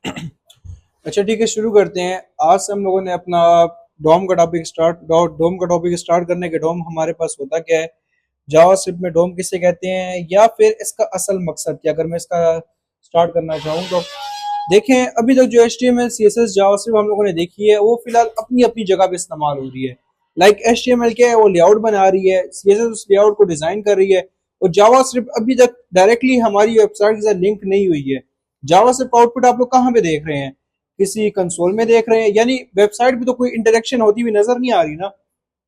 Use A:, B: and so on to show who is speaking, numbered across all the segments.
A: अच्छा ठीक है, शुरू करते हैं। आज से हम लोगों ने अपना डोम का टॉपिक स्टार्ट करने के डोम हमारे पास होता क्या है, जावास्क्रिप्ट में डोम किसे कहते हैं, या फिर इसका असल मकसद क्या। अगर मैं इसका स्टार्ट करना चाहूँ तो देखें, अभी तक जो HTML CSS जावास्क्रिप्ट हम लोगों ने देखी है वो फिलहाल अपनी अपनी जगह पे इस्तेमाल हो रही है। लाइक HTML क्या है, वो लेआउट बना रही है, CSS उस लेआउट को डिजाइन कर रही है, और जावास्क्रिप्ट अभी तक डायरेक्टली हमारी वेबसाइट के साथ लिंक नहीं हुई है। जावास्क्रिप्ट आउटपुट आप लोग कहाँ पे देख रहे हैं? किसी कंसोल में देख रहे हैं, यानी वेबसाइट पे तो कोई इंटरेक्शन होती हुई नजर नहीं आ रही ना।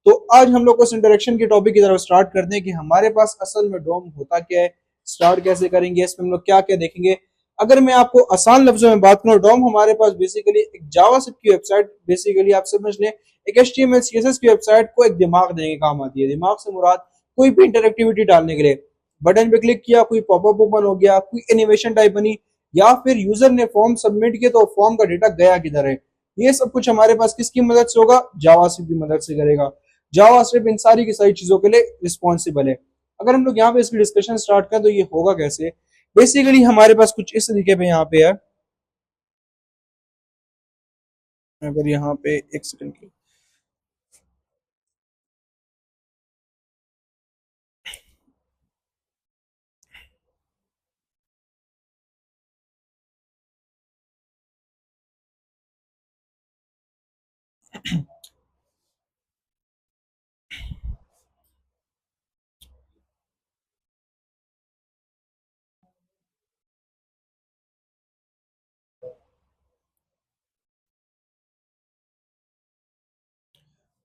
A: तो आज हम लोग उस इंटरेक्शन के टॉपिक की तरफ स्टार्ट करते हैं कि हमारे पास असल में डोम होता क्या है, स्टार्ट कैसे करेंगे, इसमें हम लोग क्या क्या देखेंगे। अगर मैं आपको आसान लफ्जों में बात करूं, डोम हमारे पास बेसिकली एक जावास्क्रिप्ट की वेबसाइट, बेसिकली आप समझ लें एक HTML CSS की वेबसाइट को एक दिमाग देने के काम आती है। दिमाग से मुराद कोई भी इंटरेक्टिविटी डालने के लिए बटन पे क्लिक किया, कोई पॉपअप ओपन हो गया, कोई एनिमेशन टाइप बनी, या फिर यूजर ने फॉर्म सबमिट किया तो फॉर्म का डेटा गया किधर है, ये सब कुछ हमारे पास किसकी मदद से होगा? जावास्क्रिप्ट की मदद से करेगा। जावास्क्रिप्ट इन सारी की सारी चीजों के लिए रिस्पॉन्सिबल है। अगर हम लोग यहाँ पे इसकी डिस्कशन स्टार्ट करें तो ये होगा कैसे। बेसिकली हमारे पास कुछ इस तरीके पे यहाँ पे है। अगर यहाँ पे एक सेकंड की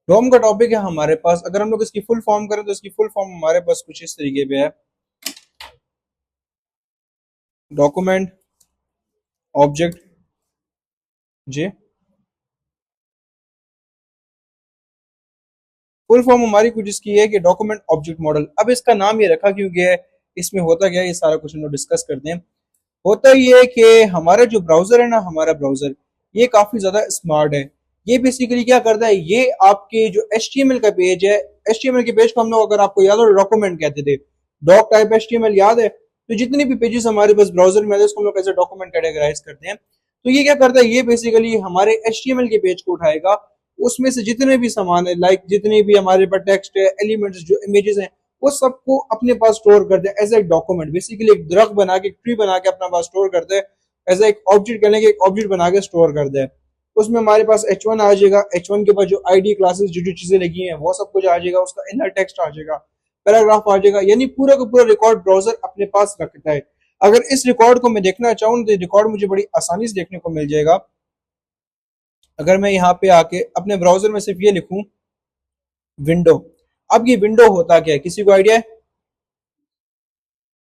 A: डोम का टॉपिक है हमारे पास। अगर हम लोग इसकी फुल फॉर्म करें तो इसकी फुल फॉर्म हमारे पास कुछ इस तरीके पे है। डॉक्यूमेंट ऑब्जेक्ट जे फुल फॉर्म हमारी कुछ इसकी है कि डॉक्यूमेंट ऑब्जेक्ट मॉडल। अब इसका नाम ये रखा क्यों गया है, इसमें होता क्या है, ये सारा कुछ हम लोग डिस्कस करते हैं। होता ये है कि हमारा जो ब्राउजर है ना, हमारा ब्राउजर ये काफी ज्यादा स्मार्ट है। ये बेसिकली क्या करता है, ये आपके जो HTML का पेज है, HTML के पेज को हम लोग, अगर आपको याद हो, डॉक्यूमेंट कहते थे। डॉक टाइप HTML याद है? तो जितने भी पेजेस हमारे पास ब्राउजर में आते हैं उसको हम लोग ऐसे डॉक्यूमेंट कैटेगराइज करते हैं। तो ये क्या करता है, ये बेसिकली हमारे HTML के पेज को उठाएगा, उसमें से जितने भी सामान है, लाइक जितने भी हमारे पास टेक्स्ट है, एलिमेंट्स, जो इमेजेस हैं, वो सबको अपने पास स्टोर करते हैं एज ए डॉक्यूमेंट। बेसिकली एक दरख्त बना के, ट्री बना के अपना पास स्टोर करते हैं, एज एक ऑब्जेक्ट कहने के एक ऑब्जेक्ट बना के स्टोर करते हैं। उसमें हमारे पास H1 आ जाएगा, H1 के बाद जो ID क्लासेस जो जो चीजें लगी हैं वो सब कुछ आ जाएगा, उसका इनर टेक्स्ट आ जाएगा, पैराग्राफ आ जाएगा, यानी पूरा का पूरा रिकॉर्ड ब्राउजर अपने पास रखता है। अगर इस रिकॉर्ड को मैं देखना चाहूँ तो रिकॉर्ड मुझे बड़ी आसानी से देखने को मिल जाएगा। अगर मैं यहाँ पे आके अपने ब्राउजर में सिर्फ ये लिखूं विंडो। अब ये विंडो होता क्या है, किसी को आइडिया है?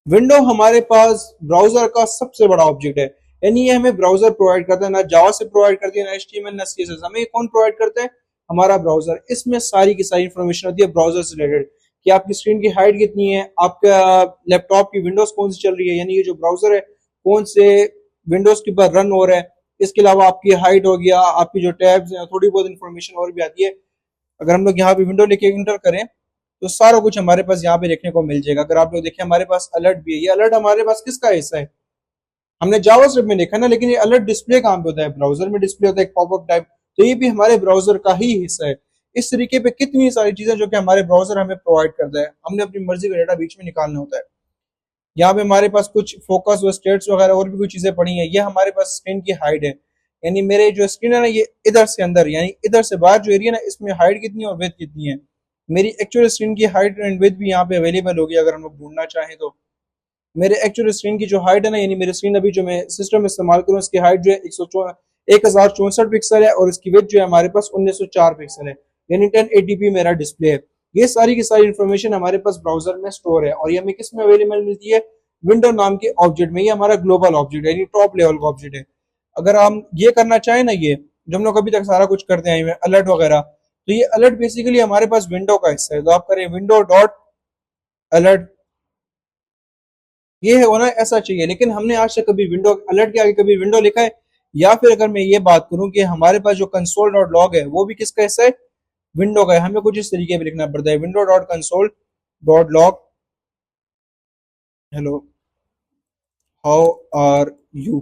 A: विंडो हमारे पास ब्राउजर का सबसे बड़ा ऑब्जेक्ट है। यानी ये हमें ब्राउजर प्रोवाइड करता है, ना जावा से प्रोवाइड करती है, ना HTML, ना CSS। हमें कौन प्रोवाइड करता है? हमारा ब्राउजर। इसमें सारी की सारी इंफॉर्मेशन होती है ब्राउजर से रिलेटेड, कि आपकी स्क्रीन की हाइट कितनी है, आपका लैपटॉप की विंडोज कौन सी चल रही है, यानी ये जो ब्राउजर है कौन से विंडोज के ऊपर रन हो रहा है। इसके अलावा आपकी हाइट हो गया, आपकी जो टैब्स हैं, थोड़ी बहुत इंफॉर्मेशन और भी आती है। अगर हम लोग यहाँ पे विंडो लेके इंटर करें तो सारा कुछ हमारे पास यहाँ पे देखने को मिल जाएगा। अगर आप लोग देखें, हमारे पास अलर्ट भी है। ये अलर्ट हमारे पास किसका हिस्सा है? हमने जावास्क्रिप्ट में देखा ना, लेकिन ये अलर्ट डिस्प्ले कहाँ पे होता है? ब्राउजर में डिस्प्ले होता है, एक पॉपअप टाइप। तो ये भी हमारे ब्राउजर का ही हिस्सा है। इस तरीके पे कितनी सारी चीजें जो कि हमारे ब्राउजर हमें प्रोवाइड करता है, हमने अपनी मर्जी का डेटा बीच में निकालना होता है। यहाँ पे हमारे पास कुछ फोकस और स्टेट्स वगैरह और भी कुछ चीजें पड़ी हैं। ये हमारे पास स्क्रीन की हाइट है, यानी मेरे जो स्क्रीन है ना, ये इधर से अंदर, यानी इधर से बाहर जो एरिया ना, इसमें हाइट कितनी है और विड्थ कितनी है। मेरी एक्चुअल स्क्रीन की हाइट एंड विड्थ भी यहाँ पे अवेलेबल होगी अगर हम लोग ढूंढना चाहें तो। मेरे एक्चुअल स्क्रीन की जो हाइट है ना, यानी मेरी स्क्रीन अभी जो मैं सिस्टम इस्तेमाल करूँ, इसकी हाइट जो है 1064 पिक्सल है, और इसकी विड्थ जो है हमारे पास 1904 पिक्सल है, यानी 1080p मेरा डिस्प्ले है। ये सारी की सारी इन्फॉर्मेशन हमारे पास ब्राउजर में स्टोर है, और ये हमें किस में अवेलेबल मिलती है? विंडो नाम के ऑब्जेक्ट में। ये हमारा ग्लोबल ऑब्जेक्ट है, यानी टॉप लेवल का ऑब्जेक्ट है। अगर हम ये करना चाहें ना, ये जो हम लोग अभी तक सारा कुछ करते हैं अलर्ट वगैरह, तो ये अलर्ट बेसिकली हमारे पास विंडो का हिस्सा है। तो आप करें विंडो डॉट अलर्ट, ये होना ऐसा चाहिए। लेकिन हमने आज तक कभी विंडो अलर्ट के आगे कभी विंडो लिखा है? या फिर अगर मैं ये बात करूं कि हमारे पास जो कंसोल डॉट लॉग है वो भी किसका हिस्सा है? विंडो का है। हमें कुछ इस तरीके पे लिखना पड़ता है, window dot console dot log, hello how are you.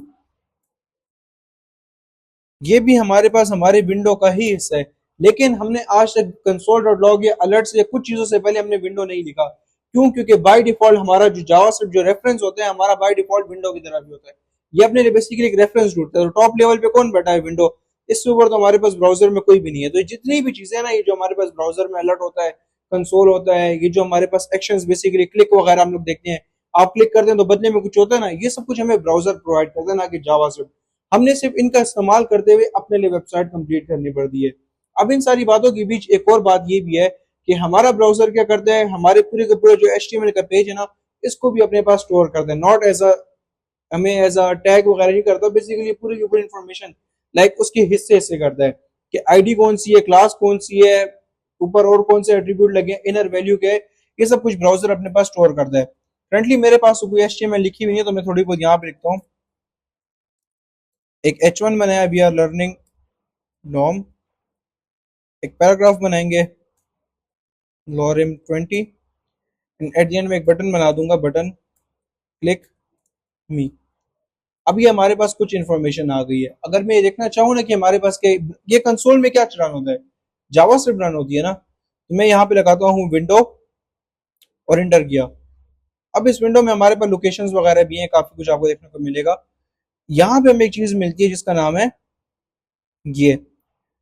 A: ये भी हमारे पास हमारे विंडो का ही हिस्सा है, लेकिन हमने आज तक कंसोल डॉट लॉग या अलर्ट्स या कुछ चीजों से पहले हमने विंडो नहीं लिखा। क्यों? क्योंकि बाय डिफॉल्ट हमारा जो जावास्क्रिप्ट जो रेफरेंस होता है हमारा बाय डिफॉल्ट विंडो की तरह भी होता है। ये अपने लिए बेसिकली एक रेफरेंस ढूंढता है। तो टॉप लेवल पे कौन बैठा है? विंडो। इससे ऊपर तो हमारे पास ब्राउजर में कोई भी नहीं है। तो जितनी भी चीजें ना, ये जो हमारे पास ब्राउजर में अलर्ट होता है, कंसोल होता है, ये जो हमारे पास एक्शंस बेसिकली क्लिक वगैरह हम लोग देखते हैं, आप क्लिक करते हैं तो बदले में कुछ होता है ना, ये सब कुछ हमें ब्राउजर प्रोवाइड करता है, ना कि जावास्क्रिप्ट। हमने सिर्फ इनका इस्तेमाल करते हुए अपने लिए वेबसाइट कंप्लीट करनी पड़ती है। अब इन सारी बातों के बीच एक और बात ये भी है कि हमारा ब्राउजर क्या करता है, हमारे पूरे के पूरे जो HTML का पेज है ना, इसको भी अपने पास स्टोर करता है। नॉट एज अ, हमें एज अ टैग वगैरह नहीं करता, बेसिकली पूरी की पूरी इंफॉर्मेशन लाइक उसके हिस्से हिस्से करता है कि आईडी कौन सी है, क्लास कौन सी है, ऊपर और कौन से एट्रीब्यूट लगे, इनर वैल्यू क्या है, ये सब कुछ ब्राउजर अपने पास स्टोर करता है। करंटली मेरे पास कोई HTML लिखी हुई है तो मैं थोड़ी बहुत यहाँ पे लिखता हूँ। एक H1 बनाया, वी आर लर्निंग नॉर्म। एक पैराग्राफ बनाएंगे, लॉरिम 20। एट द एंड में एक बटन बना दूंगा, बटन क्लिक मी। अब ये हमारे पास कुछ इन्फॉर्मेशन आ गई है। अगर मैं ये देखना चाहूँ ना कि हमारे पास के ये कंसोल में क्या रन होता है, जावास्क्रिप्ट रन होती है ना, तो मैं यहाँ पे लगाता हूँ विंडो और इंटर किया। अब इस विंडो में हमारे पास लोकेशंस वगैरह भी हैं, काफी कुछ आपको देखने को मिलेगा। यहाँ पे हमें एक चीज मिलती है जिसका नाम है ये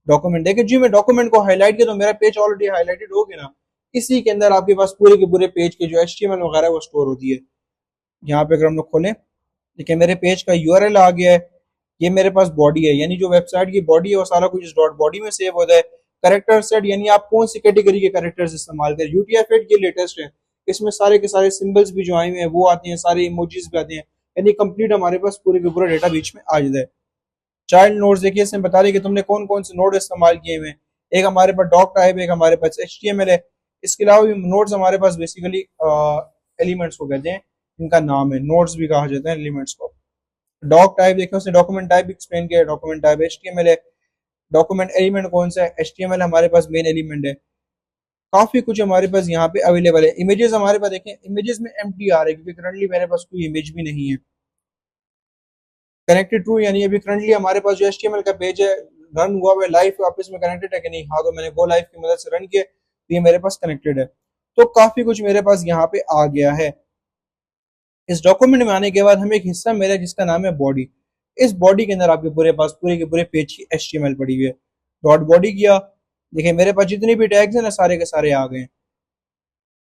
A: डॉक्यूमेंट। देखिए जी, मैं डॉक्यूमेंट को हाईलाइट किया तो मेरा पेज ऑलरेडी हाईलाइटेड हो गया ना। इसी के अंदर आपके पास पूरे के पूरे पेज के जो HTML वगैरह वो स्टोर होती है। यहाँ पे अगर हम लोग खोलें, देखिए मेरे पेज का URL आ गया है। ये मेरे पास बॉडी है, यानी जो वेबसाइट की बॉडी है वो सारा कुछ इस डॉट बॉडी में सेव होता है। करेक्टर सेट, यानी आप कौन सी कैटेगरी के करेक्टर्स इस्तेमाल करें। UTF-8 ये लेटेस्ट है, इसमें सारे के सारे सिंबल्स भी जो आए हुए हैं वो आते हैं, सारे इमोजीज भी आते हैं, यानी कंप्लीट हमारे पास पूरे के पूरा डेटा बीच में आ जाता है। चाइल्ड नोड्स देखिए, इसमें बता रही कि तुमने कौन कौन से नोड इस्तेमाल किए हुए हैं। एक हमारे पास डॉक टाइप है, एक हमारे पास HTML है। इसके अलावा भी नोड्स हमारे पास बेसिकली एलिमेंट्स को कहते हैं, इनका नाम है, नोड्स भी कहा जाता है एलिमेंट्स को। डॉक टाइप देखिए, उसने डॉक्यूमेंट टाइप एक्सप्लेन किया है, डॉक्यूमेंट टाइप HTML है। डॉक्यूमेंट एलिमेंट कौन सा है, HTML हमारे पास मेन एलिमेंट है। काफी कुछ हमारे पास यहाँ पे अवेलेबल है। इमेजेस हमारे पास देखें, इमेजेस में एम्प्टी आ रहा है क्योंकि करंटली मेरे पास कोई इमेज भी नहीं है। कनेक्टेड टू, यानी अभी करंटली हमारे पास जो HTML का पेज है रन हुआ हुआ लाइव, आपस में कनेक्टेड है कि नहीं? हाँ, तो मैंने गो लाइव की मदद से रन किया तो ये मेरे पास कनेक्टेड है। तो काफी कुछ मेरे पास यहाँ पे आ गया है। इस डॉक्यूमेंट में आने के बाद हमें एक हिस्सा मिला जिसका नाम है बॉडी। इस बॉडी के अंदर आपके पूरे पास पूरे के पूरे पेज की HTML पड़ी हुई है। डॉट बॉडी किया, देखिए मेरे पास जितने भी टैग्स हैं ना, सारे के सारे आ गए।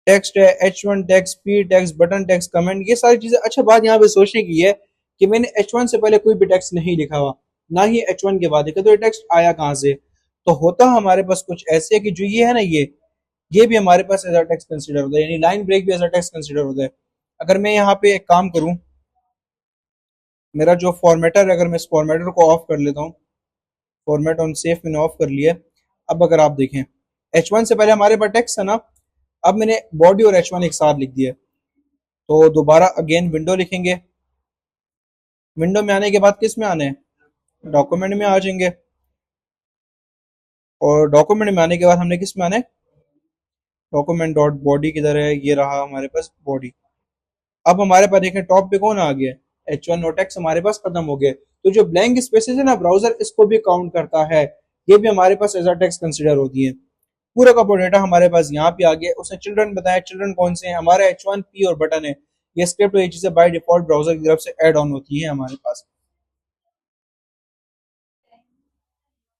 A: टेक्स्ट है, H1 text, P text, button text, comment, ये सारी चीजें। अच्छा, बात यहाँ पे सोचने की है कि मैंने H1 से पहले कोई भी टेक्स्ट नहीं लिखा हुआ, ना ही H1 के बाद लिखा, तो ये टेक्स्ट आया कहाँ से? तो होता हमारे पास कुछ ऐसे कि जो ये है ना, ये भी हमारे पास एज अ टेक्स्ट कंसिडर होता है, यानी लाइन ब्रेक भी एज अ टेक्स्ट कंसिडर होता है। अगर मैं यहाँ पे एक काम करूं, मेरा जो फॉर्मेटर है, अगर मैं इस फॉर्मेटर को ऑफ कर लेता हूँ, फॉर्मेट ऑन सेफ मैंने ऑफ कर लिया। अब अगर आप देखें, H1 से पहले हमारे पास टेक्स्ट है ना, अब मैंने बॉडी और H1 एक साथ लिख दिया। तो दोबारा अगेन विंडो लिखेंगे। विंडो में आने के बाद किस में आने हैं? डॉक्यूमेंट में आ जाएंगे। और डॉक्यूमेंट में आने के बाद हमने किस में आना है? डॉक्यूमेंट डॉट बॉडी किधर है? ये रहा हमारे पास बॉडी। अब हमारे पास देखें टॉप पे कौन आ गया? H1 और टेक्स्ट हमारे पास खत्म हो गए। तो जो ब्लैंक स्पेसेस है ना, ब्राउजर इसको भी काउंट करता है, ये भी हमारे पास एज अ टेक्स्ट कंसिडर होती है। पूरा का पूरा डेटा हमारे पास यहाँ पे आ गया। उसने चिल्ड्रन बताया, चिल्ड्रन कौन से हैं? हमारा H1, P और बटन है। ये स्क्रिप्ट ये चीजें बाय डिफॉल्ट ब्राउजर की तरफ से ऐड ऑन होती है हमारे पास।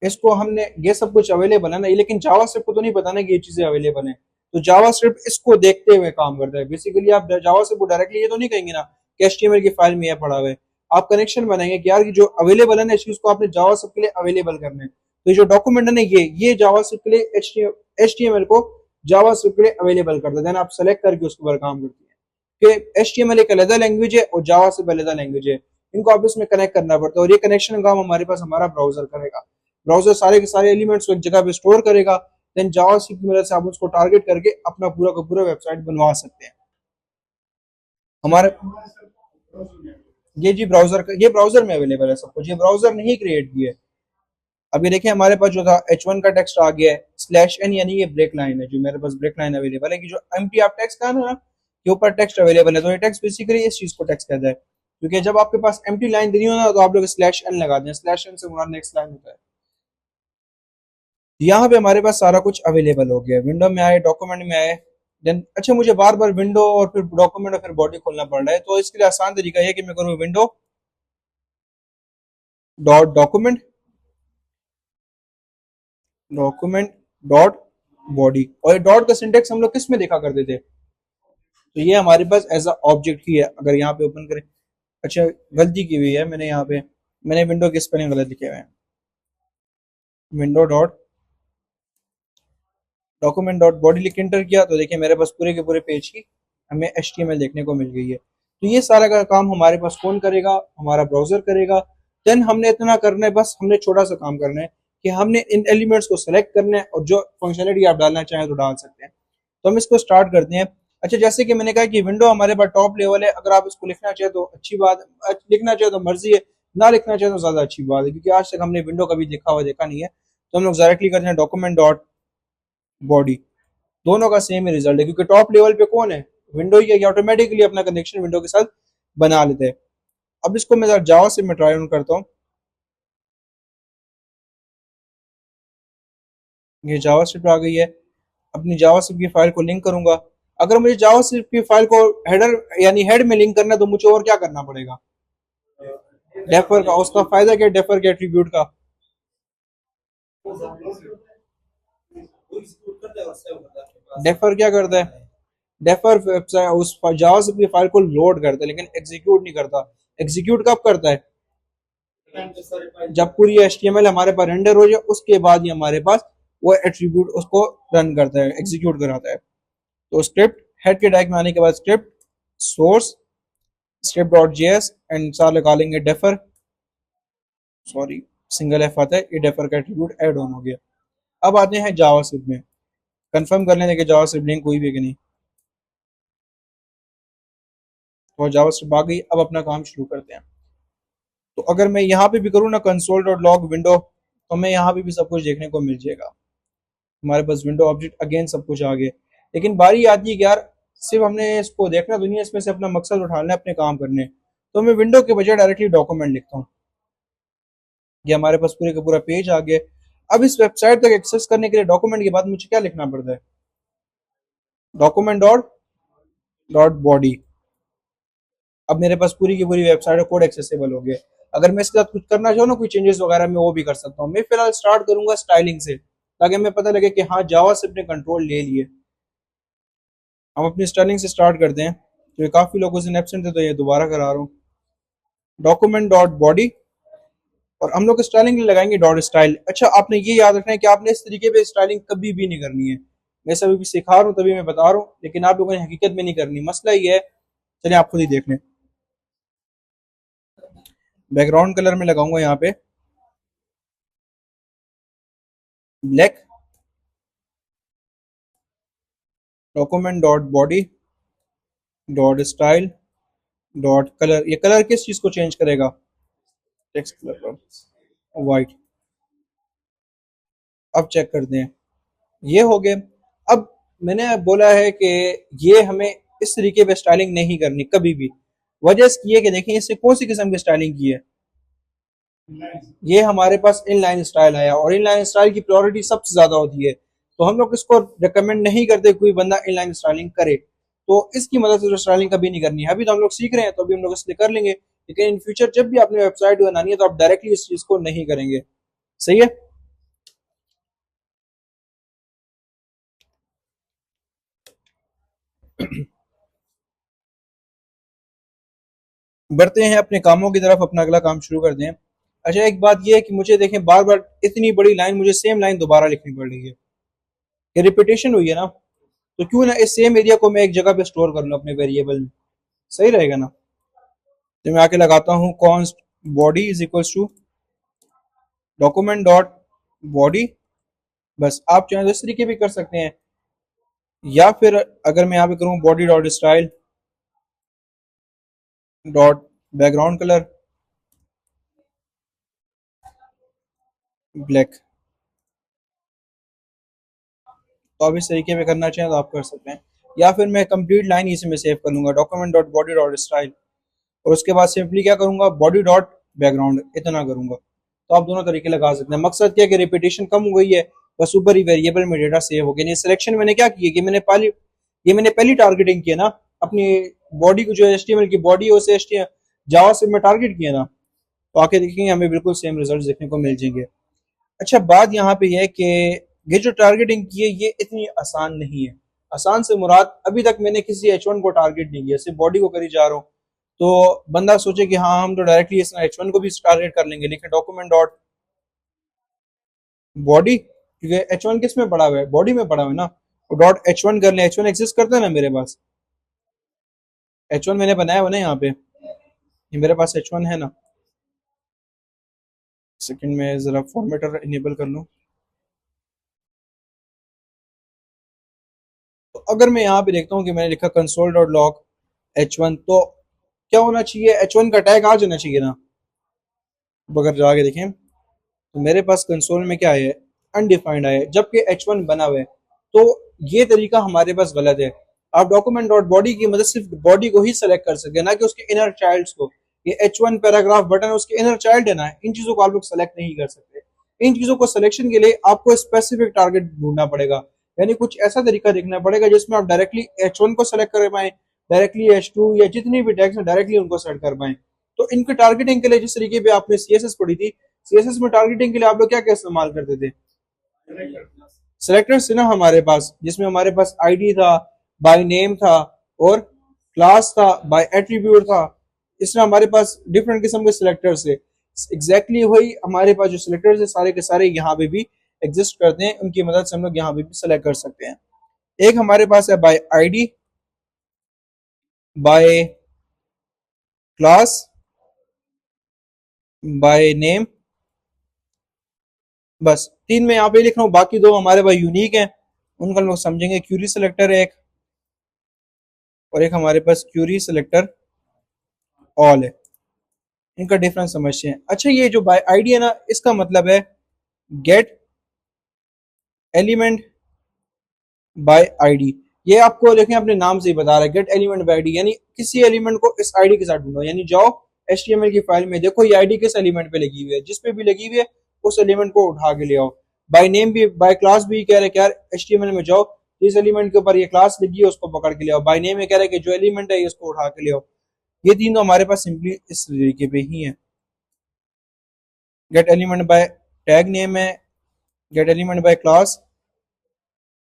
A: इसको हमने, ये सब कुछ अवेलेबल है ना, लेकिन जावास्क्रिप्ट को तो नहीं पता ना कि ये चीजें अवेलेबल है। तो जावास्क्रिप्ट इसको देखते हुए काम करता है। बेसिकली आप जावास्क्रिप्ट को डायरेक्टली ये तो नहीं कहेंगे ना कि HTML की फाइल में ये पड़ा हुआ है। आप कनेक्शन बनाएंगे कि यार ये जो अवेलेबल है ना, इस चीज को आपने जावास्क्रिप्ट के लिए अवेलेबल करना है। तो ये जो डॉक्यूमेंट है ना, ये जावास्क्रिप्ट के लिए HTML को जावास्क्रिप्ट के लिए अवेलेबल करता है। देन आप सेलेक्ट करके उसके ऊपर काम करते हैं कि HTML एक अलग लैंग्वेज है और जावास्क्रिप्ट अलग लैंग्वेज है। इनको आपस में कनेक्ट करना पड़ता है और ये कनेक्शन का काम हमारे पास हमारा ब्राउजर करेगा। ब्राउजर सारे के सारे एलिमेंट्स को एक जगह पे स्टोर करेगा। देन जावास्क्रिप्ट की मदद से आप उसको टारगेट करके अपना पूरा का पूरा वेबसाइट बनवा सकते हैं। हमारे ये जी ब्राउजर का, ये ब्राउजर में अवेलेबल है सब कुछ, ये ब्राउजर ने ही क्रिएट किया है। अब ये देखिए हमारे पास जो था H1 का टेक्स्ट आ गया है, /n, यानी ये ब्रेक लाइन है, जो मेरे पास ब्रेक लाइन अवेलेबल है कि जो एम्प्टी आप टेक्स्ट का है ना, के ऊपर टेक्स्ट अवेलेबल है। तो ये टेक्स्ट बेसिकली इस चीज को टेक्स्ट कहता है। क्योंकि जब आपके पास एम्प्टी लाइन देनी हो ना तो आप लोग स्लैश एन लगा दें, स्लैश एन से मुराद नेक्स्ट लाइन होता है। यहाँ पे हमारे पास सारा कुछ अवेलेबल हो गया, विंडो में आए, डॉक्यूमेंट में आए। देन अच्छा, मुझे बार बार विंडो और फिर डॉक्यूमेंट और फिर बॉडी खोलना पड़ रहा है, तो इसके लिए आसान तरीका है कि मैं करूँ window dot document, document dot body. और डॉट का सिंटेक्स हम लोग किस में देखा करते थे, तो ये हमारे पास एज अ ऑब्जेक्ट ही है। अगर यहाँ पे ओपन करें, अच्छा गलती की हुई है मैंने, यहाँ पे मैंने विंडो के स्पेलिंग गलत लिखे हुए हैं। Window dot document dot body लिख एंटर किया तो देखिए मेरे पास पूरे के पूरे पेज की हमें HTML देखने को मिल गई है। तो ये सारा का काम हमारे पास कौन करेगा, हमारा ब्राउजर करेगा। देन हमने इतना करना है, बस हमने छोटा सा काम करना है कि हमने इन एलिमेंट्स को सेलेक्ट करना है और जो फंक्शनलिटी आप डालना चाहें तो डाल सकते हैं। तो हम इसको स्टार्ट करते हैं। अच्छा, जैसे कि मैंने कहा कि विंडो हमारे पास टॉप लेवल है, अगर आप इसको लिखना चाहे तो अच्छी बात, लिखना चाहे तो मर्जी है, ना लिखना चाहे तो ज्यादा अच्छी बात है, क्योंकि आज तक हमने विंडो कभी देखा नहीं है। तो हम लोग डायरेक्टली करते हैं डॉक्यूमेंट डॉट बॉडी, दोनों का सेम ही रिजल्ट है, क्योंकि टॉप लेवल पे कौन है, विंडो ही है, ऑटोमेटिकली अपना कनेक्शन विंडो के साथ बना लेते हैं। अब इसको मैं जावा से मैं ट्राई ऑन करता हूँ, ये जावास्क्रिप्ट आ गई है। अपनी जावास्क्रिप्ट की फाइल को लिंक करूंगा। अगर मुझे जावास्क्रिप्ट की फाइल को हेडर यानी हेड में लिंक करना है तो मुझे और क्या करना पड़ेगा, डेफर का। उसका फायदा क्या, डेफर के एट्रीब्यूट का, डेफर क्या करता है, डेफर उस जावास्क्रिप्ट की फाइल को लोड करता है लेकिन एग्जीक्यूट नहीं करता। एग्जीक्यूट कब करता है, जब पूरी HTML हमारे पास रेंडर हो जाए उसके बाद ही हमारे पास वो एट्रीब्यूट उसको रन करता है, एग्जीक्यूट कराता है। तो स्क्रिप्ट हेड के टैग में आने के बाद script source script dot JS and साथ लगा लेंगे डेफर, सॉरी सिंगल एफ आता है, ये डेफर का एट्रीब्यूट ऐड ऑन हो गया। अब आते हैं जावास्क्रिप्ट में, कंफर्म कर लेंगे कि जावास्क्रिप्ट लिंक हुई भी कि नहीं। तो जावास्क्रिप्ट आ गई, अब अपना काम शुरू करते हैं। तो अगर मैं यहाँ पे भी करूँ ना कंसोल डॉट लॉग विंडो, तो मैं यहाँ पे भी सब कुछ देखने को मिल जाएगा। हमारे पास विंडो ऑब्जेक्ट अगेन सब कुछ आ गया। लेकिन बारी आती है कि यार सिर्फ हमने इसको देखना तो नहीं है, इसमें से अपना मकसद उठाना है, अपने काम करने। तो मैं विंडो के बजाय डायरेक्टली डॉक्यूमेंट लिखता हूँ। ये हमारे पास पूरे का पूरा पेज आ गया। अब इस वेबसाइट तक एक्सेस करने के लिए डॉक्यूमेंट के बाद मुझे क्या लिखना पड़ता है, डॉक्यूमेंट डॉट डॉट बॉडी। अब मेरे पास पूरी की पूरी वेबसाइट का कोड एक्सेसिबल हो गया। अगर मैं इसके साथ कुछ करना चाहूँ ना, कोई चेंजेस वगैरह, मैं वो भी कर सकता हूँ। मैं फिलहाल स्टार्ट करूंगा स्टाइलिंग से, ताकि हमें पता लगे कि हाँ जावा से अपने कंट्रोल ले लिए। हम अपनी स्टाइलिंग से स्टार्ट करते हैं। तो ये काफी लोगों से एब्सेंट थे तो ये दोबारा करा रहा हूँ, डॉक्यूमेंट डॉट बॉडी। और हम लोग स्टाइलिंग लगाएंगे डॉट स्टाइल। अच्छा, आपने ये याद रखना है कि आपने इस तरीके पे स्टाइलिंग कभी भी नहीं करनी है। मैं सभी भी सिखा रहा हूँ तभी मैं बता रहा हूँ, लेकिन आप लोगों ने हकीकत में नहीं करनी, मसला ये है। चलिए आप खुद ही देख लें। बैकग्राउंड कलर में लगाऊंगा यहाँ पे black, document dot body dot style dot colour. ये कलर किस चीज को चेंज करेगा, टेक्स्ट कलर का वाइट। अब चेक करते हैं, ये हो गए। अब मैंने बोला है कि ये हमें इस तरीके पे स्टाइलिंग नहीं करनी कभी भी। वजह इसकी है कि देखें इससे कौन सी किस्म की स्टाइलिंग की है, ये हमारे पास इनलाइन स्टाइल आया और इनलाइन स्टाइल की प्रायोरिटी सबसे ज्यादा होती है। तो हम लोग इसको रिकमेंड नहीं करते कोई बंदा इनलाइन स्टाइलिंग करे। तो इसकी मदद से जो स्टाइलिंग कभी नहीं करनी है। अभी तो हम लोग सीख रहे हैं तो अभी हम लोग इसलिए कर लेंगे, लेकिन इन फ्यूचर जब भी आपने वेबसाइट बनानी है तो आप डायरेक्टली इस चीज को नहीं करेंगे। सही है। बढ़ते हैं अपने कामों की तरफ, अपना अगला काम शुरू करते हैं। अच्छा, एक बात यह है कि मुझे देखें बार बार इतनी बड़ी लाइन, मुझे सेम लाइन दोबारा लिखनी पड़ रही है, ये रिपीटेशन हुई है ना। तो क्यों ना इस सेम एरिया को मैं एक जगह पे स्टोर कर लूं अपने वेरिएबल में, सही रहेगा ना। तो मैं आके लगाता हूँ const body is equals to document dot body. बस आप चाहें तो इस तरीके भी कर सकते हैं, या फिर अगर मैं यहाँ पे करूँ body dot style dot background colour black. तो आप इस तरीके में करना चाहें तो आप कर सकते हैं, या फिर मैं कंप्लीट लाइन इसी में सेव कर लूंगा, document dot body dot style और उसके बाद सिंपली क्या करूंगा, बॉडी डॉट बैकग्राउंड इतना करूंगा। तो आप दोनों तरीके लगा सकते हैं। मकसद क्या है कि रिपीटेशन कम हो गई है, बस ऊपर ही वेरिएबल में डेटा सेव हो गया। नहीं सिलेक्शन मैंने क्या की है कि मैंने पहली टारगेटिंग की है ना अपनी बॉडी को, जो एचटीएमएल की बॉडी है उसे एचटीएमएल जावा से मैं टारगेट किया ना, तो आके देखेंगे हमें बिल्कुल सेम रिजल्ट देखने को मिल जाएंगे। अच्छा बात यहाँ पे है कि ये जो टारगेटिंग की है ये इतनी आसान नहीं है। आसान से मुराद अभी तक मैंने किसी H1 को टारगेट नहीं किया, सिर्फ बॉडी को करी जा रहा हूँ। तो बंदा सोचे कि हाँ हम तो डायरेक्टली इस H1 को भी टारगेट कर लेंगे, लेकिन डॉक्यूमेंट डॉट बॉडी, क्योंकि H1 किस में पड़ा हुआ है, बॉडी में पड़ा हुआ है ना, तो डॉट H1 कर ले। H1 एग्जिस्ट करता है ना मेरे पास, H1 मैंने बनाया हुआ ना यहाँ पे, ये मेरे पास H1 है ना। सेकंड में जरा फॉर्मेटर इनेबल कर लूँ। तो अगर मैं यहाँ पे देखता हूँ कि मैंने लिखा कंसोल डॉट लॉग H1, तो क्या होना चाहिए, H1 का टैग आ जाना चाहिए ना। अब अगर जाके देखें तो मेरे पास कंसोल में क्या है, अनडिफाइंड है, जबकि H1 बना हुआ है। तो ये तरीका हमारे पास गलत है। आप डॉक्यूमेंट डॉट बॉडी की मदद सिर्फ बॉडी को ही सेलेक्ट कर सकते हैं, ना कि उसके इनर चाइल्ड्स को। ये H1 पैराग्राफ बटन उसके इनर चाइल्ड है ना, इन चीजों को आप लोग सेलेक्ट नहीं कर सकते। इन चीजों को सिलेक्शन के लिए आपको स्पेसिफिक टारगेट ढूंढना पड़ेगा, यानी कुछ ऐसा तरीका देखना पड़ेगा जिसमें आप डायरेक्टली H1 को सेलेक्ट कर पाए, डायरेक्टली H2 या जितनी भी टैग्स हैं डायरेक्टली उनको सेलेक्ट कर पाए। तो इनके टारगेटिंग के लिए जिस तरीके पे आपने सीएसएस पढ़ी थी, सीएसएस में टारगेटिंग के लिए आप लोग क्या क्या इस्तेमाल करते थे, सेलेक्टर्स थे ना हमारे पास, जिसमें हमारे पास आईडी था, बाय नेम था, और क्लास था, बाय एट्रीब्यूट था। इसमें हमारे पास डिफरेंट किस्म के सिलेक्टर्स थे। एग्जैक्टली वही हमारे पास जो सिलेक्टर्स है सारे के सारे यहाँ पे भी एग्जिस्ट करते हैं, उनकी मदद से हम लोग यहाँ पे भी सेलेक्ट कर सकते हैं। एक हमारे पास है by ID, by class, by name, बस तीन में यहाँ पे लिख रहा हूँ, बाकी दो हमारे पास यूनिक हैं, उनको हम लोग समझेंगे। क्यूरी सिलेक्टर है एक, और एक हमारे पास क्यूरी सिलेक्टर ऑल है। इनका डिफरेंस समझते हैं। अच्छा ये जो बाय आईडी है ना, इसका मतलब है गेट एलिमेंट बाय आईडी। ये आपको देखें अपने नाम से ही बता रहा है, गेट एलिमेंट बाय आईडी, यानी किसी एलिमेंट को इस आईडी के साथ ढूंढो। यानी जाओ एचटीएमएल की फाइल में, देखो ये आईडी किस एलिमेंट पे लगी हुई है, जिस पे भी लगी हुई है उस एलिमेंट को उठा के ले आओ। बाय नेम भी, बाय क्लास भी कह रहे हैं यार एचटीएमएल में जाओ जिस एलिमेंट के ऊपर ये क्लास लगी है उसको पकड़ के ले आओ। बाय नेम में कह रहे हैं कि जो एलिमेंट है इसको उठा के ले आओ। ये तीन तो हमारे पास सिंपली इस तरीके पे ही है। Gate element by tag name है, गेट एलिमेंट बाय क्लास,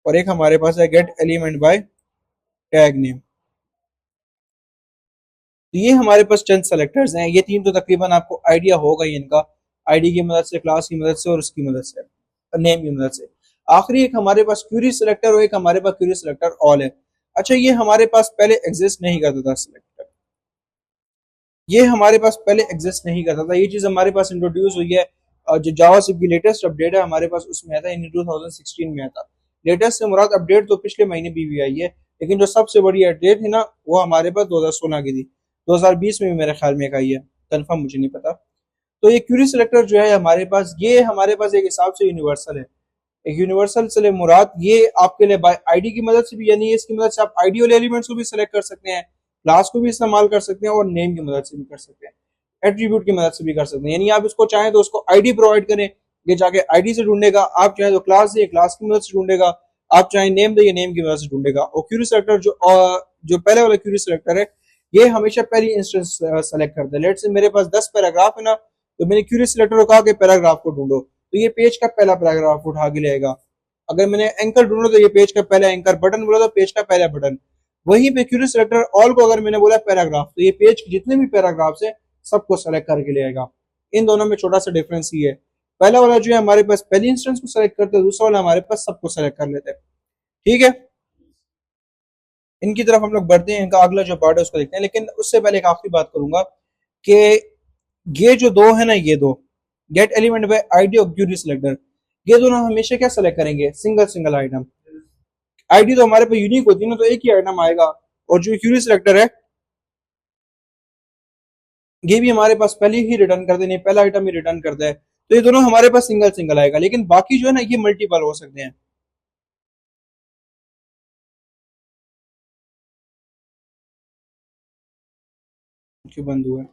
A: और एक हमारे पास है gate element by tag name. तो ये हमारे पास चंद सेलेक्टर्स हैं। ये तीन तो तकरीबन आपको आइडिया होगा ही इनका, आईडी की मदद से, क्लास की मदद से, और उसकी मदद से, नेम की मदद से। आखिरी एक हमारे पास क्यूरी सिलेक्टर और एक हमारे पास क्यूरी सिलेक्टर ऑल है। अच्छा ये हमारे पास पहले एग्जिस्ट नहीं करता था सिलेक्टर, ये हमारे पास पहले एग्जिस्ट नहीं करता था। ये चीज हमारे पास इंट्रोड्यूस हुई है और जो जावास्क्रिप्ट की लेटेस्ट अपडेट है हमारे पास उसमें आया था, इन 2016 में आया था। लेटेस्ट से मुराद अपडेट तो पिछले महीने भी आई है, लेकिन जो सबसे बड़ी अपडेट है ना वो हमारे पास 2016 की थी। 2020 में भी मेरे ख्याल में एक आई है, कंफर्म मुझे नहीं पता। तो ये क्यूरी सिलेक्टर जो है हमारे पास, ये हमारे पास एक हिसाब से यूनिवर्सल है। एक यूनिवर्सल से मुराद ये आपके लिए बाय आईडी की मदद से भी, यानी इसकी मदद से आप आईडी वाले एलिमेंट्स को भी सिलेक्ट कर सकते हैं, क्लास को भी इस्तेमाल कर सकते हैं, और नेम की मदद से भी कर सकते हैं, एट्रीब्यूट की मदद से भी कर सकते हैं। यानी आप इसको चाहें तो उसको आईडी प्रोवाइड करें, ये जाके आईडी से ढूंढेगा, आप चाहें तो क्लास से, क्लास की मदद से ढूंढेगा, आप चाहें नेम दे, नेम की मदद से ढूंढेगा। और क्यूरी सेलेक्टर जो पहले वाला क्यूरी सेलेक्टर है ये हमेशा पहली इंस्टेंस सेलेक्ट करता है। लेट से मेरे पास 10 पैराग्राफ है ना, तो मैंने क्यूरी सेलेक्टर को कहा कि पैराग्राफ को ढूंढो, तो ये पेज का पहला पैराग्राफ उठा के लेगा। अगर मैंने एंकर ढूंढा तो ये पेज का पहला एंकर, बटन बोला तो पेज का पहला बटन। वहीं पे क्यूरी सेलेक्टर ऑल को अगर मैंने बोला पैराग्राफ, तो ये पेज के जितने भी पैराग्राफ है सबको सेलेक्ट करके ले आएगा। इन दोनों में छोटा सा डिफरेंस ही है, पहला वाला जो है हमारे पास पहली इंस्टेंस को सेलेक्ट करते हैं, दूसरा वाला हमारे पास सबको सेलेक्ट कर लेते हैं। ठीक है, इनकी तरफ हम लोग बढ़ते हैं, इनका अगला जो पार्ट है उसको देखते हैं। लेकिन उससे पहले एक आखिरी बात करूंगा कि ये जो दो है ना, ये दो गेट एलिमेंट बाय आईडी और क्यूरी सिलेक्टर, ये दोनों हमेशा क्या सेलेक्ट करेंगे, सिंगल सिंगल आइटम। आईडी तो हमारे पे यूनिक होती है ना, तो एक ही आइटम आएगा, और जो क्यूरी सिलेक्टर है ये भी हमारे पास पहले ही रिटर्न कर देने, पहला आइटम ही रिटर्न करता है। तो ये दोनों हमारे पास सिंगल सिंगल आएगा, लेकिन बाकी जो है ना ये मल्टीपल हो सकते हैं। क्यों बंद हुआ है?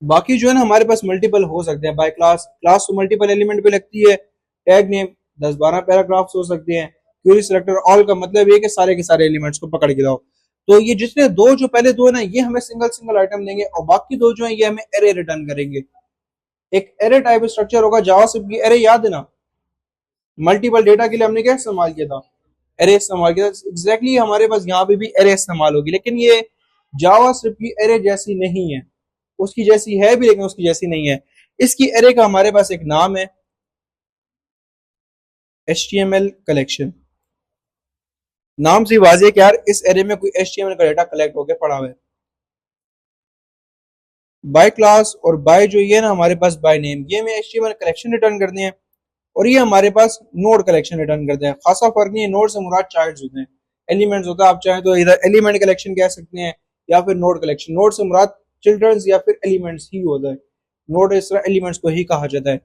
A: बाकी जो है ना हमारे पास मल्टीपल हो सकते हैं बाय क्लास। क्लास तो मल्टीपल एलिमेंट पे लगती है। टैग नेम 10-12 पैराग्राफ्स हो सकते हैं। क्वेरी सिलेक्टर ऑल का मतलब ये कि सारे के सारे एलिमेंट्स को पकड़ के लाओ। तो ये जितने दो जो पहले दो है ना ये हमें सिंगल सिंगल आइटम देंगे और बाकी दो जो है ये हमें एरे रिटर्न करेंगे। एक एरे टाइप स्ट्रक्चर होगा जावास्क्रिप्ट की। एरे याद है ना, मल्टीपल डेटा के लिए हमने क्या इस्तेमाल किया था? एरे इस्तेमाल किया था। एग्जैक्टली हमारे पास यहाँ पे भी एरे इस्तेमाल होगी, लेकिन ये जावास्क्रिप्ट की एरे जैसी नहीं है। उसकी जैसी है भी लेकिन उसकी जैसी नहीं है। इसकी एरे का हमारे पास एक नाम है HTML कलेक्शन। नाम से वाज़ेह कि यार इस एरे में कोई HTML का डेटा कलेक्ट होकर पड़ा हुआ है। बाय क्लास और बाय जो ये ना हमारे पास बाय नेम ये हमें HTML कलेक्शन रिटर्न करते हैं और ये हमारे पास नोड कलेक्शन रिटर्न करते हैं। खासा फर्क नहीं है, नोड से मुराद चाइल्ड्स होते हैं, एलिमेंट्स होता है। आप चाहें तो इधर एलिमेंट कलेक्शन कह सकते हैं या फिर नोड कलेक्शन। नोड से मुराद चिल्ड्रंस या फिर एलिमेंट्स ही होता है। नोड इस तरह एलिमेंट्स को ही कहा जाता है।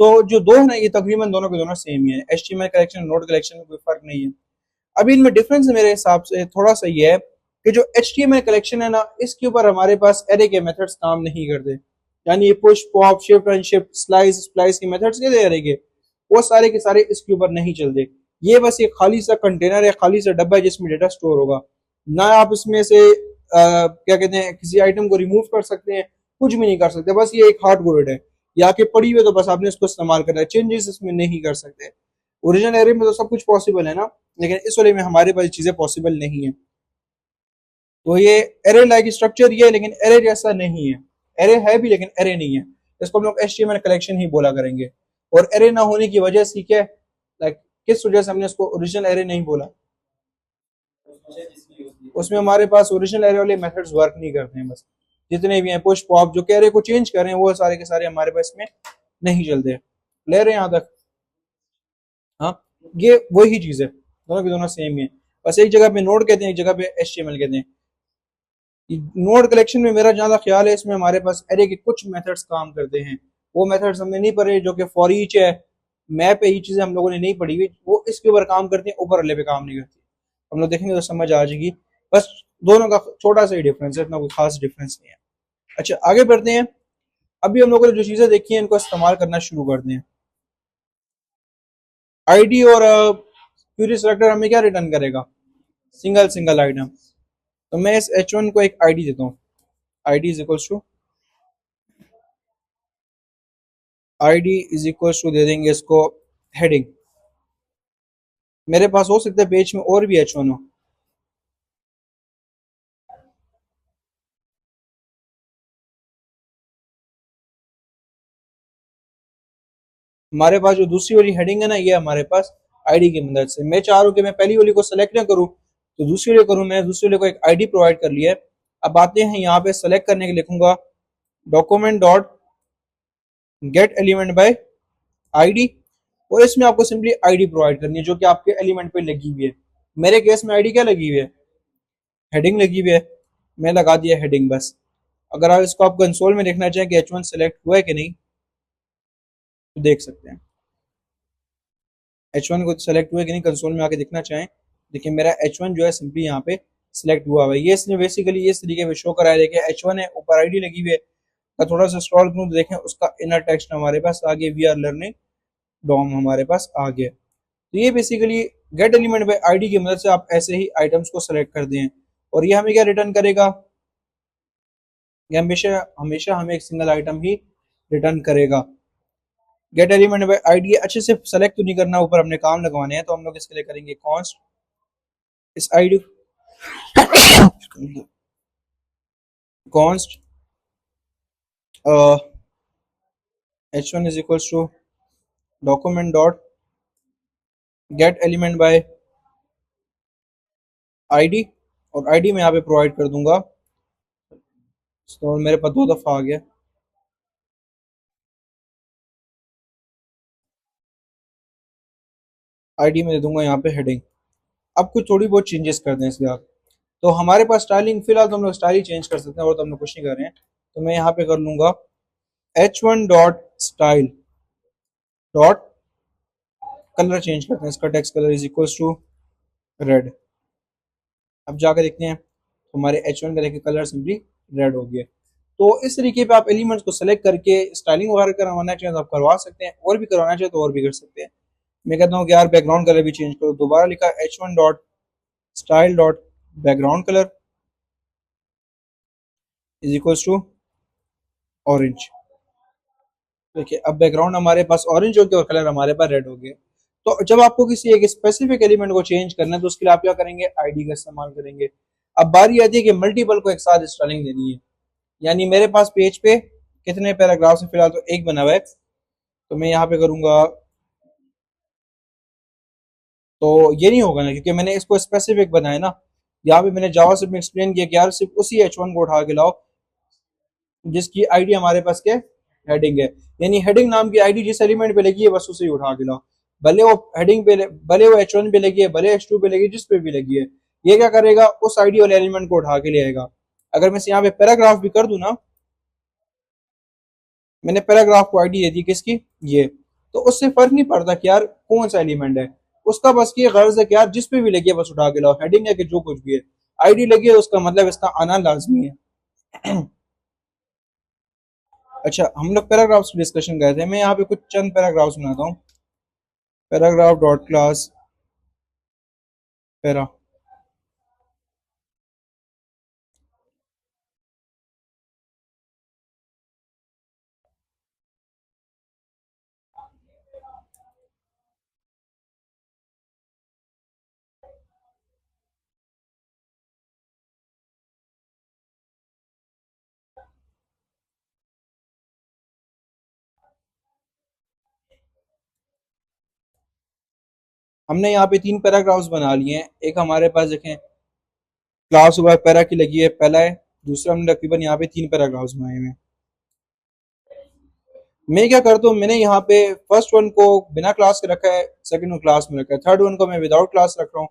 A: तो जो दो है ना ये तकरीबन दोनों के दोनों सेम ही है। HTML कलेक्शन नोड कलेक्शन में कोई फर्क नहीं है। अभी इनमें डिफरेंस मेरे हिसाब से थोड़ा सा ये है कि जो HTML कलेक्शन है ना इसके ऊपर हमारे पास एरे के मेथड्स काम नहीं करते। यानी ये push pop shift unshift slice splice के मेथड्स के दे रहे वो सारे के सारे इसके ऊपर नहीं चलते। ये बस एक खाली सा कंटेनर है, खाली सा डब्बा है जिसमें डेटा स्टोर होगा। ना आप इसमें से क्या कहते हैं किसी आइटम को रिमूव कर सकते हैं, कुछ भी नहीं कर सकते। बस ये एक हार्डकोडेड है, या के पड़ी हुई तो बस आपने इसको इस्तेमाल करना है, चेंजेस इसमें नहीं कर सकते। ओरिजिनल एरे में तो सब कुछ पॉसिबल है ना, लेकिन इस वाले में हमारे पास चीजें पॉसिबल नहीं है। तो ये एरे लाइक स्ट्रक्चर ये है लेकिन एरे जैसा नहीं है। एरे है भी लेकिन एरे नहीं है। इसको हम लोग HTML कलेक्शन ही बोला करेंगे। और एरे ना होने की वजह से क्या लाइक किस वजह से हमने इसको ओरिजिनल एरे नहीं बोला? उसमें हमारे पास ओरिजिनल एरे वाले मेथड्स वर्क नहीं करते हैं। बस जितने भी हैं पुश पॉप जो एरे को चेंज कर रहे हैं वो सारे के सारे हमारे पास में नहीं चलते। ले रहे हैं यहाँ तक? हाँ, ये वही चीज है, दोनों की दोनों सेम ही है। बस एक जगह पे नोड कहते हैं, एक जगह पे HTML कहते हैं। नोड कलेक्शन में मेरा जहां तक ख्याल है इसमें हमारे पास एरे के कुछ मेथड्स काम करते हैं। वो मेथड्स हमने नहीं पढ़े जो कि फॉर ईच है, मैप है, ये चीजें हम लोगों ने नहीं पढ़ी हुई। वो इसके ऊपर काम करती हैं, ऊपर वाले पे काम नहीं करती। हम लोग देखेंगे तो समझ आ जाएगी। बस दोनों का छोटा सा ही डिफरेंस है, इतना कोई खास डिफरेंस नहीं है। अच्छा आगे बढ़ते हैं। अभी हम लोगों ने जो चीजें देखी हैं इनको इस्तेमाल करना शुरू करते हैं। आईडी और क्वेरी सिलेक्टर हमें क्या रिटर्न करेगा? Single single item. तो मैं इस H1 को एक आईडी देता हूँ। आईडी इज इक्वल्स टू दे देंगे इसको हेडिंग। मेरे पास हो सकता है पेज में और भी H1 हो। हमारे पास जो दूसरी वाली हेडिंग है ना ये हमारे पास आईडी की मदद से। मैं चाह रहा हूँ कि मैं पहली वाली को सेलेक्ट ना करूँ तो दूसरी वाली करूँ। मैं दूसरी वाली को एक आईडी प्रोवाइड कर लिया है। अब आते हैं यहाँ पे सेलेक्ट करने के लिखूंगा document dot get element by ID और इसमें आपको सिंपली आईडी प्रोवाइड करनी है जो कि आपके एलिमेंट पे लगी हुई है। मेरे केस में आईडी क्या लगी हुई है? हेडिंग लगी हुई है। मैं लगा दिया हेडिंग बस। अगर आप इसको आप कंसोल में देखना चाहें कि H1 सेलेक्ट हुआ है कि नहीं तो देख सकते हैं। H1 को सेलेक्ट हुआ है कि नहीं कंसोल में आके देखना चाहें। देखिए मेरा H1 जो है सिंपली यहाँ पे सिलेक्ट हुआ है। ये इसने बेसिकली इस तरीके में शो कराया। देखिए H1 है, ऊपर आईडी लगी हुई है। थोड़ा सा स्क्रॉल करूँ तो देखें उसका इनर टेक्स्ट हमारे पास आ गया, वी आर लर्निंग डॉम हमारे पास आ गया। तो ये basically gate element by ID की मदद से आप ऐसे ही आइटम्स को सेलेक्ट कर दें और ये हमें क्या रिटर्न करेगा? ये हमेशा हमेशा हमें एक सिंगल आइटम ही रिटर्न करेगा। गेट एलिमेंट बाय आईडी अच्छे से सेलेक्ट तो नहीं करना, ऊपर हमने काम लगवाने हैं तो हम लोग इसके लिए करेंगे कॉन्स्ट इस ID const H1 is equals to document dot get element by ID और आईडी में यहाँ पे प्रोवाइड कर दूंगा। तो मेरे पास 2 दफा आ गया। आईडी में दे दूंगा यहाँ पे हेडिंग। अब कुछ थोड़ी बहुत चेंजेस कर दें इसके बाद। तो हमारे पास स्टाइलिंग फिलहाल तो हम लोग स्टाइल चेंज कर सकते हैं और तो हम लोग कुछ नहीं कर रहे हैं। तो मैं यहाँ पे कर लूंगा H1 dot style dot colour change करते हैं, इसका text colour is equals to red. अब जाकर देखते हैं तो हमारे H1 कलर के कलर सिंपली रेड हो गए। तो इस तरीके पे आप एलिमेंट्स को सेलेक्ट करके स्टाइलिंग वगैरह करवाना चाहें तो आप करवा सकते हैं, और भी करवाना चाहें तो और भी कर सकते हैं। मैं कहता हूँ कि यार बैकग्राउंड कलर भी चेंज करो, दोबारा लिखा H1 dot style dot background colour is equals to orange. देखिए अब बैकग्राउंड हमारे पास ऑरेंज हो गया और कलर हमारे पास रेड हो गया। तो जब आपको किसी एक स्पेसिफिक एलिमेंट को चेंज करना है तो उसके लिए आप क्या करेंगे, आईडी का इस्तेमाल करेंगे। अब बारी आती है कि मल्टीपल को एक साथ स्टाइलिंग देनी है, यानी मेरे पास पेज पे कितने पैराग्राफ्स है, फिलहाल तो एक बना हुआ है, तो मैं यहाँ पे करूंगा, तो ये नहीं होगा ना क्योंकि मैंने इसको स्पेसिफिक बनाया ना। यहाँ पे मैंने जावास्क्रिप्ट में एक्सप्लेन किया कि यार सिर्फ उसी H1 को उठा के लाओ जिसकी आईडी हमारे पास के हेडिंग है, यानी हेडिंग नाम की आईडी जिस एलिमेंट पे लगी है बस उसे ही उठा के लाओ। भले वो हेडिंग पे, भले वो H1 पे लगी है, भले H2 पे लगी, जिस पे भी लगी है, ये क्या करेगा, उस आईडी वाले एलिमेंट को उठा के ले आएगा। अगर मैं यहाँ पे पैराग्राफ भी कर दूं ना, मैंने पैराग्राफ को आईडी दे दी किसकी, ये, तो उससे फर्क नहीं पड़ता कि यार कौन सा एलिमेंट है, उसका बस ये गर्ज है कि यार जिस पे भी लगी है बस उठा के लाओ, हेडिंग है कि जो कुछ भी है, आईडी लगी है उसका मतलब इसका आना लाजमी है। अच्छा हम लोग पैराग्राफ्स की डिस्कशन कर रहे थे, मैं यहाँ पे कुछ चंद पैराग्राफ्स बनाता हूँ। पैराग्राफ डॉट क्लास पैरा, हमने यहाँ पे 3 पैराग्राफ्स बना लिए हैं। एक हमारे पास देखें क्लास हुआ पैरा की लगी है, पहला है, दूसरा हमने तकरीबन यहाँ पे 3 पैराग्राफ्स बनाए हुए हैं। मैं क्या करता हूँ, मैंने यहाँ पे फर्स्ट वन को बिना क्लास के रखा है, सेकंड वन क्लास में रखा है, थर्ड वन को मैं विदाउट क्लास रख रहा हूँ,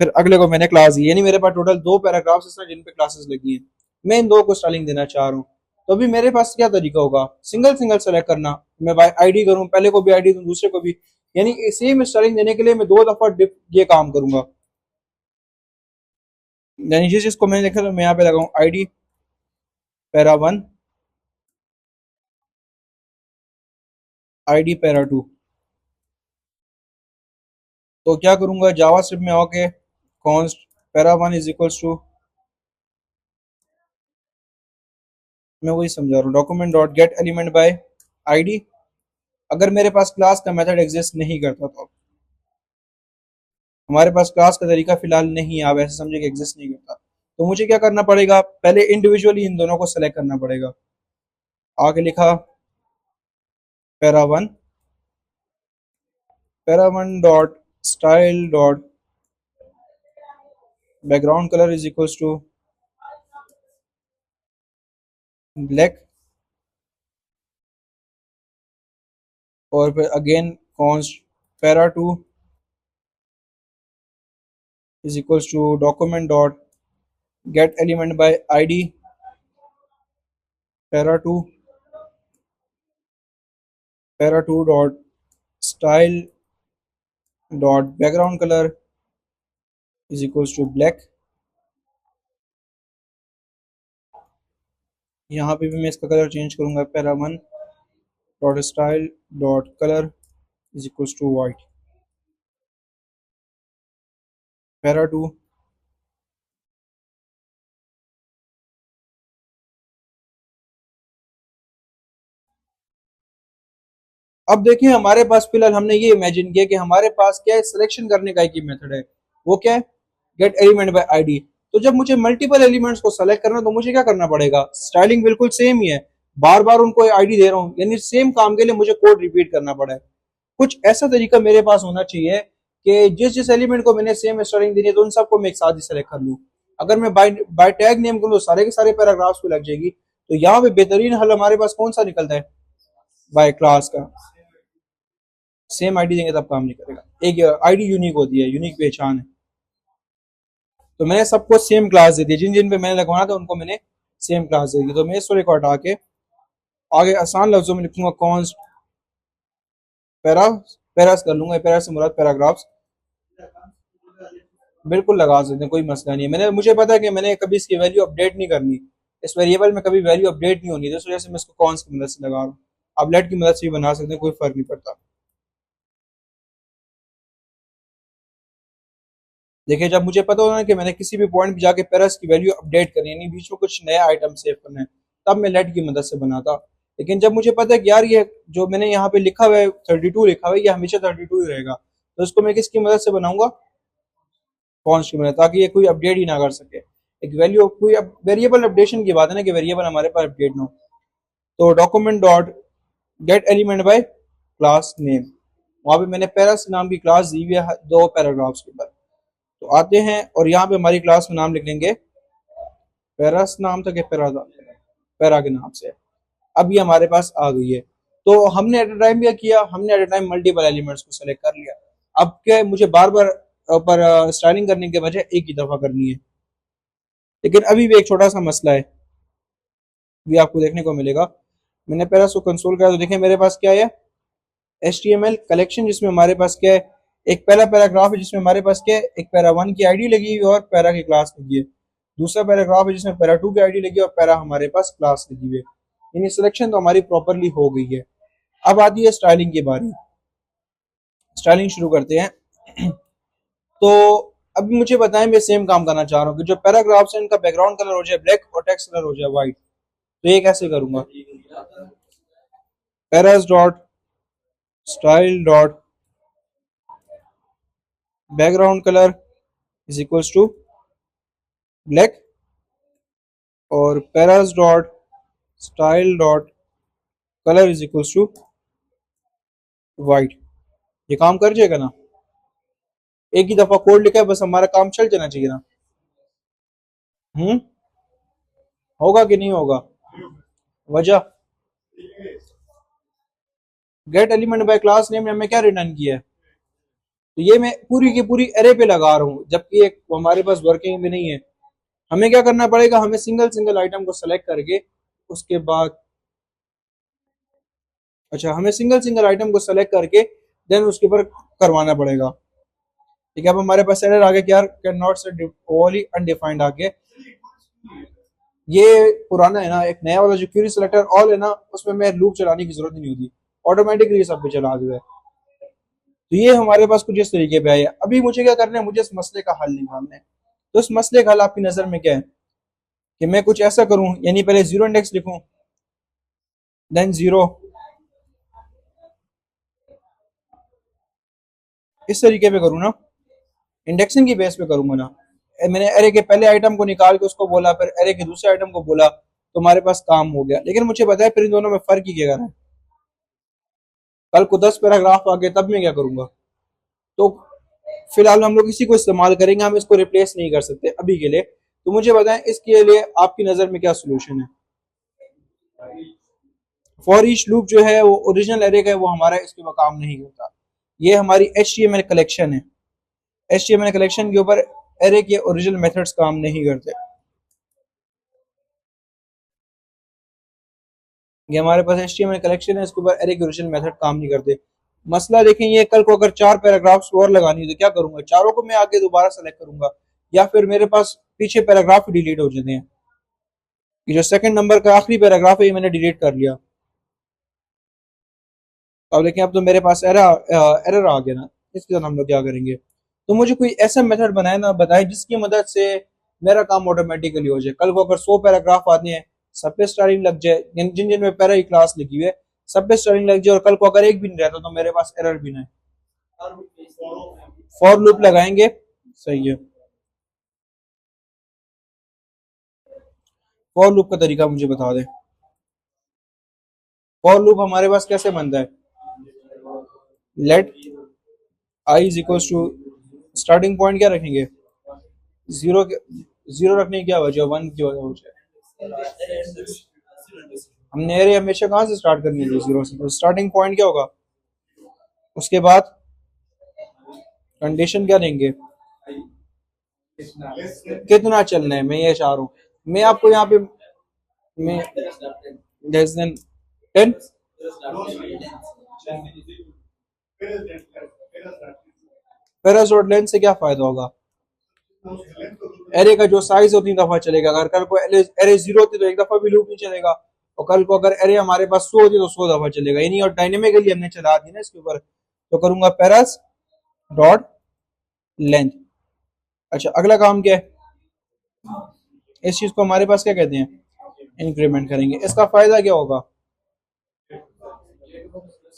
A: फिर अगले को मैंने क्लास दी, यानी मेरे पास टोटल 2 पैराग्राफ्स हैं जिन पे क्लासेस लगी हैं। मैं इन 2 को स्टाइलिंग देना चाह रहा हूँ, तो अभी मेरे पास क्या तरीका होगा, सिंगल सिंगल सेलेक्ट करना, मैं बाय आईडी करूँ, पहले को भी आईडी दूं दूसरे को भी, यानी सेम स्टाइलिंग देने के लिए मैं 2 दफा ये काम करूंगा। यानी जिस जिसको मैंने देखा तो मैं यहाँ पे लगाऊं आईडी पैरा 1, आईडी पैरा 2, तो क्या करूंगा, जावास्क्रिप्ट में आके const para 1 is equals to, मैं वही समझा रहा हूँ, document dot get element by ID. अगर मेरे पास क्लास का मेथड एग्जिस्ट नहीं करता तो, हमारे पास क्लास का तरीका फिलहाल नहीं है, आप ऐसे समझे कि एग्जिस्ट नहीं करता, तो मुझे क्या करना पड़ेगा, पहले इंडिविजुअली इन दोनों को सेलेक्ट करना पड़ेगा। आगे लिखा para 1, para 1 dot style dot background colour is equals to black, और फिर again const para 2 is equals to document dot get element by id para 2 dot style dot background color is equals to black। यहाँ पे भी मैं इसका colour change करूंगा, para 1 dot style dot colour is equals to white, para 2 अब देखिए हमारे पास फिलहाल हमने ये इमेजिन किया कि हमारे पास क्या है, सिलेक्शन करने का एक ही मेथड है, वो क्या है, गेट एलिमेंट बाय आईडी। तो जब मुझे मल्टीपल एलिमेंट्स को सेलेक्ट करना तो मुझे क्या करना पड़ेगा, स्टाइलिंग बिल्कुल सेम ही है, बार बार उनको आईडी दे रहा हूँ, यानी सेम काम के लिए मुझे कोड रिपीट करना पड़ा है। कुछ ऐसा तरीका मेरे पास होना चाहिए कि जिस जिस एलिमेंट को मैंने सेम स्टाइलिंग देनी है तो उन सबको मैं एक साथ ही सेलेक्ट कर लूँ। अगर मैं बाय टैग नेम करूँ तो सारे के सारे पैराग्राफ्स पे लग जाएगी। तो यहाँ पे बेहतरीन हल हमारे पास कौन सा निकलता है, बाय क्लास का, सेम आईडी देंगे तब काम नहीं करेगा, एक आईडी यूनिक होती है, यूनिक पहचान है। तो मैंने सबको सेम क्लास दे दी, जिन जिन पे मैंने लगवाना था उनको मैंने सेम क्लास दे दी। तो मैं इस वाले को हटा के आगे आसान लफ्जों में लिखूंगा कॉन्स्ट पैरा पैरास कर लूंगा, पैरास से मुराद पैराग्राफ्स। बिल्कुल लगा सकते हैं, कोई मसला नहीं है। मुझे पता है कि मैंने कभी इसकी वैल्यू अपडेट नहीं करनी, इस वेरिएबल में कभी वैल्यू अपडेट नहीं होनी, तो इस वजह से मैं इसको कॉन्स की मदद से लगा रहा हूँ। आप लेट की मदद से भी बना सकते हैं, कोई फर्क नहीं पड़ता। देखिए, जब मुझे पता होगा ना कि मैंने किसी भी पॉइंट पे जाके पेरस की वैल्यू अपडेट करनी है, यानी बीच में कुछ नया आइटम सेव करना है, तब मैं लेट की मदद से बनाता। लेकिन जब मुझे पता है कि यार ये जो मैंने यहाँ पे लिखा हुआ है 32 लिखा हुआ है, ये हमेशा 32 ही रहेगा, तो इसको मैं किसकी मदद से बनाऊंगा? कॉन्स्ट की मदद, ताकि ये कोई अपडेट ही ना कर सके। एक वैल्यू कोई अब वेरिएबल अपडेशन की बात है ना, कि वेरिएबल हमारे पास अपडेट ना हो। तो document dot get element bye class name, वहां पे मैंने पेरस नाम की क्लास दी हुई है दो पैराग्राफ्स के ऊपर। तो आते हैं और यहाँ पे हमारी क्लास में नाम लिख लेंगे पेरस, नाम था कि पैरा था, पैरा के नाम से। अब ये हमारे पास आ गई है। तो हमने एट अ टाइम क्या किया, हमने at a time multiple elements को सेलेक्ट कर लिया। अब क्या है, मुझे बार बार पर स्टाइलिंग करने के बजाय एक ही दफा करनी है। लेकिन अभी भी एक छोटा सा मसला है, भी आपको देखने को मिलेगा। मैंने पेरस को कंसोल किया तो देखिए मेरे पास क्या है, HTML कलेक्शन, जिसमें हमारे पास क्या है, एक पहला पैराग्राफ है जिसमें हमारे पास क्या है, एक पैरा 1 की आईडी लगी हुई है और पैरा की क्लास लगी है। दूसरा पैराग्राफ है जिसमें पैरा 2 की आईडी लगी है और पैरा हमारे पास क्लास लगी हुई है। यानी सिलेक्शन तो हमारी प्रॉपरली हो गई है। अब आती है स्टाइलिंग की बारी। स्टाइलिंग शुरू करते हैं। तो अभी मुझे बताएं, मैं सेम काम करना चाह रहा हूँ कि जो पैराग्राफ्स है इनका बैकग्राउंड कलर हो जाए ब्लैक और टेक्स्ट कलर हो जाए व्हाइट। तो ये कैसे करूंगा? Paras dot style dot background colour is equals to black, और paras dot style dot colour is equals to white. ये काम कर जाएगा ना? एक ही दफा कोड लिखा है, बस हमारा काम चल जाना चाहिए ना। हम्म, होगा कि नहीं होगा? वजह, gate element bye class name ने हमें क्या रिटर्न किया है? तो ये मैं पूरी की पूरी एरे पे लगा रहा हूँ, जबकि एक हमारे पास वर्किंग में नहीं है। हमें क्या करना पड़ेगा, हमें सिंगल सिंगल आइटम को सेलेक्ट करके उसके बाद, अच्छा, हमें सिंगल सिंगल आइटम को सेलेक्ट करके देन उसके ऊपर करवाना पड़ेगा। ठीक है, अब हमारे पास एरर आ गया कि यार can not set only undefined आ गया। ये पुराना है ना, एक नया वाला जो क्वेरी सिलेक्टर ऑल है ना, उसमें मैं लूप चलाने की जरूरत नहीं होती, ऑटोमेटिकली सब पे चला दिया है। तो ये हमारे पास कुछ इस तरीके पे आया। अभी मुझे क्या करना है, मुझे इस मसले का हल निकालना है। तो इस मसले का हल आपकी नजर में क्या है, कि मैं कुछ ऐसा करूं, यानी पहले जीरो इंडेक्स लिखूं, देन जीरो, इस तरीके पे करूँ ना, इंडेक्सिंग की बेस पे करूंगा ना। मैंने एरे के पहले आइटम को निकाल के उसको बोला, फिर एरे के दूसरे आइटम को बोला, तो हमारे पास काम हो गया। लेकिन मुझे पता है फिर इन दोनों में फर्क ही क्या है। कल को 10 पैराग्राफ आ गए तब मैं क्या करूंगा? तो फिलहाल हम लोग इसी को इस्तेमाल करेंगे, हम इसको रिप्लेस नहीं कर सकते अभी के लिए। तो मुझे बताएं इसके लिए आपकी नजर में क्या सोल्यूशन है? फॉर ईच लूप जो है वो ओरिजिनल एरे का है, वो हमारा इसके ऊपर काम नहीं करता। ये हमारी HTML कलेक्शन है, HTML कलेक्शन के ऊपर एरे के ओरिजिनल मेथड्स काम नहीं करते। ये हमारे पास HTML कलेक्शन है, इसके ऊपर एरे के ओरिजिनल मेथड काम नहीं करते। मसला देखें, ये कल को अगर 4 पैराग्राफ्स और लगानी है तो क्या करूंगा? चारों को मैं आगे दोबारा सेलेक्ट करूंगा, या फिर मेरे पास पीछे पैराग्राफ डिलीट हो जाते हैं। ये जो सेकंड नंबर का आखिरी पैराग्राफ है ये मैंने डिलीट कर लिया। अब देखें, अब तो मेरे पास एरर एरर आ गया ना। इसके साथ हम लोग क्या करेंगे? तो मुझे कोई ऐसा मेथड बनाए ना, बताए जिसकी मदद से मेरा काम ऑटोमेटिकली हो जाए। कल को अगर 100 पैराग्राफ आते हैं, सब पे स्टारिंग लग जाए, जिन जिन में पैरा की क्लास लिखी हुई है सब पे स्टारिंग लग जाए, और कल को अगर एक भी नहीं रहता तो मेरे पास एरर भी ना है। फॉर लूप लगाएंगे, सही है। फॉर लूप का तरीका मुझे बता दें। फॉर लूप हमारे पास कैसे बनता है? Let i is equal to, starting point क्या रखेंगे? जीरो, जीरो रखने की क्या वजह? 1 की वजह हो जाए। हमने एरे हमेशा कहाँ से स्टार्ट करनी है? जीरो से। तो स्टार्टिंग पॉइंट क्या होगा? उसके बाद कंडीशन क्या देंगे? कितना चलना है, मैं ये चाह रहा हूँ। मैं आपको यहाँ पे, मैं लेस देन 10, पेरास डॉट लेंथ से क्या फायदा होगा? एरे का जो साइज होती दफा चलेगा। अगर कल को एरे 0 होती तो एक दफा भी लूप नहीं चलेगा, और कल को अगर एरे हमारे पास 100 होती तो 100 दफा चलेगा। यानी और डायनेमिकली हमने चला दी ना इसके ऊपर, तो करूंगा पेरास डॉट लेंथ। अच्छा, अगला काम क्या है? इस चीज को हमारे पास क्या कहते हैं? इंक्रीमेंट करेंगे। इसका फायदा क्या होगा?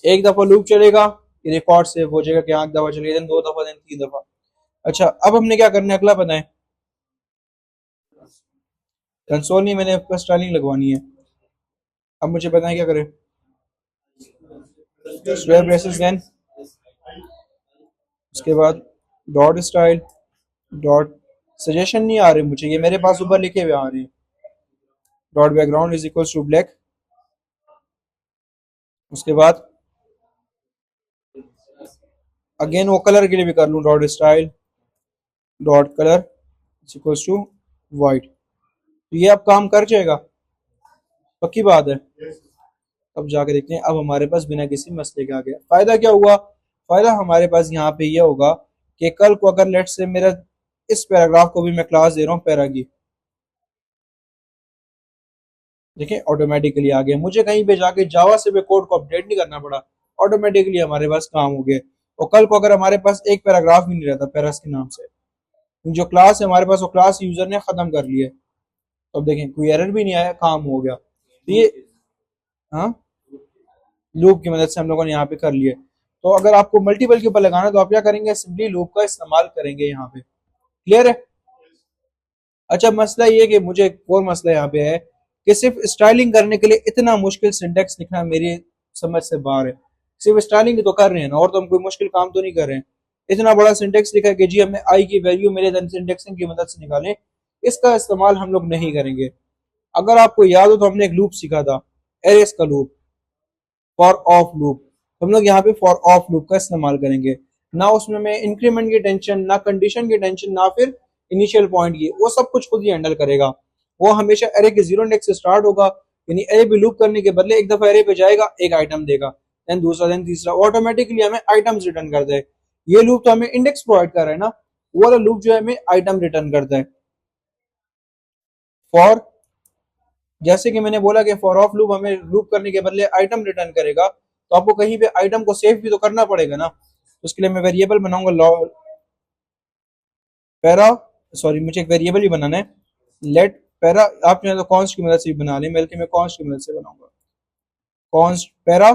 A: एक दफा लूप चलेगा, रिकॉर्ड सेव हो जाएगा कि हाँ, एक दफा चलेगा, दिन 2 दफा, दिन 3 दफा। अच्छा, अब हमने क्या करना है अगला बताएं। कंसोल नहीं, मैंने स्टाइलिंग लगवानी है। अब मुझे बताएं क्या करें। स्क्वायर ब्रेसेस देन, उसके बाद डॉट स्टाइल डॉट, सजेशन नहीं आ रहे मुझे, ये मेरे पास ऊपर लिखे हुए आ रहे हैं। Dot background is equal to black. उसके बाद अगेन वो कलर के लिए भी कर लूँ, dot style dot colour is equal to white. तो ये अब काम कर जाएगा, पक्की बात है। अब जाके देखते हैं। अब हमारे पास बिना किसी मसले के आ गया। फायदा क्या हुआ? फायदा हमारे पास यहाँ पे ये होगा कि कल को अगर लेट से मेरा इस पैराग्राफ को भी मैं क्लास दे रहा हूँ पैरा की, देखिए ऑटोमेटिकली आ गया। मुझे कहीं पे जाके जावा से भी कोड को अपडेट नहीं करना पड़ा, ऑटोमेटिकली हमारे पास काम हो गया। और कल को अगर हमारे पास एक पैराग्राफ भी नहीं रहता पैरास के नाम से, जो क्लास है हमारे पास, वो क्लास यूजर ने खत्म कर लिया। तो अब देखें कोई एरर भी नहीं आया, काम हो गया। तो ये, हाँ, लूप की मदद से हम लोगों ने यहाँ पे कर लिया। तो अगर आपको मल्टीपल के ऊपर लगाना है तो आप क्या करेंगे? सिंपली लूप का इस्तेमाल करेंगे यहाँ पे। क्लियर है? अच्छा, मसला ये कि मुझे एक और मसला यहाँ पे है कि सिर्फ स्टाइलिंग करने के लिए इतना मुश्किल सिंटेक्स लिखना मेरी समझ से बाहर है। सिर्फ स्टाइलिंग तो कर रहे हैं ना, और तो हम कोई मुश्किल काम तो नहीं कर रहे हैं। इतना बड़ा सिंटेक्स लिखा है कि जी हमें आई की वैल्यू मेरे सिंटेक्सिंग की मदद से निकालें, इसका इस्तेमाल हम लोग नहीं करेंगे। अगर आपको याद हो तो हमने एक लूप सीखा था, एरेस का लूप, फॉर ऑफ लूप। हम लोग यहाँ पे फॉर ऑफ लूप का इस्तेमाल करेंगे। ना उसमें मैं इंक्रीमेंट की टेंशन, ना कंडीशन की टेंशन, ना फिर इनिशियल पॉइंट की, वो सब कुछ खुद ही हैंडल करेगा। वो हमेशा एरे के 0 इंडेक्स से स्टार्ट होगा, यानी एरे पे लूप करने के बदले एक दफा एरे पे जाएगा, एक आइटम देगा, देन दूसरा, देन तीसरा, ऑटोमेटिकली हमें आइटम्स रिटर्न करता है। ये लूप तो हमें इंडेक्स प्रोवाइड कर रहा है ना, वो वाला लूप जो है हमें आइटम रिटर्न करता है। फॉर, जैसे कि मैंने बोला कि फॉर ऑफ लूप हमें लूप करने के बदले आइटम रिटर्न करेगा, तो आपको कहीं पे आइटम को सेव भी तो करना पड़ेगा ना। उसके लिए मैं वेरिएबल बनाऊंगा, पैरा, सॉरी, मुझे एक वेरिएबल ही बनाना है, लेट पैरा। आप चाहे तो कॉन्स्ट की मदद से भी बना लें, बल्कि मैं कॉन्स्ट की मदद से बनाऊंगा। कॉन्स्ट पैरा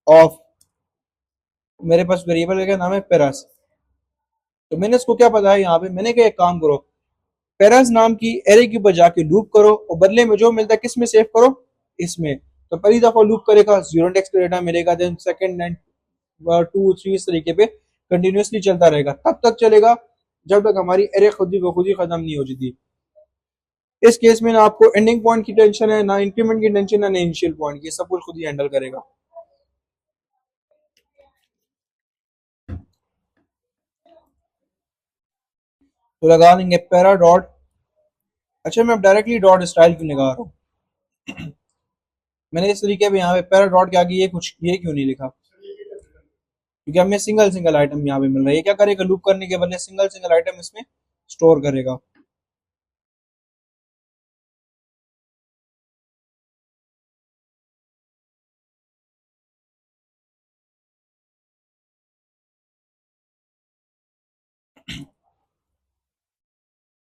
A: ऑफ, मेरे पास वेरिएबल का नाम है पैरास। तो मैंने इसको क्या पता है यहाँ पे, मैंने कहा एक काम करो, पैरास नाम की एरे के ऊपर जाके लूप करो, और बदले में जो मिलता है किस में सेव करो, इसमें। तो पहली दफा लूप करेगा, 0 इंडेक्स का डेटा मिलेगा, देन सेकंड, देन 2 3, इस तरीके पे कंटिन्यूसली चलता रहेगा। तब तक चलेगा जब तक हमारी एरे खुद ही खुद ही खत्म नहीं हो जाती। इस केस में ना आपको एंडिंग पॉइंट की टेंशन है, ना इंक्रीमेंट की टेंशन है, ना इनिशियल पॉइंट की, सब कुछ खुद ही हैंडल करेगा। तो लगा लेंगे पैरा डॉट, अच्छा मैं डायरेक्टली डॉट स्टाइल क्यों लगा रहा हूँ? मैंने इस तरीके पे यहाँ पे पैरा डॉट के आगे ये क्यों नहीं लिखा? क्योंकि हमें सिंगल सिंगल आइटम यहाँ पे मिल रहा है। ये क्या करेगा? लूप करने के बदले सिंगल सिंगल आइटम इसमें स्टोर करेगा।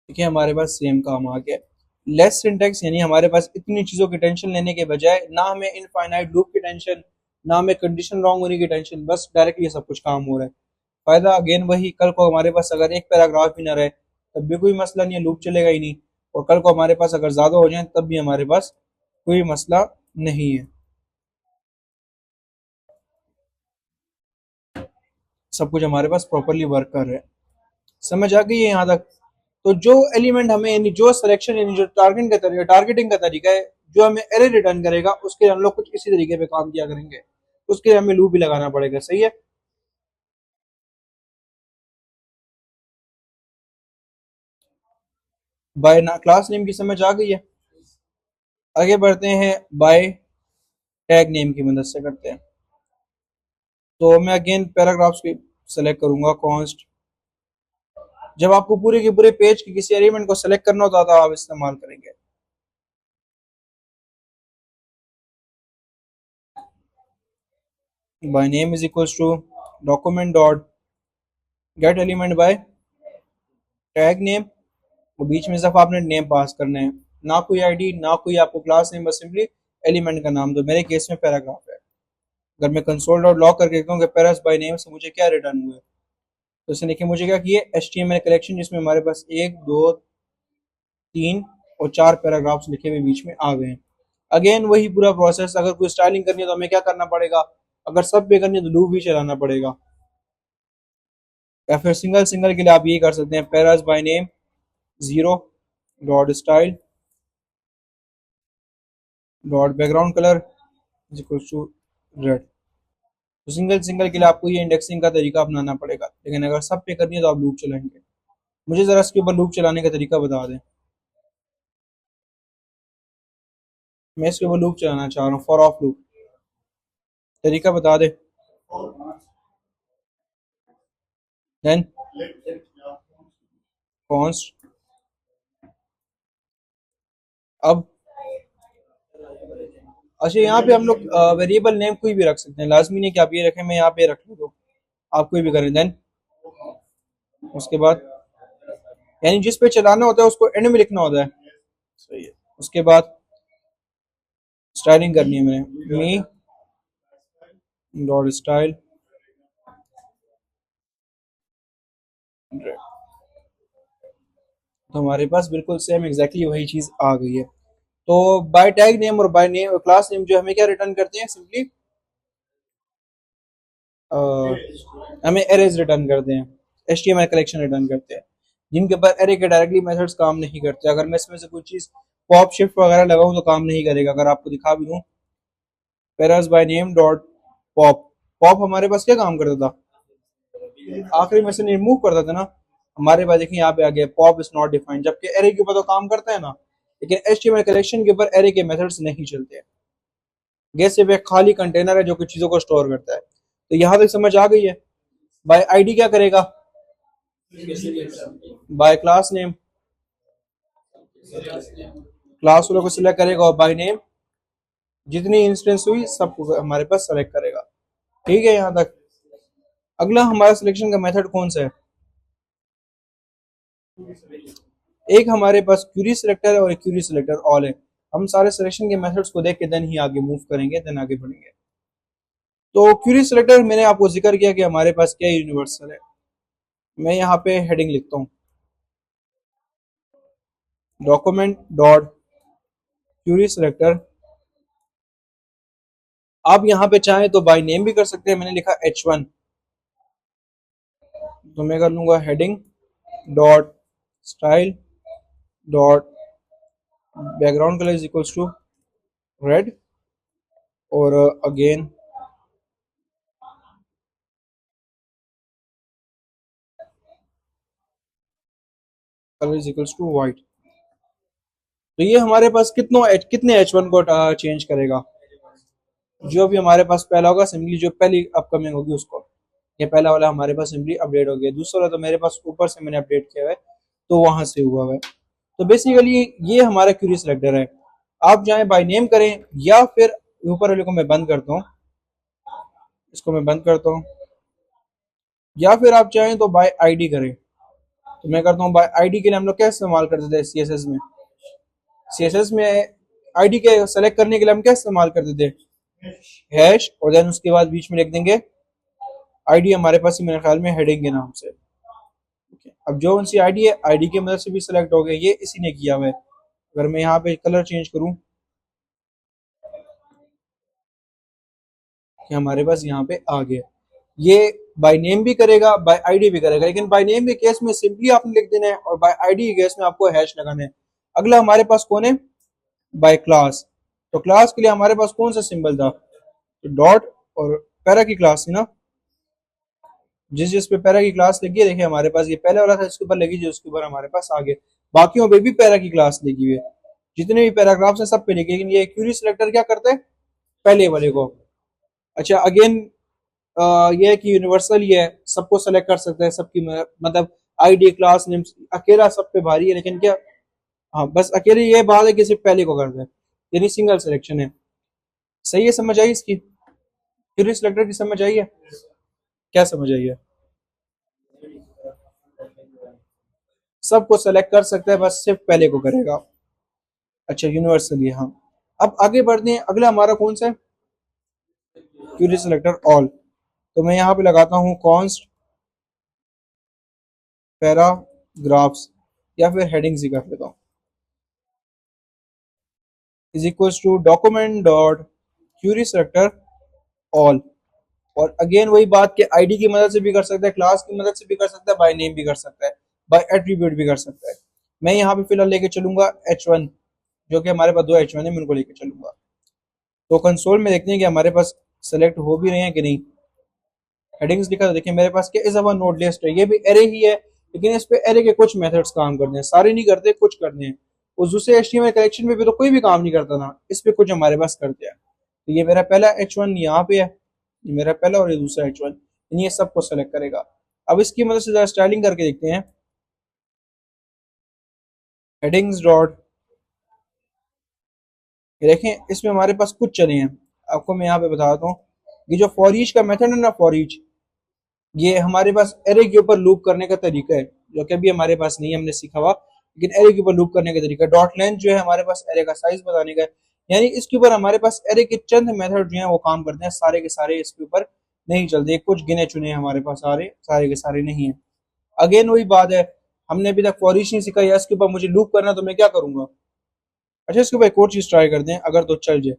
A: ठीक है, हमारे पास सेम काम आ गया। लेस सिंटेक्स, यानी हमारे पास इतनी चीजों की टेंशन लेने के बजाय ना हमें इनफाइनाइट लूप की टेंशन, ना हमें कंडीशन रॉन्ग होने की टेंशन, बस डायरेक्टली ये सब कुछ काम हो रहा है। फायदा अगेन वही, कल को हमारे पास अगर एक पैराग्राफ भी ना रहे तब भी कोई मसला नहीं है, लूप चलेगा ही नहीं। और कल को हमारे पास अगर ज्यादा हो जाए तब भी हमारे पास कोई मसला नहीं है। सब कुछ हमारे पास प्रॉपरली वर्क कर रहा है। समझ आ गई है यहाँ तक? तो जो एलिमेंट हमें, यानी जो सिलेक्शन, यानी जो टारगेटिंग का तरीका है, जो हमें एरे रिटर्न करेगा, उसके हम लोग कुछ इसी तरीके पे काम किया करेंगे। उसके लिए हमें लूप भी लगाना पड़ेगा। सही है? बाय ना क्लास नेम की समझ आ गई है? आगे बढ़ते हैं, बाय टैग नेम की मदद से करते हैं। तो मैं अगेन पैराग्राफ्स की सेलेक्ट करूंगा कॉन्स्ट। जब आपको पूरे के पूरे पेज के किसी एलिमेंट को सेलेक्ट करना होता तो आप इस्तेमाल करेंगे। By name is equals to document dot get element by tag name, और बीच में सिर्फ आपने नेम पास करना है, ना कोई आईडी ना कोई आपको क्लास नेम, बस सिंपली एलिमेंट का नाम। तो मेरे केस में पैराग्राफ है। अगर मैं कंसोल डॉट लॉग करके देखता हूँ कि पैरास बाय नेम से मुझे क्या रिटर्न हुआ है, तो इसने देखिए मुझे क्या किए, HTML कलेक्शन जिसमें हमारे पास 1 2 3 और 4 पैराग्राफ्स लिखे हुए बीच में आ गए हैं। अगेन वही पूरा प्रोसेस, अगर कोई स्टाइलिंग करनी है तो हमें क्या करना पड़ेगा, अगर सब पे करनी है तो लूप भी चलाना पड़ेगा, या फिर सिंगल सिंगल के लिए आप ये कर सकते हैं paras by name 0 dot style dot background colour is equal to red. तो सिंगल सिंगल के लिए आपको ये इंडेक्सिंग का तरीका अपनाना पड़ेगा, लेकिन अगर सब पे करनी है तो आप लूप चलाएंगे। मुझे जरा इसके ऊपर लूप चलाने का तरीका बता दें। मैं इसके ऊपर लूप चलाना चाह रहा हूँ, फॉर ऑफ लूप, तरीका बता दे। देन कॉन्स्ट, अब अच्छा यहाँ पे हम लोग वेरिएबल नेम कोई भी रख सकते हैं, लाजमी नहीं कि आप ये रखें, मैं यहाँ पे रख लूँ, तो आप कोई भी करें। देन उसके बाद यानी जिस पे चलाना होता है उसको एंड में लिखना होता है, सही है। उसके बाद स्टाइलिंग करनी है मैंने, मी डॉट स्टाइल, तो हमारे पास बिल्कुल सेम एग्जैक्टली वही चीज आ गई है। तो बाय टैग नेम और बाय नेम क्लास नेम जो हमें क्या रिटर्न करते हैं, सिंपली हमें एरेज रिटर्न करते हैं, HTML कलेक्शन रिटर्न करते हैं, जिनके ऊपर एरे के डायरेक्टली मेथड्स काम नहीं करते। अगर मैं इसमें से कोई चीज पॉप शिफ्ट वगैरह लगाऊं तो काम नहीं करेगा। अगर आपको दिखा भी दूं, paras by name dot pop, pop हमारे पास क्या काम करता था, आखिरी में से रिमूव करता था ना। हमारे पास देखिए यहाँ पे आ गया पॉप इज नॉट डिफाइंड, जबकि एरे के ऊपर तो काम करता है ना, लेकिन HTML कलेक्शन के ऊपर एरे के मेथड्स नहीं चलते। ये सिर्फ एक खाली कंटेनर है जो कुछ चीजों को स्टोर करता है। तो यहां तक समझ आ गई है। बाय आईडी क्या करेगा, बाय क्लास नेम, क्लास वालों को सिलेक्ट करेगा, और बाय नेम जितनी इंस्टेंस हुई सबको हमारे पास सेलेक्ट करेगा। ठीक है यहाँ तक। अगला हमारा सिलेक्शन का मेथड कौन सा है, एक हमारे पास क्यूरी सिलेक्टर है और एक क्यूरी सिलेक्टर ऑल है। हम सारे सिलेक्शन के मेथड्स को देख के देन ही आगे मूव करेंगे, देन आगे बढ़ेंगे। तो क्यूरी सिलेक्टर मैंने आपको जिक्र किया कि हमारे पास क्या यूनिवर्सल है। मैं यहाँ पे हेडिंग लिखता हूँ, डॉक्यूमेंट डॉट क्यूरी सिलेक्टर। आप यहाँ पे चाहें तो बाय नेम भी कर सकते हैं, मैंने लिखा H1, तो मैं कर लूंगा heading dot style dot background colour is equals to red, और again colour is equals to white. तो ये हमारे पास कितने H1 को चेंज करेगा, जो भी हमारे पास पहला होगा सिंपली, जो पहली अपकमिंग होगी उसको। ये पहला वाला हमारे पास सिंपली अपडेट हो गया, दूसरा वाला तो मेरे पास ऊपर से मैंने अपडेट किया हुआ है, तो वहां से हुआ है। तो बेसिकली ये हमारा क्यूरी सिलेक्टर है। आप चाहे बाय नेम करें, या फिर ऊपर वाले को मैं बंद करता हूँ, इसको मैं बंद करता हूँ, या फिर आप चाहें तो बाय आईडी करें। तो मैं करता हूँ बाय आईडी के लिए हम लोग क्या इस्तेमाल करते थे CSS में, CSS में आईडी के सेलेक्ट करने के लिए हम क्या इस्तेमाल करते थे, हैश, और देन उसके बाद बीच में लिख देंगे आईडी, हमारे पास ही मेरे ख्याल में हेडिंग के नाम से। अब जो उनसी आईडी है, आईडी की मदद से भी सिलेक्ट हो गया, ये इसी ने किया हुआ है। अगर मैं यहाँ पे कलर चेंज करूं, कि हमारे पास यहाँ पे आ गया, ये बाय नेम भी करेगा बाय आईडी भी करेगा, लेकिन बाय नेम के केस में सिंपली आपने लिख देना है, और बाय आईडी के केस में आपको हैश लगाना है। अगला हमारे पास कौन है, बाय क्लास। तो क्लास के लिए हमारे पास कौन सा सिंबल था, तो डॉट, और पैरा की क्लास थी ना, जिस पे पैरा की क्लास लगी है, देखिए हमारे पास ये पहले वाला था इसके ऊपर लगी, जो उसके ऊपर हमारे पास आ गए। बाकियों पे भी पैरा की क्लास लगी हुई है, जितने भी पैराग्राफ्स हैं सब पे लगी, लेकिन ये क्यूरी सिलेक्टर क्या करता है, पहले वाले को। अच्छा अगेन ये है कि यूनिवर्सल ही है, सबको सेलेक्ट कर सकता है, सबकी मतलब आईडी क्लास नेम अकेला सब पे भारी है, लेकिन क्या, हाँ बस अकेले ये बात है कि सिर्फ पहले को कर दे, यानी सिंगल सिलेक्शन है। सही है, समझ आई इसकी, क्यूरी सिलेक्टर की समझ आई है? क्या समझ आई है? सबको सेलेक्ट कर सकता है, बस सिर्फ पहले को करेगा। अच्छा यूनिवर्सली, हाँ। अब आगे बढ़ते हैं, अगला हमारा कौन सा है? Curie selector all. तो मैं यहाँ पे लगाता हूँ कॉन्स्ट पैराग्राफ्स, या फिर हेडिंग्स ही कर लेता हूँ, is equal to document dot query selector all. और अगेन वही बात कि आईडी की मदद से भी कर सकता है, क्लास की मदद से भी कर सकता है, बाय नेम भी कर सकता है, बाय एट्रीब्यूट भी कर सकता है। मैं यहाँ पे फिलहाल लेके चलूंगा H1, जो कि हमारे पास दो H1 है, मैं उनको लेके चलूंगा। तो कंसोल में देखते हैं कि हमारे पास सेलेक्ट हो भी रहे हैं कि नहीं। हेडिंग्स लिखा था, देखिए मेरे पास क्या इज अवर नोड लिस्ट है, ये भी एरे ही है, लेकिन इस पे एरे के कुछ मेथड्स काम करते हैं, सारे नहीं करते, कुछ करते हैं। उस दूसरे HTML कलेक्शन में भी तो कोई भी काम नहीं करता ना, इस पे कुछ हमारे पास करते हैं। तो ये मेरा पहला H1 यहाँ पे है, ये मेरा पहला, और ये दूसरा H1, ये सबको सेलेक्ट करेगा। अब इसकी मदद से जरा स्टाइलिंग करके देखते हैं। हेडिंग्स डॉट, देखें इसमें हमारे पास कुछ चले हैं, आपको मैं यहाँ पे बताता हूँ। ये जो फॉर ईच का मेथड है ना, फॉर ईच, ये हमारे पास एरे के ऊपर लूप करने का तरीका है, जो कि अभी हमारे पास नहीं है, हमने सीखा हुआ, लेकिन एरे के ऊपर लूप करने का तरीका। डॉट लेंथ जो है हमारे पास एरे का साइज बताने का है, यानी इसके ऊपर हमारे पास एरे के चंद मेथड जो है वो काम करते हैं, सारे के सारे इसके ऊपर नहीं चलते, कुछ गिने चुने हमारे पास, सारे सारे के सारे नहीं है। अगेन वही बात है, हमने अभी तक फॉर ईच नहीं सीखा, या इसके ऊपर मुझे लूप करना, तो मैं क्या करूंगा? अच्छा इसके ऊपर एक और चीज ट्राई करते हैं, अगर तो चल जाए।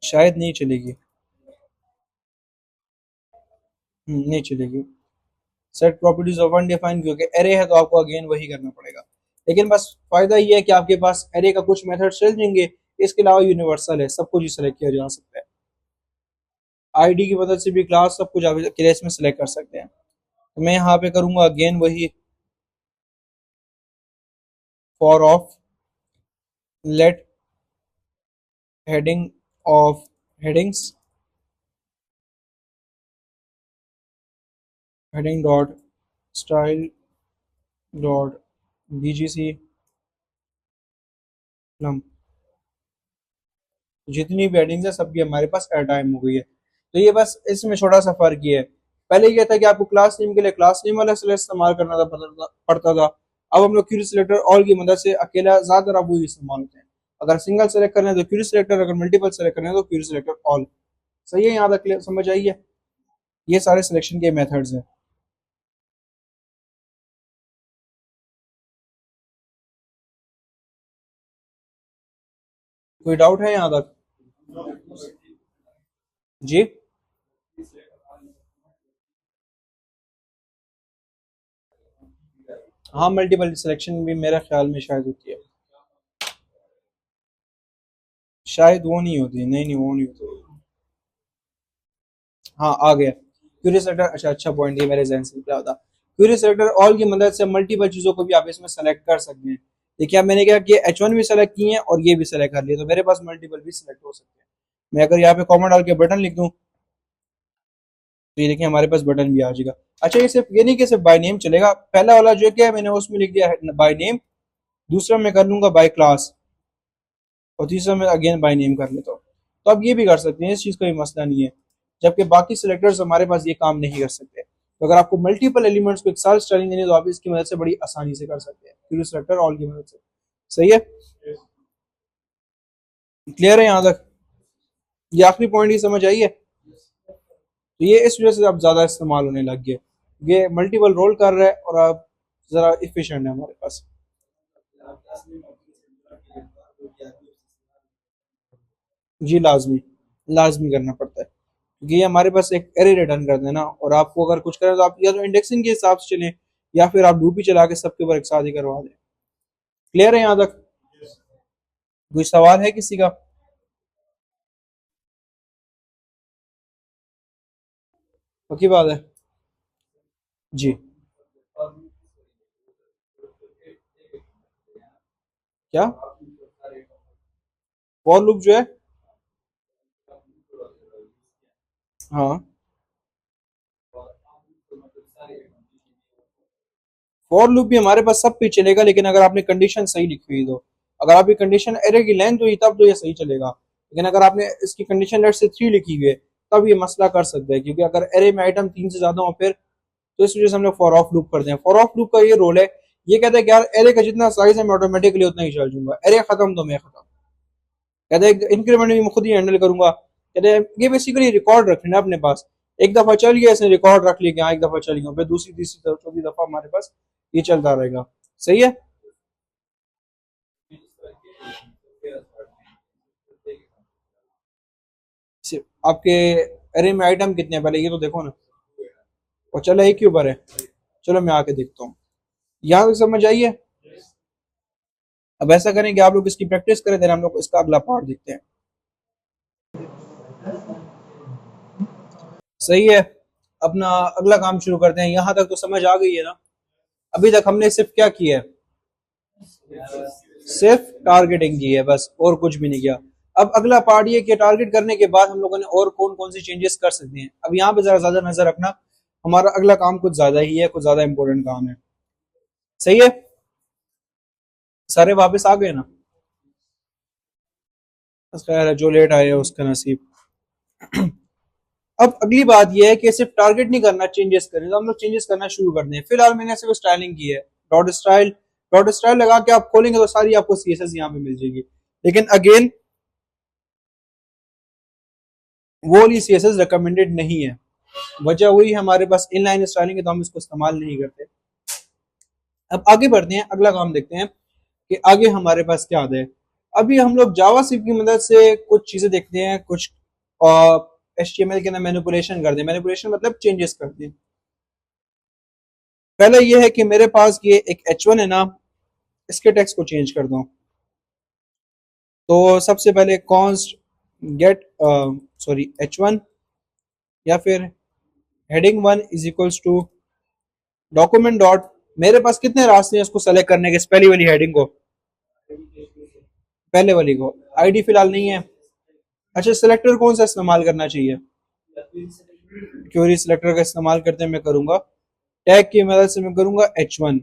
A: शायद नहीं चलेगी। नहीं चलेगी। सेट प्रॉपर्टीज ऑफ अनडिफाइंड, क्योंकि एरे है तो आपको अगेन वही करना पड़ेगा। लेकिन बस फायदा ये है कि आपके पास एरे का कुछ मेथड चल जाएंगे, इसके अलावा यूनिवर्सल है, सब कुछ ही सिलेक्ट किया जा सकता है। आईडी की मदद से भी क्लास सब कुछ आप क्लास में सिलेक्ट कर सकते हैं। तो मैं यहाँ पे करूंगा अगेन वही, for of let heading of headings, heading dot style dot BGC num, जितनी भी हेडिंग्स है सबकी हमारे पास एयर टाइम हो गई है। तो ये बस इसमें छोटा सा फर्क ये है, पहले ये था कि आपको क्लास नेम के लिए क्लास नेम वाला सिलेक्ट इस्तेमाल करना था पड़ता था। अब हम लोग क्यूरी सिलेक्टर ऑल की मदद से अकेला ज्यादातर अब वही इस्तेमाल होते हैं। अगर सिंगल सेलेक्ट करना है तो क्यूरी सिलेक्टर, अगर मल्टीपल सेलेक्ट करना है तो क्यूरी सिलेक्टर ऑल। सही है, यहाँ तक समझ आई है? ये सारे सिलेक्शन के मेथड्स हैं। कोई डाउट है यहाँ तक? जी। हाँ मल्टीपल सिलेक्शन भी मेरे ख्याल में शायद होती है, शायद वो नहीं होती, नहीं नहीं वो नहीं होती। हाँ आ गया क्यूरी सेलेक्टर, अच्छा अच्छा पॉइंट, ये मेरे जहन से निकला था। क्यूरी सेलेक्टर ऑल की मदद से मल्टीपल चीजों को भी आप इसमें सेलेक्ट कर सकते हैं। देखिए अब मैंने क्या किया, H1 भी सेलेक्ट किए हैं और ये भी सेलेक्ट कर लिया, तो मेरे पास मल्टीपल भी सेलेक्ट हो सकते हैं। मैं अगर यहाँ पे कॉमा डाल के बटन लिख दूं, तो ये देखिए हमारे पास बटन भी आ जाएगा। अच्छा ये सिर्फ ये नहीं कि सिर्फ बाय नेम चलेगा, पहला वाला जो क्या है मैंने उसमें लिख दिया बाय नेम, दूसरा मैं कर लूंगा बाय क्लास, और तीसरा मैं अगेन बाय नेम कर लेता हूँ। तो आप ये भी कर सकते हैं, इस चीज का भी मसला नहीं है, जबकि बाकी सिलेक्टर्स हमारे पास ये काम नहीं कर सकते। तो अगर आपको मल्टीपल एलिमेंट्स को एक साथ स्टाइलिंग देनी है तो आप इसकी मदद से बड़ी आसानी से कर सकते हैं, क्यूरी सिलेक्टर ऑल की मदद से। सही है, क्लियर है यहाँ तक? ये आखिरी पॉइंट ही समझ आई है? तो ये इस वजह से अब ज्यादा इस्तेमाल होने लग गया, ये मल्टीपल रोल कर रहा है और अब जरा इफिशिएंट है हमारे पास। जी लाजमी, लाजमी करना पड़ता है, क्योंकि ये हमारे पास एक एरे रिटर्न करते हैं ना, और आपको अगर कुछ करें तो आप या तो इंडेक्सिंग के हिसाब से चलें, या फिर आप लूप ही चला के सबके ऊपर एक साथ ही करवा दें। क्लियर है यहाँ तक? कोई सवाल है किसी का? पक्की बात है। जी। क्या? फॉर लूप जो है, हाँ, फॉर लूप भी हमारे पास सब पे चलेगा, लेकिन अगर आपने कंडीशन सही लिखी हुई तो, अगर आपकी कंडीशन एरे की लेंथ हुई तब तो ये सही चलेगा, लेकिन अगर आपने इसकी कंडीशन लेट से 3 लिखी हुई है तब ये मसला कर सकता है, क्योंकि अगर एरे में आइटम 3 से ज्यादा हो फिर, तो इस वजह से हम लोग फॉर ऑफ लूप करते हैं। फॉर ऑफ लूप का ये रोल है, ये कहता है कि यार एरे का जितना साइज है मैं ऑटोमेटिकली उतना ही चल दूंगा, एरे खत्म तो मैं खत्म, कहते हैं इंक्रीमेंट भी मैं खुद ही हैंडल करूंगा, कहते हैं ये बेसिकली रिकॉर्ड रख लेना अपने पास, एक दफा चल गया इसने रिकॉर्ड रख लिया कि हाँ एक दफा चल गया, फिर दूसरी तीसरी चौथी दफा हमारे पास ये चलता रहेगा। सही है। आपके अरे में आइटम कितने हैं पहले ये तो देखो ना, और चलो एक ही ऊपर है, चलो मैं आके देखता हूँ, यहाँ तक समझ आइए। अब ऐसा करें कि आप लोग इसकी प्रैक्टिस करें, देन हम लोग इसका अगला पार्ट देखते हैं। सही है, अपना अगला काम शुरू करते हैं। यहाँ तक तो समझ आ गई है ना? अभी तक हमने सिर्फ क्या किया है, सिर्फ टारगेटिंग की है बस, और कुछ भी नहीं किया। अब अगला पार्ट ये कि टारगेट करने के बाद हम लोगों ने और कौन कौन सी चेंजेस कर सकते हैं। अब यहाँ पे जरा ज्यादा नजर रखना, हमारा अगला काम कुछ ज्यादा ही है, कुछ ज्यादा इंपॉर्टेंट काम है। सही है, सारे वापस आ गए ना? बस खैर है, जो लेट आए उसका नसीब। अब अगली बात यह है कि सिर्फ टारगेट नहीं करना, चेंजेस करें, तो हम लोग चेंजेस करना शुरू कर दें। फिलहाल मैंने सिर्फ स्टाइलिंग की है, डॉट स्टाइल, डॉट स्टाइल लगा के आप खोलेंगे तो सारी आपको सीएसएस यहाँ पे मिल जाएगी, लेकिन अगेन वो वाली सीएसएस रिकमेंडेड नहीं है। वजह वही हमारे पास इनलाइन स्टाइलिंग है तो हम इसको इस्तेमाल नहीं करते। अब आगे बढ़ते हैं, अगला काम देखते हैं कि आगे हमारे पास क्या आता है। अभी हम लोग जावास्क्रिप्ट की मदद से कुछ चीजें देखते हैं, कुछ एचटीएमएल के अंदर मैनिपुलेशन करते हैं। मैनिपुलेशन मतलब चेंजेस करते हैं। पहला ये है कि मेरे पास ये एक H1 है ना, इसके टेक्स्ट को चेंज कर दूं। तो सबसे पहले कॉन्स्ट गेट सॉरी H1, या फिर heading 1 is equals to document dot, मेरे पास कितने रास्ते हैं इसको सेलेक्ट करने के, पहली वाली हेडिंग को, पहले वाली को। आईडी फिलहाल नहीं है। अच्छा, सिलेक्टर कौन सा इस्तेमाल करना चाहिए? क्वेरी सिलेक्टर का इस्तेमाल करते हैं, मैं करूंगा टैग की मदद से, मैं करूंगा H1।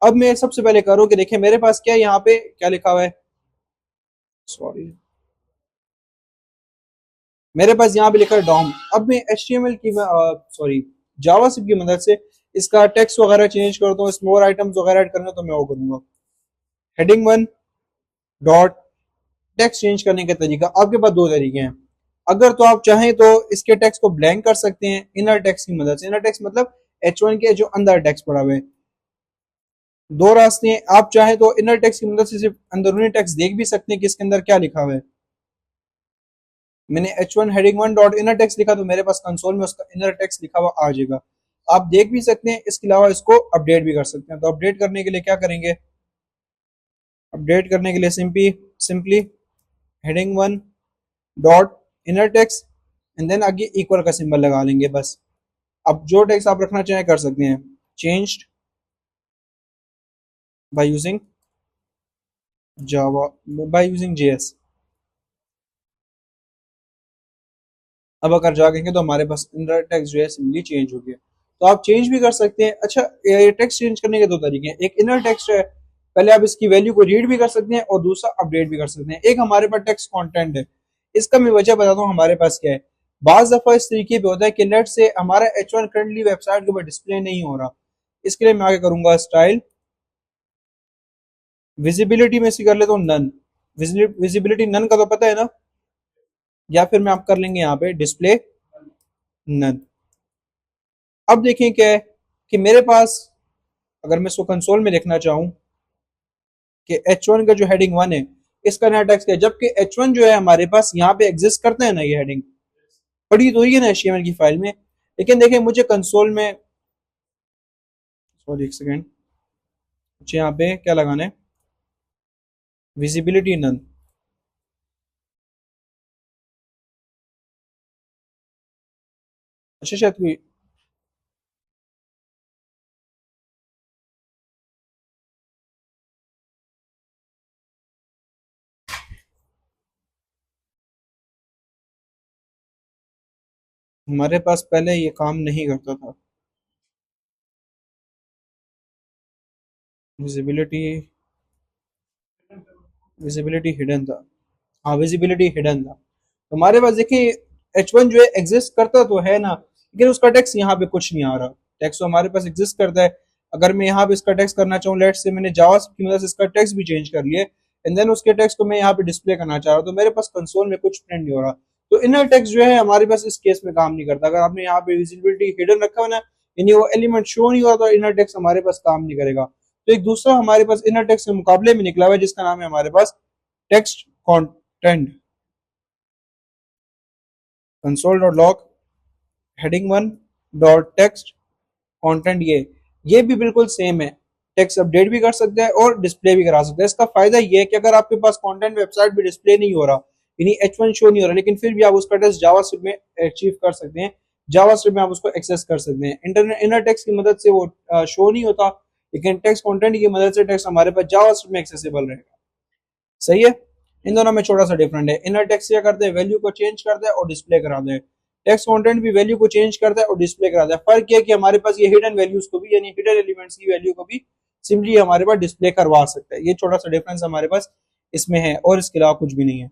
A: अब मैं सबसे पहले करूँ कि देखिए मेरे पास क्या है, यहाँ पे क्या लिखा हुआ है, सॉरी मेरे पास यहाँ पे लिखा है डॉम। अब मैं HTML की सॉरी जावास्क्रिप्ट की मदद से इसका टेक्स्ट वगैरह चेंज करता हूँ, इसमें और आइटम्स वगैरह ऐड करना तो मैं वो करूंगा। हेडिंग 1 डॉट टेक्स्ट चेंज करने का तरीका, आपके पास दो तरीके हैं। अगर तो आप चाहें तो इसके टेक्स्ट को ब्लैंक कर सकते हैं इनर टेक्स्ट की मदद से। इनर टेक्स्ट मतलब H1 के जो अंदर टेक्स्ट पड़ा हुआ है। दो रास्ते हैं, आप चाहे तो इनर टेक्स्ट की मदद से सिर्फ अंदरूनी टेक्स्ट देख भी सकते हैं कि इसके अंदर क्या लिखा हुआ है। मैंने H1 heading 1 dot inner text लिखा तो मेरे पास कंसोल में उसका इनर टेक्स्ट लिखा हुआ आ जाएगा। आप देख भी सकते हैं, इसके अलावा इसको अपडेट भी कर सकते हैं। तो अपडेट करने के लिए क्या करेंगे, अपडेट करने के लिए simply heading 1 dot inner text and then आगे इक्वल का सिंबल लगा लेंगे बस। अब जो टेक्स्ट आप रखना चाहें कर सकते हैं। Changed by using Java, by using JS. अब अगर जाएंगे तो हमारे पास इनर टेक्स्ट जो है सिंपली चेंज हो गया। तो आप चेंज भी कर सकते हैं। अच्छा, टेक्स्ट चेंज करने के दो तरीके हैं। एक इनर टेक्स्ट है, पहले आप इसकी वैल्यू को रीड भी कर सकते हैं, और दूसरा अपडेट भी कर सकते हैं। एक हमारे पास टेक्स्ट कंटेंट है, इसका मैं वजह बताता हूँ हमारे पास क्या है। बाज दफा इस तरीके पे होता है कि लेट से हमारा H1 करंटली वेबसाइट के ऊपर डिस्प्ले नहीं हो रहा, इसके लिए मैं आगे करूंगा स्टाइल विजिबिलिटी में इसकी कर लेता हूँ नन। विजिबिलिटी नन का तो पता है ना, या फिर मैं आप कर लेंगे यहाँ पे डिस्प्ले नन। अब देखें क्या है कि मेरे पास, अगर मैं इसको कंसोल में देखना चाहूं कि H1 का जो हेडिंग 1 है इसका नया टेक्स्ट है, जबकि H1 जो है हमारे पास यहाँ पे एग्जिस्ट करता है ना, ये हेडिंग पड़ी तो ही है ना HTML की फाइल में, लेकिन देखें मुझे कंसोल में, सॉरी एक सेकेंड, मुझे यहाँ पे क्या लगाना है, विजिबिलिटी नन। अच्छा शायद कोई, हमारे पास पहले ये काम नहीं करता था। विजिबिलिटी, विजिबिलिटी हिडन था। हाँ, विजिबिलिटी हिडन था। तो हमारे पास देखिए H1 जो है एग्जिस्ट करता तो है ना, लेकिन उसका टेक्स्ट यहाँ पे कुछ नहीं आ रहा। टेक्स्ट तो हमारे पास एग्जिस्ट करता है। अगर मैं यहाँ पे इसका टेक्स्ट करना चाहूँ, लेट्स से मैंने जावास्क्रिप्ट की मदद से इसका टेक्स्ट भी चेंज कर लिए एंड देन उसके टेक्स्ट को मैं यहाँ पे डिस्प्ले करना चाह रहा हूँ, तो मेरे पास कंसोल में कुछ प्रिंट नहीं हो रहा। तो इनर टेक्स्ट जो है हमारे पास इस केस में काम नहीं करता। अगर आपने यहाँ पे विजिबिलिटी हिडन रखा हुआ ना, यानी वो एलिमेंट शो नहीं हुआ, तो इनर टेक्स्ट हमारे पास काम नहीं करेगा। तो एक दूसरा हमारे पास इनर टेक्स्ट के मुकाबले में निकला हुआ है जिसका नाम है हमारे पास text content. console.log heading 1 dot text content, ये भी बिल्कुल सेम है। टेक्स्ट अपडेट भी कर सकते हैं और डिस्प्ले भी करा सकते हैं। इसका फायदा ये है कि अगर आपके पास कंटेंट वेबसाइट पे डिस्प्ले नहीं हो रहा, यानी H1 शो नहीं हो रहा, लेकिन फिर भी आप उसका टेक्स्ट जावास्क्रिप्ट में अचीव कर सकते हैं। जावास्क्रिप्ट में आप उसको एक्सेस कर सकते हैं। इंटरनेट इनर टेक्स्ट की मदद से वो शो नहीं होता, लेकिन टेक्स्ट कंटेंट की मदद से टेक्स्ट हमारे पास जावास्क्रिप्ट में एक्सेसिबल रहेगा। सही है। इन दोनों में छोटा सा डिफरेंट है। इनर टेक्स्ट क्या करते हैं, वैल्यू को चेंज करते हैं और डिस्प्ले कराते हैं। टेक्स्ट कंटेंट भी वैल्यू को चेंज करता है और डिस्प्ले कराता है। फर्क ये है कि हमारे पास ये हिडन वैल्यूज को भी, यानी हिडन एलिमेंट्स की वैल्यू को भी सिंपली हमारे पास डिस्प्ले करवा सकता है। ये छोटा सा डिफरेंस हमारे पास इसमें है और इसके अलावा कुछ भी नहीं है।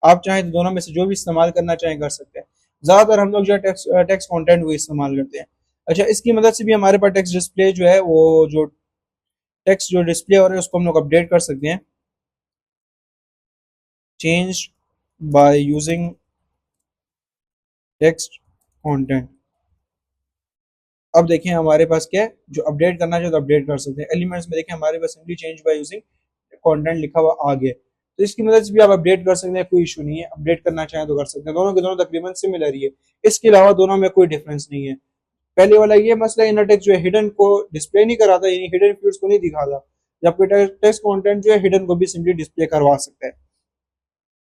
A: आप चाहें तो दोनों में से जो भी इस्तेमाल करना चाहें कर सकते हैं। ज्यादातर हम लोग जो है टेक्स्ट कंटेंट वो इस्तेमाल करते हैं। अच्छा, इसकी मदद से भी हमारे पास टेक्स्ट डिस्प्ले जो है, वो जो टेक्स्ट जो डिस्प्ले हो रहा है उसको हम लोग अपडेट कर सकते हैं। Change by using text content. अब देखें हमारे पास क्या है, जो अपडेट करना चाहिए तो अपडेट कर सकते हैं। एलिमेंट्स में देखें हमारे पास simply change by using content लिखा हुआ आ गया। तो इसकी मदद से भी आप अपडेट कर सकते हैं, कोई इशू नहीं है। अपडेट करना चाहें तो कर सकते हैं। दोनों के दोनों तकरीबन सिमिलर ही है। इसके अलावा दोनों में कोई डिफरेंस नहीं है। पहले वाला ये मसला, इनर टेक्स्ट जो है हिडन को डिस्प्ले नहीं कराता, यानी हिडन फील्ड्स को नहीं दिखाता, जबकि टेक्स्ट कंटेंट जो है हिडन को भी सिंपली डिस्प्ले करवा सकता है।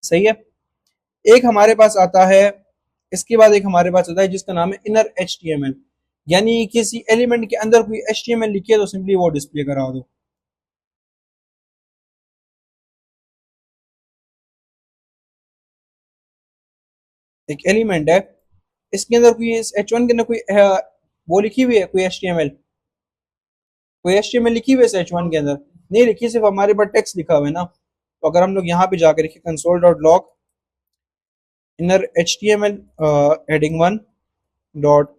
A: सही है। एक हमारे पास आता है, इसके बाद एक हमारे पास आता है जिसका नाम है इनर HTML, यानी किसी एलिमेंट के अंदर कोई HTML लिखी है तो सिंपली वो डिस्प्ले करा दो। एक एलिमेंट है, इसके अंदर कोई H1 के अंदर कोई वो लिखी हुई है, कोई HTML, कोई HTML लिखी हुई है H1 के अंदर नहीं लिखी, सिर्फ हमारे पास टेक्स्ट लिखा हुआ है ना। तो अगर हम लोग यहाँ पे जाकर लिखे console.log inner HTML heading 1 dot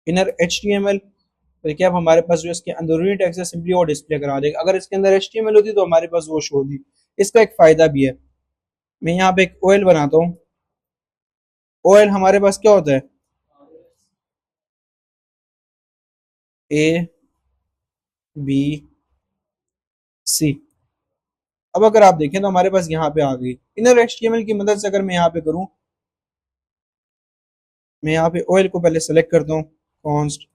A: inner HTML, तो देखिए अब हमारे पास जो इसके अंदरूनी टेक्स्ट है सिंपली वो डिस्प्ले करा देगा। अगर इसके अंदर HTML होती तो हमारे पास वो शो होती। इसका एक फायदा भी है। मैं यहाँ पे एक OL बनाता हूँ। OL हमारे पास क्या होता है, ABC। अब अगर आप देखें तो हमारे पास यहाँ पे आ गई इनर HTML की मदद से। अगर मैं यहाँ पे करूँ, मैं यहाँ पे OL को पहले सेलेक्ट करता हूँ, const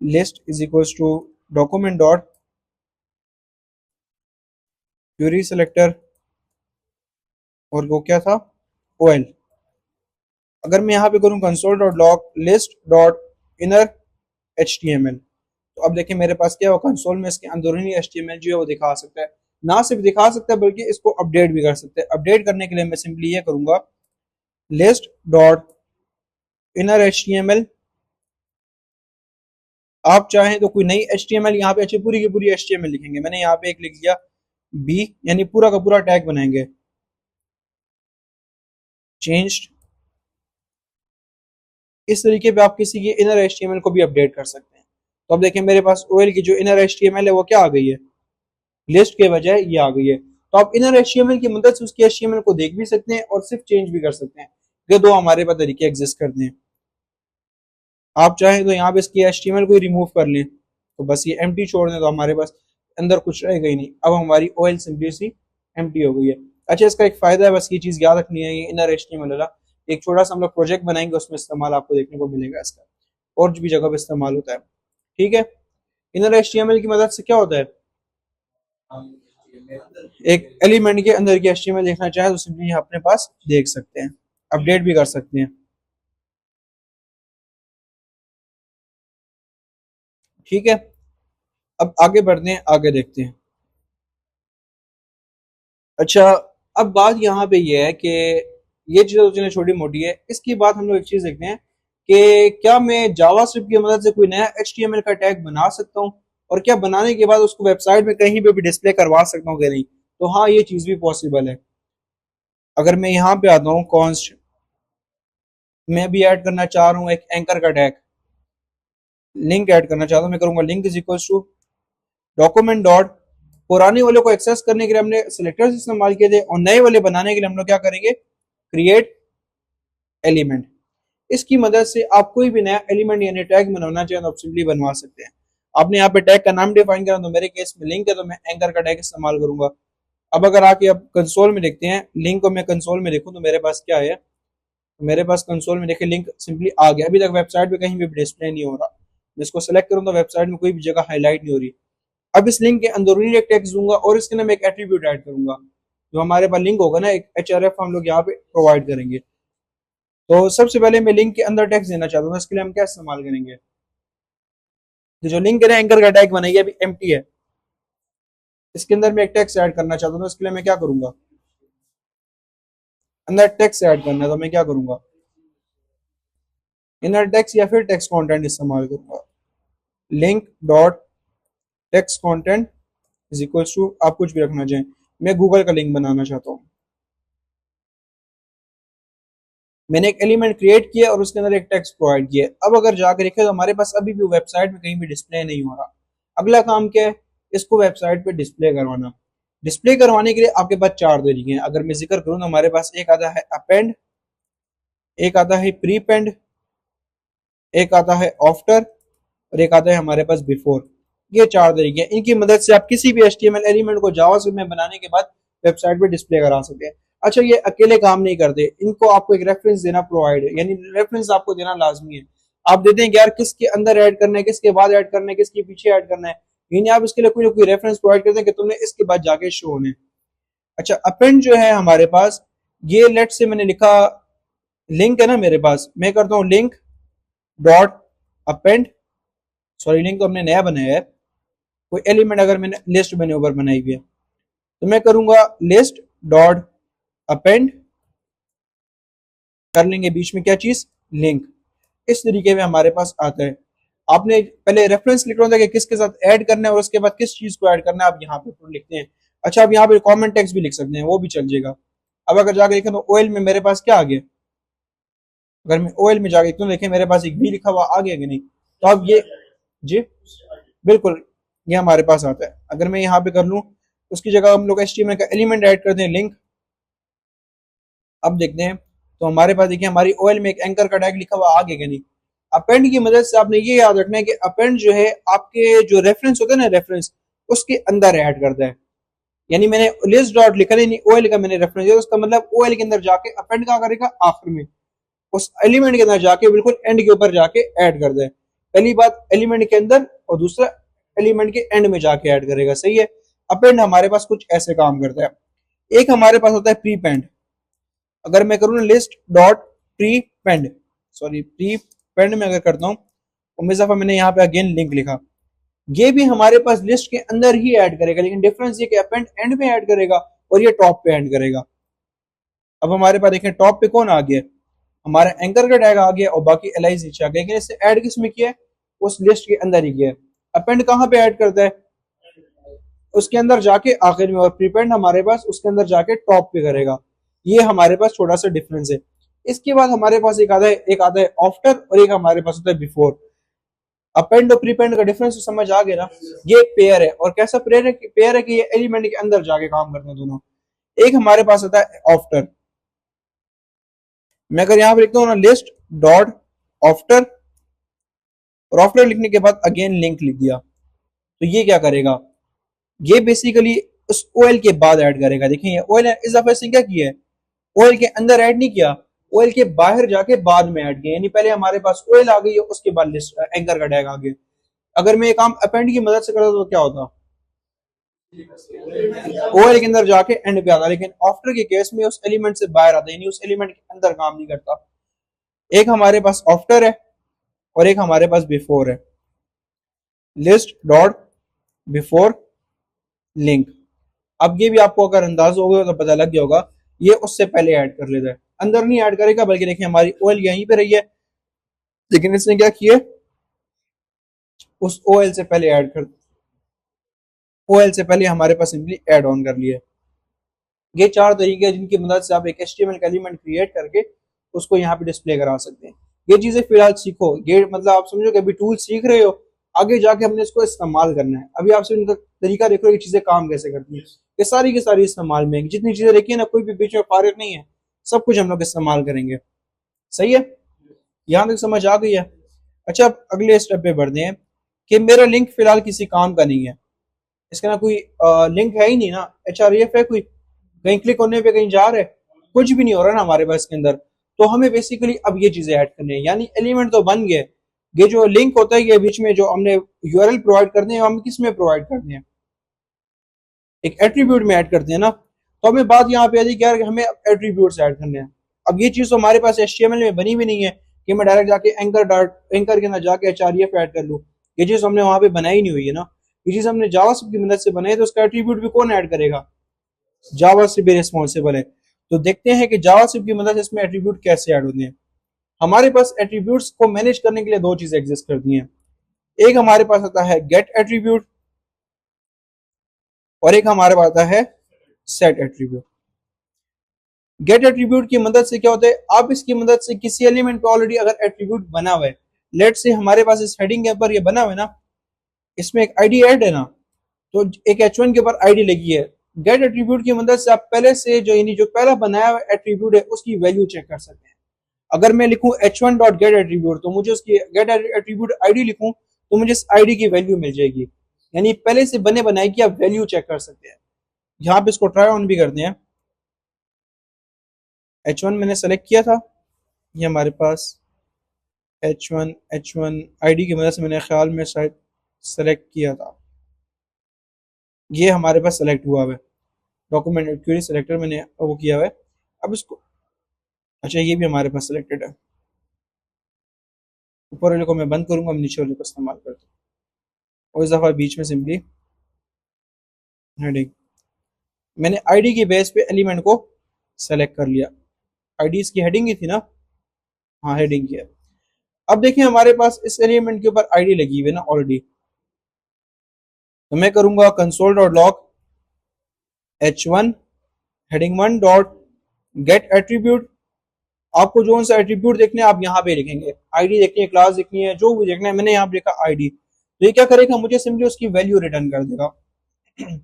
A: list is equals to document dot query selector, और वो क्या था, OL। अगर मैं यहाँ पे करूँ console dot log list dot inner HTML, तो अब देखिए मेरे पास क्या है, वो कंसोल में इसके अंदरूनी HTML जो है वो दिखा सकता है। ना सिर्फ दिखा सकता है बल्कि इसको अपडेट भी कर सकते हैं। अपडेट करने के लिए मैं सिंपली ये करूंगा, लिस्ट डॉट इनर HTML। आप चाहें तो कोई नई HTML यहाँ पे अच्छी पूरी की पूरी HTML लिखेंगे। मैंने यहाँ पे एक लिख लिया B, यानी पूरा का पूरा टैग बनाएंगे, चेंज्ड। इस तरीके पे आप किसी की इनर HTML को भी अपडेट कर सकते हैं। तो अब देखिए मेरे पास OL की जो इनर HTML है वो क्या आ गई है, लिस्ट के बजाय ये आ गई है। तो आप इनर HTML की मदद से उसकी HTML को देख भी सकते हैं और सिर्फ चेंज भी कर सकते हैं। ये दो हमारे पास तरीके एग्जिस्ट करते हैं। आप चाहें तो यहाँ पे इसकी HTML को रिमूव कर लें, तो बस ये एम्प्टी छोड़ दें, तो हमारे पास अंदर कुछ रहेगा ही नहीं। अब हमारी OL सिंपली सी एम्प्टी हो गई है। अच्छा, इसका एक फायदा है, बस ये चीज याद रखनी है, ये इनर HTML वाला एक छोटा सा हम लोग प्रोजेक्ट बनाएंगे, उसमें इस्तेमाल आपको देखने को मिलेगा इसका, और भी जगह पे इस्तेमाल होता है। ठीक है। इनर HTML की मदद से क्या होता है, एक एलिमेंट के अंदर की HTML देखना चाहे तो सिंपली अपने पास देख सकते हैं, अपडेट भी कर सकते हैं। ठीक है। अब आगे बढ़ते हैं, आगे देखते हैं। अच्छा, अब बात यहाँ पे ये है कि ये चीज़ तो छोटी मोटी है। इसकी बात हम लोग एक चीज़ देखते हैं कि क्या मैं जावास्क्रिप्ट की मदद से कोई नया HTML का टैग बना सकता हूँ, और क्या बनाने के बाद उसको वेबसाइट में कहीं पे भी डिस्प्ले करवा सकता हूँ कि नहीं। तो हाँ, ये चीज़ भी पॉसिबल है। अगर मैं यहाँ पे आता हूँ कॉन्स्ट, मैं भी ऐड करना चाह रहा हूँ एक एंकर का टैग, लिंक ऐड करना चाहता हूँ। मैं करूंगा link is equal to document dot, पुराने वाले को एक्सेस करने के लिए हमने सिलेक्टर्स इस्तेमाल किए थे, और नए वाले बनाने के लिए हम लोग क्या करेंगे, क्रिएट एलिमेंट। इसकी मदद से आप कोई भी नया एलिमेंट यानी टैग बनवाना चाहें तो आप सिंपली बनवा सकते हैं। आपने यहाँ पे टैग का नाम डिफाइन करा, तो मेरे केस में लिंक है तो मैं एंकर का टैग इस्तेमाल करूंगा। अब अगर आके अब कंसोल में देखते हैं लिंक को, मैं कंसोल में देखूं तो मेरे पास क्या है, मेरे पास कंसोल में देखे लिंक सिंपली आ गया। अभी तक वेबसाइट पे कहीं भी डिस्प्ले नहीं हो रहा। मैं इसको सेलेक्ट करूँ तो वेबसाइट में कोई भी जगह हाईलाइट नहीं हो रही। अब इस लिंक के अंदरूनी एक टेक्स्ट दूंगा और इसके अंदर मैं एक एट्रीब्यूट ऐड करूंगा। जो हमारे पास लिंक होगा ना, एक href हम लोग यहाँ पे प्रोवाइड करेंगे। तो सबसे पहले मैं लिंक के अंदर टेक्स्ट देना चाहता हूँ, इसके लिए हम क्या इस्तेमाल करेंगे, तो जो लिंक है एंकर का टैग बनाइए अभी एम्प्टी है, इसके अंदर मैं एक टेक्स्ट ऐड करना चाहता हूँ। इसके लिए मैं क्या करूंगा, अंदर टेक्स्ट ऐड करना है तो मैं क्या करूंगा, इनर टेक्स्ट या फिर टेक्स्ट कंटेंट इस्तेमाल करूंगा। Link dot text content is equal to, आप कुछ भी रखना चाहें, मैं गूगल का लिंक बनाना चाहता हूँ। मैंने एक एलिमेंट क्रिएट किया और उसके अंदर एक टेक्स्ट प्रोवाइड किया। अब अगर जाकर देखें तो हमारे पास अभी भी वेबसाइट में कहीं भी डिस्प्ले नहीं हो रहा। अगला काम क्या है, इसको वेबसाइट पे डिस्प्ले करवाना। डिस्प्ले करवाने के लिए आपके पास चार तरीके हैं। अगर मैं जिक्र करूँ तो हमारे पास एक आता है अपेंड, एक आता है प्रीपेंड, एक आता है आफ्टर, और एक आता है हमारे पास बिफोर। ये चार तरीके हैं। इनकी मदद से आप किसी भी HTML एलिमेंट को जावास्क्रिप्ट में बनाने के बाद वेबसाइट पे डिस्प्ले करा सकते हैं। अच्छा, ये अकेले काम नहीं करते, इनको आपको एक रेफरेंस देना प्रोवाइड है, यानी रेफरेंस आपको देना लाजमी है। आप देते हैं कि यार किसके अंदर ऐड करना है, किसके बाद ऐड करना है, किसके पीछे ऐड करना है, यानी आप इसके लिए कोई ना कोई रेफरेंस प्रोवाइड करते हैं कि तुमने इसके बाद जाके शो होने। अच्छा, अपेंड जो है हमारे पास, ये लेट से मैंने लिखा लिंक है ना मेरे पास, मैं करता हूँ link dot append, sorry link तो हमने नया बनाया है, कोई एलिमेंट अगर मैंने लिस्ट मैंने ऊपर बनाई हुई है तो मैं करूंगा लिस्ट डॉट अपेंड, कर लेंगे बीच में क्या चीज, लिंक। इस तरीके में हमारे पास आता है। आपने पहले रेफरेंस लिखना होता है कि किसके साथ ऐड करना है और उसके बाद किस चीज को ऐड करना है, आप यहाँ पे लिखते हैं। अच्छा, आप यहाँ पे कॉमेंट टेक्स्ट भी लिख सकते हैं, वो भी चल जाएगा। अब अगर जाके देखें तो ओएल में मेरे पास क्या आ गया, अगर मैं ओएल में जाके क्यों देखें मेरे पास एक भी लिखा हुआ आ गया कि नहीं। तो अब ये, जी बिल्कुल, ये हमारे पास आता है। अगर मैं यहाँ पे कर लूँ, उसकी जगह हम लोग HTML का एलिमेंट ऐड करते हैं लिंक। अब देखते हैं तो हमारे पास देखिए हमारी ओएल में एक एंकर का टैग लिखा हुआ आ गया कि नहीं। अपेंड की मदद से आपने ये याद रखना है कि अपेंड जो है आपके जो रेफरेंस होता है ना, रेफरेंस उसके अंदर ऐड करता है। यानी मैंने लिस्ट डॉट लिखा नहीं, ओएल का मैंने रेफरेंस दिया, उसका मतलब ओएल के अंदर जाके अपेंड कहाँ करेगा, आखिर में उस एलिमेंट के अंदर जाके बिल्कुल एंड के ऊपर जाके ऐड कर दे। पहली बात एलिमेंट के अंदर, और दूसरा एलिमेंट के एंड में जाके ऐड करेगा, सही है। अपेंड हमारे पास कुछ ऐसे काम करता है। एक हमारे पास होता है प्रीपेंड। अगर मैं करूँ ना list dot prepend, sorry prepend में अगर करता हूँ तो मिसाफा मैंने यहाँ पे अगेन लिंक लिखा, ये भी हमारे पास लिस्ट के अंदर ही ऐड करेगा, लेकिन डिफरेंस ये कि अपेंड एंड में ऐड करेगा और ये टॉप पे ऐड करेगा। अब हमारे पास देखें टॉप पे कौन आ गया, हमारा एंकर का टैग आ गया और बाकी एलाइज नीचे आ गया, लेकिन इससे ऐड किस में किया है, उस लिस्ट के अंदर ही किया है। अपेंड कहाँ पे ऐड करता है, उसके अंदर जाके आखिर में, और प्रीपेंड हमारे पास उसके अंदर जाके टॉप पे करेगा। ये हमारे पास छोटा सा डिफरेंस है। इसके बाद हमारे पास एक आता है आफ्टर, और एक हमारे पास होता है बिफोर। अपेंड और प्रीपेंड का डिफरेंस तो समझ आ गया ना। ये पेयर है, और कैसा पेयर है कि ये एलिमेंट के अंदर जाके काम करते हैं दोनों। एक हमारे पास होता है आफ्टर। मैं अगर यहाँ पे लिखता हूँ ना लिस्ट डॉट आफ्टर, और आफ्टर लिखने के बाद अगेन लिंक लिख दिया, तो ये क्या करेगा, ये बेसिकली उस ओएल के बाद ऐड करेगा। देखिए ओएल इस दफे से क्या किया है, ओएल के अंदर ऐड नहीं किया, ओएल के बाहर जाके बाद में ऐड किया। यानी पहले हमारे पास ओएल आ गई, उसके बाद लिस्ट एंकर का टैग आ गया। अगर मैं ये काम अपेंड की मदद से करता तो क्या होता, ओएल के अंदर जाके एंड पे आता, लेकिन आफ्टर के केस में उस एलिमेंट से बाहर आता, यानी उस एलिमेंट के अंदर काम नहीं करता। एक हमारे पास आफ्टर है और एक हमारे पास बिफोर है, लिस्ट डॉट बिफोर लिंक। अब ये भी आपको अगर अंदाज हो गया तो पता लग गया होगा, ये उससे पहले ऐड कर लेता है। अंदर नहीं ऐड करेगा, बल्कि देखिए हमारी ओएल यहीं पे रही है, लेकिन इसने क्या किया, उस ओएल से पहले ऐड कर, ओएल से पहले हमारे पास सिंपली ऐड ऑन कर लिया। ये चार तरीके हैं जिनकी मदद से आप एक एचटीएमएल का एलिमेंट क्रिएट करके उसको यहाँ पे डिस्प्ले करा सकते हैं। ये चीजें फिलहाल सीखो, ये मतलब आप समझो कि अभी टूल सीख रहे हो, आगे जाके हमने इसको इस्तेमाल करना है। अभी आपसे इनका तरीका देख रहे हो, ये चीजें काम कैसे करती हैं, ये सारी की सारी इस्तेमाल में, जितनी चीजें देखी है ना, कोई भी बीच में फारिग नहीं है, सब कुछ हम लोग इस्तेमाल करेंगे। सही है, यहाँ तक समझ आ गई है। अच्छा, अब अगले स्टेप पे बढ़ते हैं कि मेरा लिंक फिलहाल किसी काम का नहीं है, इसका ना कोई लिंक है ही नहीं ना, एचआरएफ है कोई, कहीं क्लिक होने पे कहीं जा रहे, कुछ भी नहीं हो रहा ना हमारे पास इसके अंदर। तो हमें बेसिकली अब ये चीजें ऐड करनी है, यानी एलिमेंट तो बन गए, ये जो लिंक होता है ये बीच में जो हमने यूआरएल प्रोवाइड करते हैं, हम किस में प्रोवाइड करते हैं, एक एट्रीब्यूट में ऐड करते हैं ना। तो हमें बात यहाँ पे आती है कि हमें एट्रीब्यूट्स ऐड करने हैं। अब ये चीज तो हमारे पास एचटीएमएल में बनी भी नहीं है कि मैं डायरेक्ट जाके एंकर के ना जाके एचआरएफ ऐड कर लूँ, ये चीज हमने वहां पे बनाई नहीं हुई है ना, ये चीज हमने जावास्क्रिप्ट की मदद से बनाई, तो उसका एट्रीब्यूट भी कौन ऐड करेगा, जावास्क्रिप्ट भी रिस्पॉन्सिबल है। तो देखते हैं कि जावास्क्रिप्ट की मदद से इसमें एट्रीब्यूट कैसे ऐड होते हैं। हमारे पास एट्रीब्यूट्स को मैनेज करने के लिए दो चीजें एग्जिस्ट करती हैं, एक हमारे पास आता है गेट एट्रीब्यूट और एक हमारे पास आता है सेट एट्रीब्यूट। गेट एट्रीब्यूट की मदद से क्या होता है, आप इसकी मदद से किसी एलिमेंट पे ऑलरेडी अगर एट्रीब्यूट बना हुआ है, लेट से हमारे पास इस हेडिंग के ऊपर ये बना हुआ है ना, इसमें एक आईडी ऐड है ना, तो एक h1 के ऊपर आईडी लगी है, गेट एट्रीब्यूट की मदद से आप पहले से जो यानी जो पहला बनाया हुआ एट्रीब्यूट है उसकी वैल्यू चेक कर सकते हैं। अगर मैं लिखूं h1 डॉट गेट एट्रीब्यूट, तो मुझे उसकी गेट एट्रीब्यूट आईडी लिखूं तो मुझे इस आईडी की वैल्यू मिल जाएगी, यानी पहले से बने बनाए की आप वैल्यू चेक कर सकते हैं। यहाँ पे इसको ट्राई ऑन भी करते हैं। h1 मैंने सेलेक्ट किया था, ये हमारे पास h1 आईडी की मदद से मैंने ख्याल में शायद सेलेक्ट किया था, ये हमारे पास सेलेक्ट हुआ है, डॉक्यूमेंट क्वेरी सेलेक्टर मैंने वो किया हुआ है। अब इसको, अच्छा ये भी हमारे पास सेलेक्टेड है, ऊपर वाले को मैं बंद करूंगा, मैं नीचे वाले को इस्तेमाल करता हूँ, और इस दफा बीच में सिंपली हेडिंग, मैंने आईडी की बेस पे एलिमेंट को सेलेक्ट कर लिया, आईडी इसकी हेडिंग ही थी ना, हाँ हेडिंग की है। अब देखिए हमारे पास इस एलिमेंट के ऊपर आईडी लगी हुई है ना ऑलरेडी, तो मैं करूंगा console dot log h1 heading 1 dot gate attribute. आपको जो सा एट्रीब्यूट देखने हैं आप यहाँ पे लिखेंगे, आईडी देखनी है, क्लास देखनी है, जो भी देखना है, मैंने यहाँ पे लिखा आईडी, तो ये क्या करेगा, मुझे सिंपली उसकी वैल्यू रिटर्न कर देगा।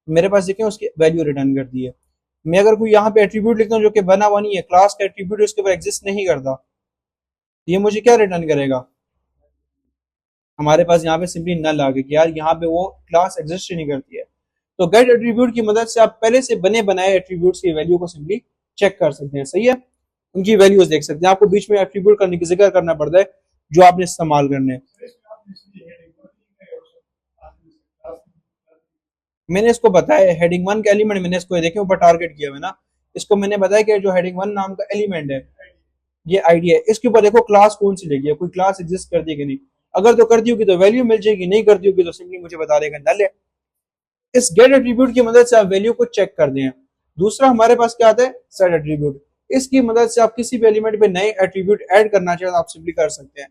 A: मेरे पास देखें उसकी वैल्यू रिटर्न कर दी है। मैं अगर कोई यहाँ पे एट्रीब्यूट लिखता हूँ जो कि बना हुआ नहीं है, क्लास का एट्रीब्यूट उसके ऊपर एग्जिस्ट नहीं करता, तो ये मुझे क्या रिटर्न करेगा, हमारे पास यहाँ पे सिंपली नल आ गया कि यार यहाँ पे वो क्लास एग्जिस्ट ही नहीं करती है। तो गेट एट्रीब्यूट की मदद से आप पहले से बने बनाए एट्रीब्यूट्स की वैल्यू को सिंपली चेक कर सकते हैं। सही है, उनकी वैल्यूज देख सकते हैं, आपको बीच में एट्रीब्यूट करने की जिक्र करना पड़ता है जो आपने इस्तेमाल करने हैं। मैंने इसको बताया हेडिंग 1 का एलिमेंट, मैंने इसको देखे ऊपर टारगेट किया हुआ ना, इसको मैंने बताया कि जो हेडिंग 1 नाम का एलिमेंट है ये आईडी है, इसके ऊपर देखो क्लास कौन सी लगी है, कोई क्लास एग्जिस्ट करती है कि नहीं, अगर तो करती होगी तो वैल्यू मिल जाएगी, नहीं करती होगी तो सिंपली मुझे बता देगा नल है। इस गेट एट्रीब्यूट की मदद से आप वैल्यू को चेक कर दें। दूसरा हमारे पास क्या आता है, सेट एट्रीब्यूट, इसकी मदद से आप किसी भी एलिमेंट पे नए एट्रीब्यूट ऐड करना चाहें तो आप सिंपली कर सकते हैं।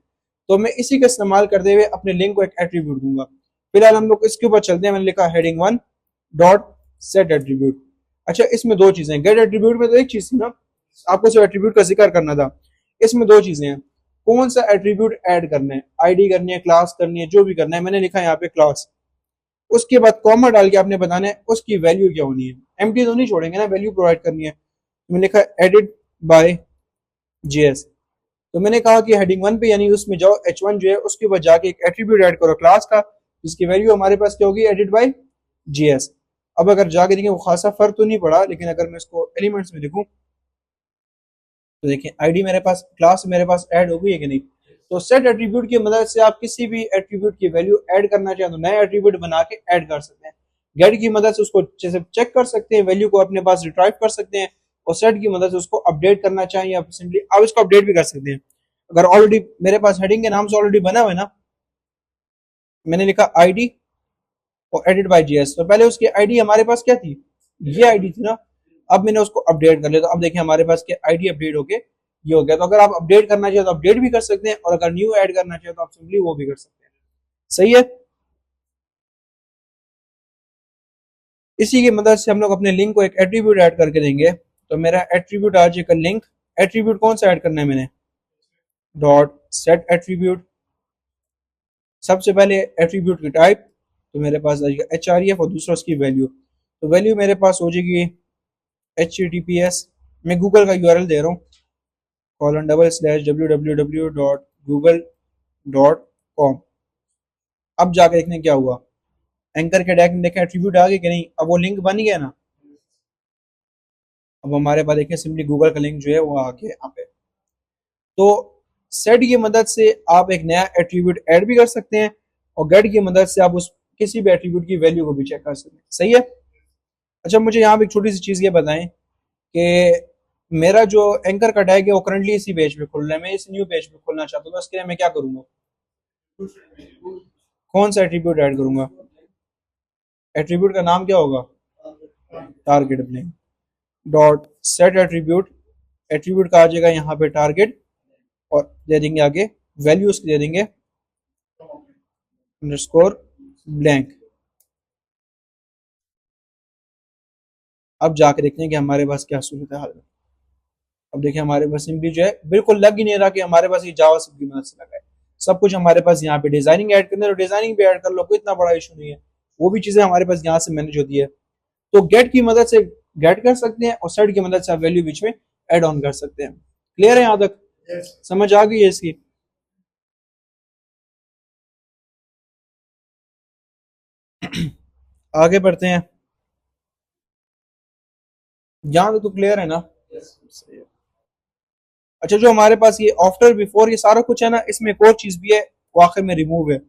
A: तो मैं इसी का इस्तेमाल करते हुए अपने लिंक को एक एट्रीब्यूट दूंगा। फिलहाल हम लोग इसके ऊपर चलते हैं, मैंने लिखा हेडिंग 1 डॉट सेट एट्रीब्यूट। अच्छा, इसमें दो चीजें, गेट एट्रीब्यूट में तो एक चीज थी ना, आपको सिर्फ एट्रीब्यूट का जिक्र करना था, इसमें दो चीजें हैं, कौन सा एट्रीब्यूट ऐड करना है, आईडी करनी है, क्लास करनी है, जो भी करना है। मैंने लिखा है यहाँ पे क्लास, उसके बाद कॉमा डाल के आपने बताना है उसकी वैल्यू क्या होनी है, एम्प्टी तो नहीं छोड़ेंगे ना, वैल्यू प्रोवाइड करनी है। मैंने लिखा एडिट बाय जेएस, तो मैंने कहा कि हेडिंग 1 पे यानी उसमें जाओ, h1 जो है उसके ऊपर जाके एक एट्रीब्यूट ऐड करो क्लास का, जिसकी वैल्यू हमारे पास क्या होगी, एडिट बाय जेएस। अब अगर जाके देखें वो खासा फर्क तो नहीं पड़ा, लेकिन अगर मैं इसको एलिमेंट्स में देखूं तो देखिए आईडी मेरे पास, क्लास मेरे पास ऐड हो गई है कि नहीं। तो सेट एट्रीब्यूट की मदद से आप किसी भी एट्रीब्यूट की वैल्यू ऐड करना चाहें तो नए एट्रीब्यूट बना के ऐड कर सकते हैं। गेट की मदद से उसको अच्छे से चेक कर सकते हैं, वैल्यू को अपने पास रिट्राइव कर सकते हैं, और सेट की मदद से उसको अपडेट करना चाहें या सिंपली आप इसको अपडेट भी कर सकते हैं। अगर ऑलरेडी मेरे पास हेडिंग के नाम से ऑलरेडी बना हुआ है ना, मैंने लिखा आईडी और एडिट बाय जीएस, तो पहले उसकी आईडी हमारे पास क्या थी, ये आईडी थी ना, अब मैंने उसको अपडेट कर लिया, तो अब देखिए हमारे पास क्या आईडी अपडेट होके ये हो गया। तो अगर आप अपडेट करना चाहिए तो अपडेट भी कर सकते हैं, और अगर न्यू ऐड करना चाहिए तो आप सिंपली वो भी कर सकते हैं। सही है। इसी की मदद से हम लोग अपने लिंक को एक एट्रीब्यूट ऐड करके देंगे। तो मेरा एट्रीब्यूट आ जाएगा लिंक। एट्रीब्यूट कौन सा ऐड करना है मैंने, डॉट सेट एट्रीब्यूट। सबसे पहले एट्रीब्यूट की टाइप, तो मेरे पास आ जाएगा href, और दूसरा उसकी वैल्यू। तो वैल्यू मेरे पास हो जाएगी https, मैं गूगल का यूआरएल दे रहा हूँ, www.google.com। अब जाकर देखने क्या हुआ, एंकर के टैग में देखें एट्रीब्यूट आ गए कि नहीं, अब वो लिंक बन गया ना। अब हमारे पास देखें सिंपली गूगल का लिंक जो है वो आ गया यहाँ पे। तो सेट की मदद से आप एक नया एट्रीब्यूट ऐड भी कर सकते हैं, और गेट की मदद से आप उस किसी भी एट्रीब्यूट की वैल्यू को भी चेक कर सकते हैं। सही है। अच्छा, मुझे यहाँ पे एक छोटी सी चीज़ ये बताएं कि मेरा जो एंकर का टैग है वो करंटली इसी पेज पे खुल रहा है, मैं इस न्यू पेज पे खोलना चाहता हूँ, तो उसके लिए मैं क्या करूँगा, कौन सा एट्रीब्यूट ऐड करूँगा। एट्रीब्यूट का नाम क्या होगा, target blink. Dot set attribute, attribute का आ जाएगा यहाँ पे टारगेट, और दे देंगे आगे वैल्यू उसकी दे देंगे अंडरस्कोर ब्लैंक। अब जाके देखते हैं कि हमारे पास क्या सूरत हाल है। अब देखिए हमारे पास सिंपली जो है बिल्कुल लग ही नहीं रहा कि हमारे पास ये जावास्क्रिप्ट की मदद से लगा है। सब कुछ हमारे पास यहाँ पे डिजाइनिंग ऐड करना है, तो डिजाइनिंग भी ऐड कर लो, कोई इतना बड़ा इशू नहीं है, वो भी चीजें हमारे पास यहाँ से मैनेज होती है। तो गेट की मदद से गेट कर सकते हैं, और सेट की मदद से आप वैल्यू बीच में एड ऑन कर सकते हैं। क्लियर है यहाँ तक, समझ आ गई है इसकी। आगे बढ़ते हैं, यहाँ तक तो क्लियर है ना। सही है। अच्छा, जो हमारे पास ये आफ्टर बिफोर ये सारा कुछ है ना, इसमें एक और चीज भी है, वो आखिर में रिमूव है।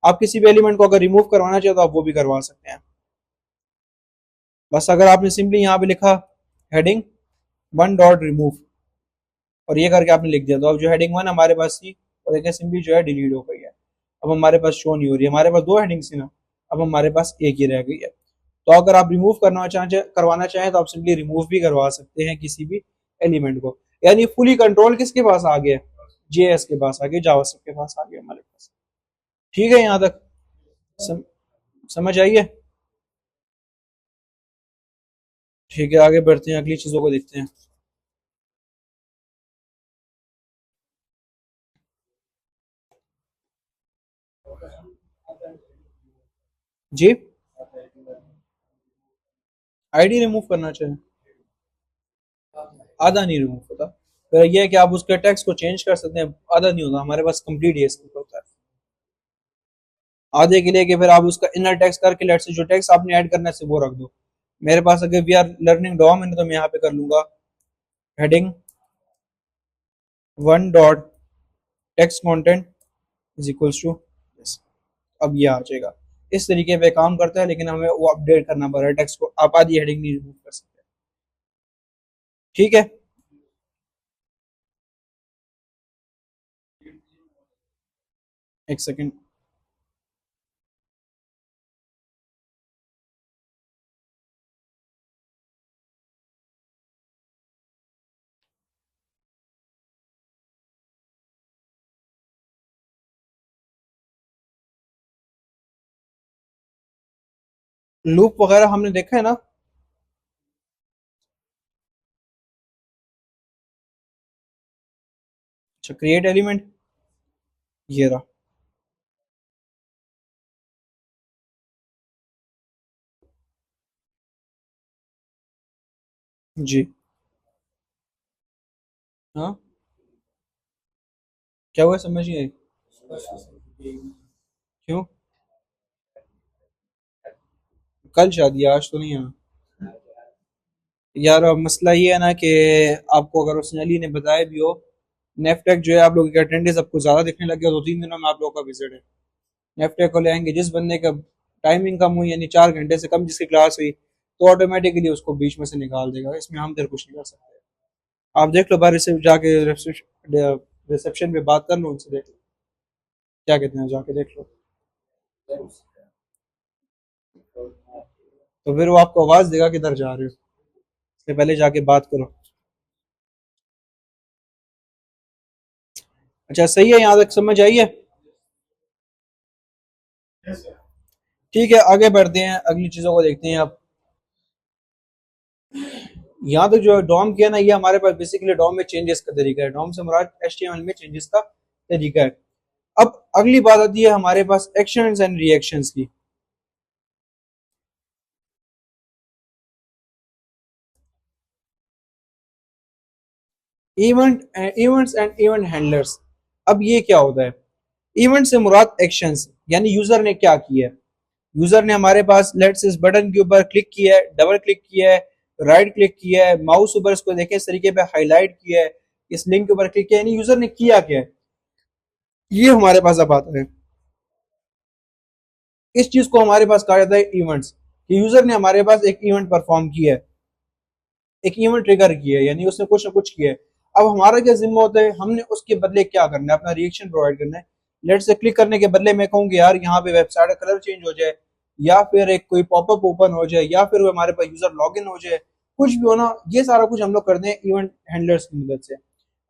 A: आप किसी भी एलिमेंट को अगर रिमूव करवाना चाहे तो आप वो भी करवा सकते हैं। बस अगर आपने सिंपली यहाँ पे लिखा हेडिंग वन डॉट रिमूव, और ये करके आपने लिख दिया, तो अब जो हेडिंग वन हमारे पास थी वो देखिए सिंपली जो है डिलीट हो गई है। अब हमारे पास शो नहीं हो रही है, हमारे पास दो हेडिंग्स थी ना, अब हमारे पास एक ही रह गई है। तो अगर आप रिमूव करवाना चाहें तो आप सिंपली रिमूव भी करवा सकते हैं किसी भी एलिमेंट को। यानी फुली कंट्रोल किसके पास आ गया, जेएस के पास आ गया, जावास्क्रिप्ट के पास आ गया हमारे पास। ठीक है यहाँ तक, सम, समझ आइए। ठीक है, आगे बढ़ते हैं, अगली चीजों को देखते हैं। जी, आईडी रिमूव करना चाहें, आधा नहीं रिमूव होता। फिर यह है कि आप उसके टेक्स्ट को चेंज कर सकते हैं, आधा नहीं होता, हमारे पास कंप्लीट ये होता है। आधे के लिए कि फिर आप उसका इनर टेक्स्ट करके लेट से जो टेक्स्ट आपने ऐड करना है वो रख दो। मेरे पास अगर वी आर लर्निंग डॉम है तो मैं यहाँ पे कर लूंगा heading one dot text content is equals to, अब ये आ जाएगा। इस तरीके पे काम करता है, लेकिन हमें वो अपडेट करना पड़ रहा है टेक्स्ट को, आप आधी हेडिंग नहीं रिमूव कर सकते। ठीक है। एक सेकेंड, लूप वगैरह हमने देखा है ना। अच्छा, क्रिएट एलिमेंट, ये रहा। जी, हाँ, क्या हुआ समझिए, क्यों, कल शादी है, आज तो नहीं है। यार अब मसला ये है ना कि आपको अगर उसने अली ने बताया भी हो, नेफटेक जो है आप लोगों की अटेंडेंस आपको ज्यादा दिखने लग गया, 2-3 दिनों में आप लोगों का विजिट है। नेफटेक को ले आएंगे, जिस बंदे का टाइमिंग कम हुई यानी 4 घंटे से कम जिसकी क्लास हुई, तो ऑटोमेटिकली उसको बीच में से निकाल देगा, इसमें हम तेरे कुछ नहीं कर सकते। आप देख लो बाहर से जाके रिसेप्शन पे बात कर लो उनसे, देख लो क्या कहते हैं, जाके देख लो। तो फिर वो आपको आवाज देगा किधर जा रहे हो। से पहले जाके बात करो। अच्छा सही है, यहाँ तक समझ आई है? ठीक है, आगे बढ़ते हैं, अगली चीजों को देखते हैं अब। यहाँ तक जो डॉम किया ना, ये हमारे पास बेसिकली डॉम में चेंजेस का तरीका है। डॉम से मुराद एचटीएमएल में चेंजेस का तरीका है। अब अगली बात आती है हमारे पास एक्शंस एंड रिएक्शंस की। Events and event handlers. अब ये क्या होता है? इवेंट से मुराद एक्शंस, यानी यूजर ने क्या किया है। यूजर ने हमारे पास लेट्स इस बटन के ऊपर क्लिक किया है, डबल क्लिक किया है, राइट क्लिक किया है, माउस ऊपर इसको देखें इस तरीके पे हाईलाइट किया है, इस लिंक के ऊपर क्लिक किया, यानी यूजर ने किया क्या है, ये हमारे पास अब आता है। इस चीज को हमारे पास कहा जाता है इवेंट्स, कि यूजर ने हमारे पास एक इवेंट परफॉर्म किया है, एक इवेंट ट्रिगर किया है, यानी उसने कुछ ना कुछ किया है। अब हमारा क्या जिम्मा होता है, हमने उसके बदले क्या करना है, अपना रिएक्शन प्रोवाइड करना है। लेट से क्लिक करने के बदले मैं कहूंगी यार यहाँ पे वेबसाइट का कलर चेंज हो जाए, या फिर एक कोई पॉपअप ओपन हो जाए, या फिर हमारे पास यूजर लॉगिन हो जाए, कुछ भी हो ना, ये सारा कुछ हम लोग करते हैं इवेंट हैंडलर्स की मदद से।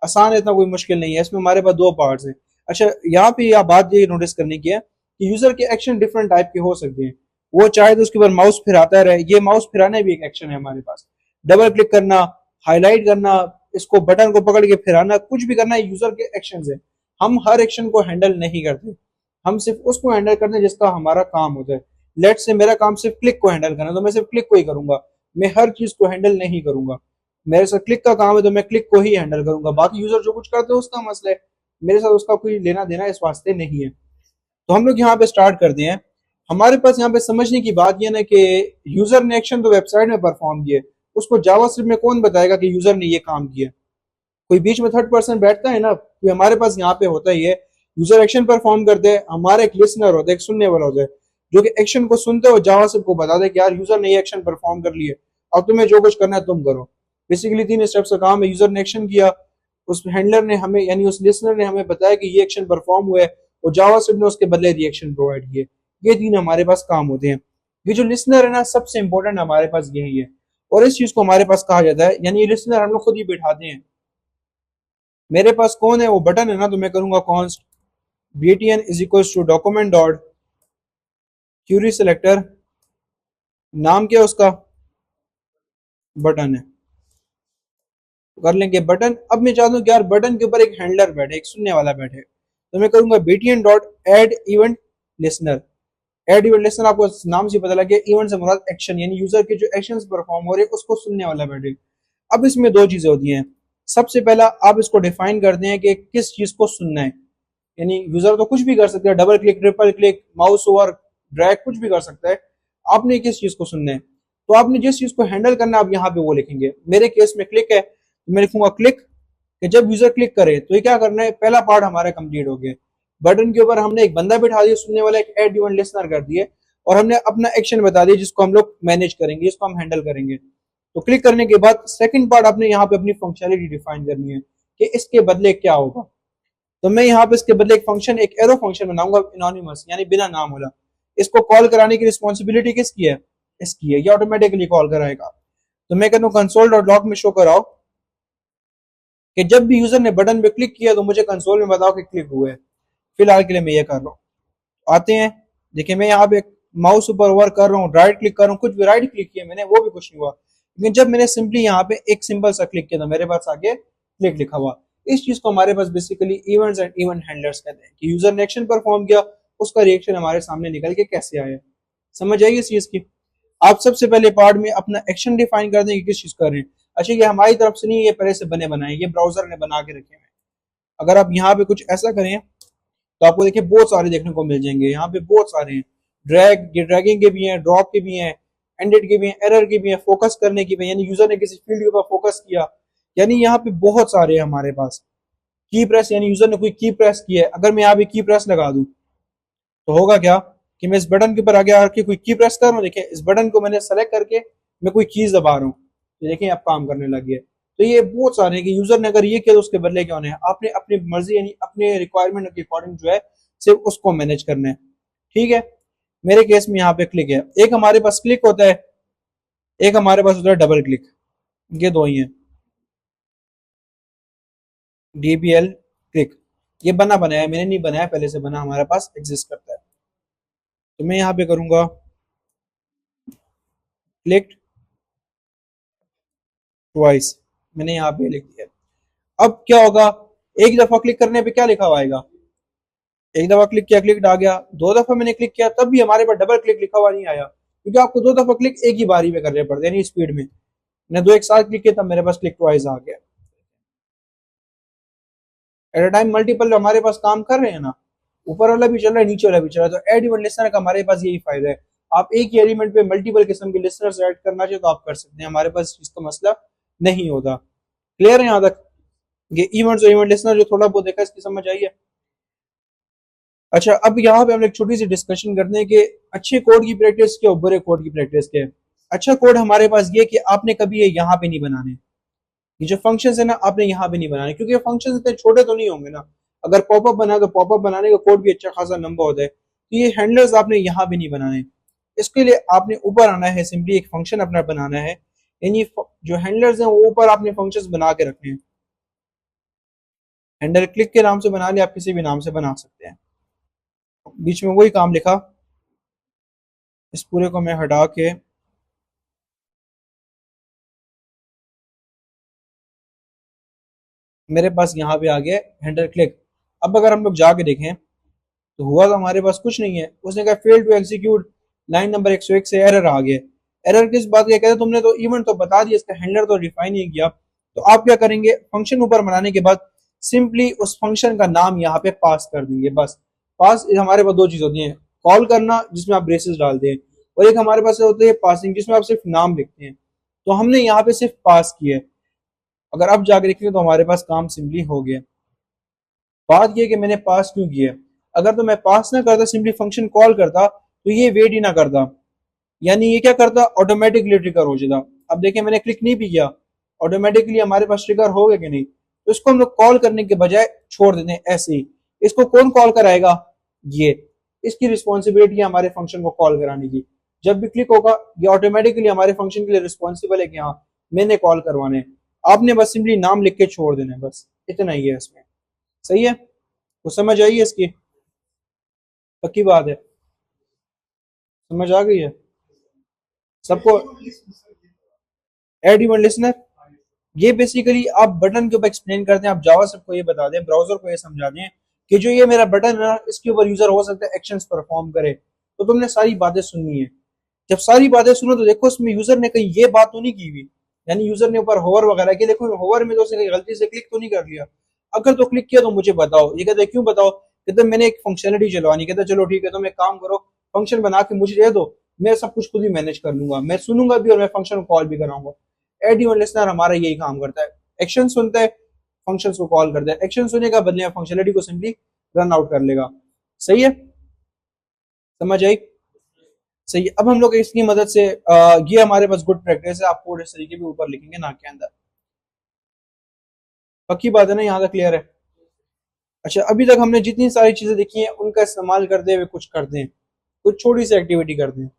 A: आसान है, इतना कोई मुश्किल नहीं है। इसमें हमारे पास दो पार्ट्स हैं। अच्छा, यहाँ पे यह बात ये नोटिस करने की है कि यूजर के एक्शन डिफरेंट टाइप के हो सकते हैं। वो चाहे तो उसके ऊपर माउस फिराता रहे, ये माउस फिराने भी एक एक्शन है हमारे पास। डबल क्लिक करना, हाईलाइट करना, इसको बटन को पकड़ के फिराना, कुछ भी करना, यूजर के एक्शन है। हम हर एक्शन को हैंडल नहीं करते, हम सिर्फ उसको हैंडल करते हैं जिसका हमारा काम होता है। लेट से मेरा काम सिर्फ क्लिक को हैंडल करना, तो मैं सिर्फ क्लिक को ही करूंगा, मैं हर चीज को हैंडल नहीं करूंगा। मेरे साथ क्लिक का काम है तो मैं क्लिक को ही हैंडल करूंगा, बाकी यूजर जो कुछ करते हैं उसका मसला है, मेरे साथ उसका कोई लेना देना इस वास्ते नहीं है। तो हम लोग यहाँ पे स्टार्ट करते हैं। हमारे पास यहाँ पे समझने की बात यह ना कि यूजर ने एक्शन तो वेबसाइट में परफॉर्म किया, उसको जावास्क्रिप्ट में कौन बताएगा कि यूजर ने ये काम किया? कोई बीच में थर्ड पर्सन बैठता है ना, कि हमारे पास यहाँ पे होता ही है। यूजर एक्शन परफॉर्म करते हैं, हमारे एक लिसनर होता है, एक सुनने वाला होता है, जो कि एक्शन को सुनते हो जावास्क्रिप्ट को बता दे कि यार यूजर ने ये एक्शन परफॉर्म कर लिया, अब तुम्हें जो कुछ करना है तुम करो। बेसिकली 3 स्टेप्स का काम है। यूजर ने एक्शन किया, उस हैंडलर ने हमें यानी उस लिसनर ने हमें बताया कि ये एक्शन परफॉर्म हुआ है, और जावास्क्रिप्ट ने उसके बदले रिएक्शन प्रोवाइड किए। ये 3 हमारे पास काम होते हैं। ये जो लिसनर है ना, सबसे इंपॉर्टेंट हमारे पास यही है, और इस चीज को हमारे पास कहा जाता है, यानी ये लिसनर हम लोग खुद ही बैठाते हैं। मेरे पास कौन है, वो बटन है ना, तो मैं करूंगा const btn is equal to document dot query selector, नाम क्या उसका, बटन है, कर लेंगे बटन। अब मैं चाहता हूँ कि यार बटन के ऊपर एक हैंडलर बैठे, एक सुनने वाला बैठे, तो मैं करूंगा btn dot add event listener. Add event listener, आपको नाम से पता लग गया, इवेंट से मुराद एक्शन, यानी यूजर के जो एक्शंस परफॉर्म हो रहे हैं उसको सुनने वाला बैठे। अब इसमें दो चीजें होती हैं। सबसे पहला आप इसको डिफाइन करते हैं कि किस चीज को सुनना है, यानी यूजर तो कुछ भी कर सकता है, double click, triple click, mouse over, drag, कुछ भी कर सकता है। आपने किस चीज को सुनना है, तो आपने जिस चीज को हैंडल करना है आप यहाँ पे वो लिखेंगे। मेरे केस में क्लिक है, तो मैं लिखूंगा क्लिक, कि जब यूजर क्लिक करे तो ये क्या करना है, पहला पार्ट हमारा कंप्लीट हो गया। बटन के ऊपर हमने एक बंदा बिठा दिया, सुनने वाला, एक एड इवेंट लिसनर कर दिए, और हमने अपना एक्शन बता दिया जिसको हम लोग मैनेज करेंगे, जिसको हम हैंडल करेंगे। तो क्लिक करने के बाद सेकंड पार्ट आपने यहाँ पे अपनी फंक्शनलिटी डिफाइन करनी है कि इसके बदले क्या होगा। तो मैं यहाँ पे इसके बदले एक फंक्शन, एक एरो फंक्शन बनाऊंगा, एनोनिमस, यानी बिना नाम वाला। इसको कॉल कराने की रिस्पॉन्सिबिलिटी किसकी है, इसकी है, ये ऑटोमेटिकली कॉल कराएगा। तो मैं कहता हूँ कंसोल डॉट लॉग में शो कराओ कि जब भी यूजर ने बटन पे क्लिक किया तो मुझे कंसोल में बताओ कि क्लिक हुए। फिलहाल के लिए मैं ये कर रहा हूँ। आते हैं, देखिए मैं यहाँ पे माउस ऊपर ओवर कर रहा हूँ, राइट क्लिक कर रहा हूँ, कुछ भी राइट क्लिक किया मैंने, वो भी कुछ नहीं हुआ। लेकिन जब मैंने सिंपली यहाँ पे एक सिंपल सा क्लिक किया तो मेरे पास आगे क्लिक लिखा हुआ। इस चीज को हमारे पास basically events and event handlers कहते हैं, कि यूजर ने एक्शन परफॉर्म किया, उसका रिएक्शन हमारे सामने निकल के कैसे आया। समझ आइए इस चीज की। आप सबसे पहले पार्ट में अपना एक्शन डिफाइन कर दें कि किस चीज कर रहे हैं। अच्छा, ये हमारी तरफ से नहीं, ये पहले से बने बनाए, ये ब्राउजर ने बना के रखे हैं। अगर आप यहाँ पे कुछ ऐसा करें तो आपको देखिए बहुत सारे देखने को मिल जाएंगे। यहाँ पे बहुत सारे हैं, ड्रैगिंग के भी हैं, ड्रॉप के भी हैं, एंडेड के भी हैं, एरर के भी हैं, फोकस करने की भी हैं, यानी यूजर ने किसी फील्ड के ऊपर फोकस किया, यानी यहाँ पे बहुत सारे हैं हमारे पास। की प्रेस, यानी यूजर ने कोई की प्रेस की है, अगर मैं यहाँ पे की प्रेस लगा दूं तो होगा क्या कि मैं इस बटन के ऊपर आगे आके कोई की प्रेस कर रहा हूँ, देखिए इस बटन को मैंने सेलेक्ट करके मैं कोई कीज दबा रहा हूँ, तो देखिए अब काम करने लग गया। तो ये बहुत सारे हैं कि यूजर ने अगर ये किया तो उसके बदले क्या होना है, आपने अपनी मर्जी यानी अपने रिक्वायरमेंट के अकॉर्डिंग जो है सिर्फ उसको मैनेज करना है। ठीक है, मेरे केस में यहाँ पे क्लिक है, एक हमारे पास क्लिक होता है, एक हमारे पास होता है डबल क्लिक। ये दो ही हैं, DBL क्लिक। ये बना बनाया है, मैंने नहीं बनाया, पहले से बना हमारे पास एग्जिस्ट करता है। तो मैं यहाँ पे करूंगा क्लिक ट्वाइस, मैंने यहाँ पे लिख दिया। अब क्या होगा, एक दफा क्लिक करने पे क्या लिखा हुआ आएगा, एक दफा क्लिक किया क्लिक आ गया, दो दफा मैंने क्लिक किया तब भी हमारे पास डबल क्लिक लिखा हुआ नहीं आया, क्योंकि आपको दो दफा क्लिक एक ही बारी में करने पड़ते हैं, यानी स्पीड में। मैंने दो एक साथ क्लिक किया तब मेरे पास क्लिक ट्वाइस आ गया। एट अ टाइम मल्टीपल हमारे पास काम कर रहे हैं ना, ऊपर वाला भी चल रहा है नीचे वाला भी चल रहा है, तो एड इवन लिसनर का हमारे पास यही फायदा है। आप एक ही एलिमेंट पे मल्टीपल किस्म के लिसनर्स ऐड करना चाहिए तो आप कर सकते हैं, हमारे पास इसका मसला नहीं होता। क्लियर है यहाँ तक? ये इवेंट्स और इवेंट लिसनर जो थोड़ा बहुत देखा इसकी समझ आई है। अच्छा, अब यहाँ पे हम एक छोटी सी डिस्कशन करते हैं कि अच्छे कोड की प्रैक्टिस क्या और बुरे कोड की प्रैक्टिस क्या है। अच्छा कोड हमारे पास ये कि आपने कभी ये यहाँ पे नहीं बनाने, ये जो फंक्शन है ना आपने यहाँ पे नहीं बनाने, क्योंकि फंक्शन इतने छोटे तो नहीं होंगे ना। अगर पॉपअप बना तो पॉपअप बनाने का कोड भी अच्छा खासा लंबा होता है, तो ये हैंडलर्स आपने यहाँ पे नहीं बनाने। इसके लिए आपने ऊपर आना है, सिंपली एक फंक्शन अपना बनाना है, यानी जो हैंडलर्स हैं वो ऊपर आपने फंक्शंस बना के रखने हैं। हैंडल क्लिक के नाम से बना ले, आप किसी भी नाम से बना सकते हैं। बीच में वही काम लिखा, इस पूरे को मैं हटा के मेरे पास यहाँ पे आ गया हैंडल क्लिक। अब अगर हम लोग जाके देखें तो हुआ तो हमारे पास कुछ नहीं है, उसने कहा fail to execute, line number 101 से एरर आ गया। एरर किस बात का, कहते तुमने तो इवेंट तो बता दिया, इसका हैंडलर तो डिफाइन नहीं किया। तो आप क्या करेंगे, फंक्शन ऊपर बनाने के बाद सिंपली उस फंक्शन का नाम यहाँ पे पास कर देंगे बस। पास हमारे पास दो चीज होती है, कॉल करना जिसमें आप ब्रेसेस डालते हैं, और एक हमारे पास होती है पासिंग जिसमें आप सिर्फ नाम लिखते हैं। तो हमने यहाँ पे सिर्फ पास किया है। अगर आप जाके देखेंगे तो हमारे पास काम सिंपली हो गया। बात यह कि मैंने पास क्यों किया, अगर तो मैं पास ना करता, सिंपली फंक्शन कॉल करता, तो ये वेट ही ना करता, यानी ये क्या करता, ऑटोमेटिकली ट्रिगर हो जाता। अब देखिए मैंने क्लिक नहीं भी किया, ऑटोमेटिकली हमारे पास ट्रिगर हो गया कि नहीं। तो इसको हम लोग कॉल करने के बजाय छोड़ देते हैं ऐसे ही। इसको कौन कॉल कराएगा, ये, इसकी रिस्पॉन्सिबिलिटी है हमारे फंक्शन को कॉल कराने की। जब भी क्लिक होगा ये ऑटोमेटिकली हमारे फंक्शन के लिए रिस्पॉन्सिबल है कि हाँ मैंने कॉल करवाने हैं। आपने बस सिंपली नाम लिख के छोड़ देना है, बस इतना ही है इसमें। सही है, तो समझ आई है इसकी, पक्की बात है, समझ आ गई है सबको। एड इवन लिसनर, ये बेसिकली आप बटन के ऊपर एक्सप्लेन करते हैं, आप जावा सबको ये बता दें, ब्राउजर को ये समझा दें कि जो ये मेरा बटन है ना इसके ऊपर यूजर हो सकता है एक्शंस परफॉर्म करे। तो तुमने सारी बातें सुननी है, जब सारी बातें सुनो तो देखो इसमें यूजर ने कहीं ये बात तो नहीं की हुई, यानी यूजर ने ऊपर होवर वगैरह की, देखो होवर में तो उसने कहीं गलती से क्लिक तो नहीं कर लिया। अगर तो क्लिक किया तो मुझे बताओ, ये कहते क्यों बताओ, कहते मैंने एक फंक्शनलिटी चलवानी, कहते चलो ठीक है तुम एक काम करो, फंक्शन बना के मुझे दे दो, मैं सब कुछ खुद ही मैनेज कर लूंगा, मैं सुनूंगा भी और मैं फंक्शन कॉल भी कराऊंगा। एड इवन लिसनर हमारा यही काम करता है, एक्शन सुनता है, फंक्शंस को कॉल करता है, एक्शन सुनेगा बदले में फंक्शनलिटी को सिंपली रन आउट कर लेगा। सही है, समझ आई? सही है। अब हम लोग इसकी मदद से ये हमारे पास गुड प्रैक्टिस है, आप कोड इस तरीके भी ऊपर लिखेंगे ना के अंदर। पक्की बात है ना, यहाँ तक क्लियर है? अच्छा, अभी तक हमने जितनी सारी चीजें देखी हैं उनका इस्तेमाल करते हुए कुछ करते हैं, कुछ छोटी सी एक्टिविटी करते हैं।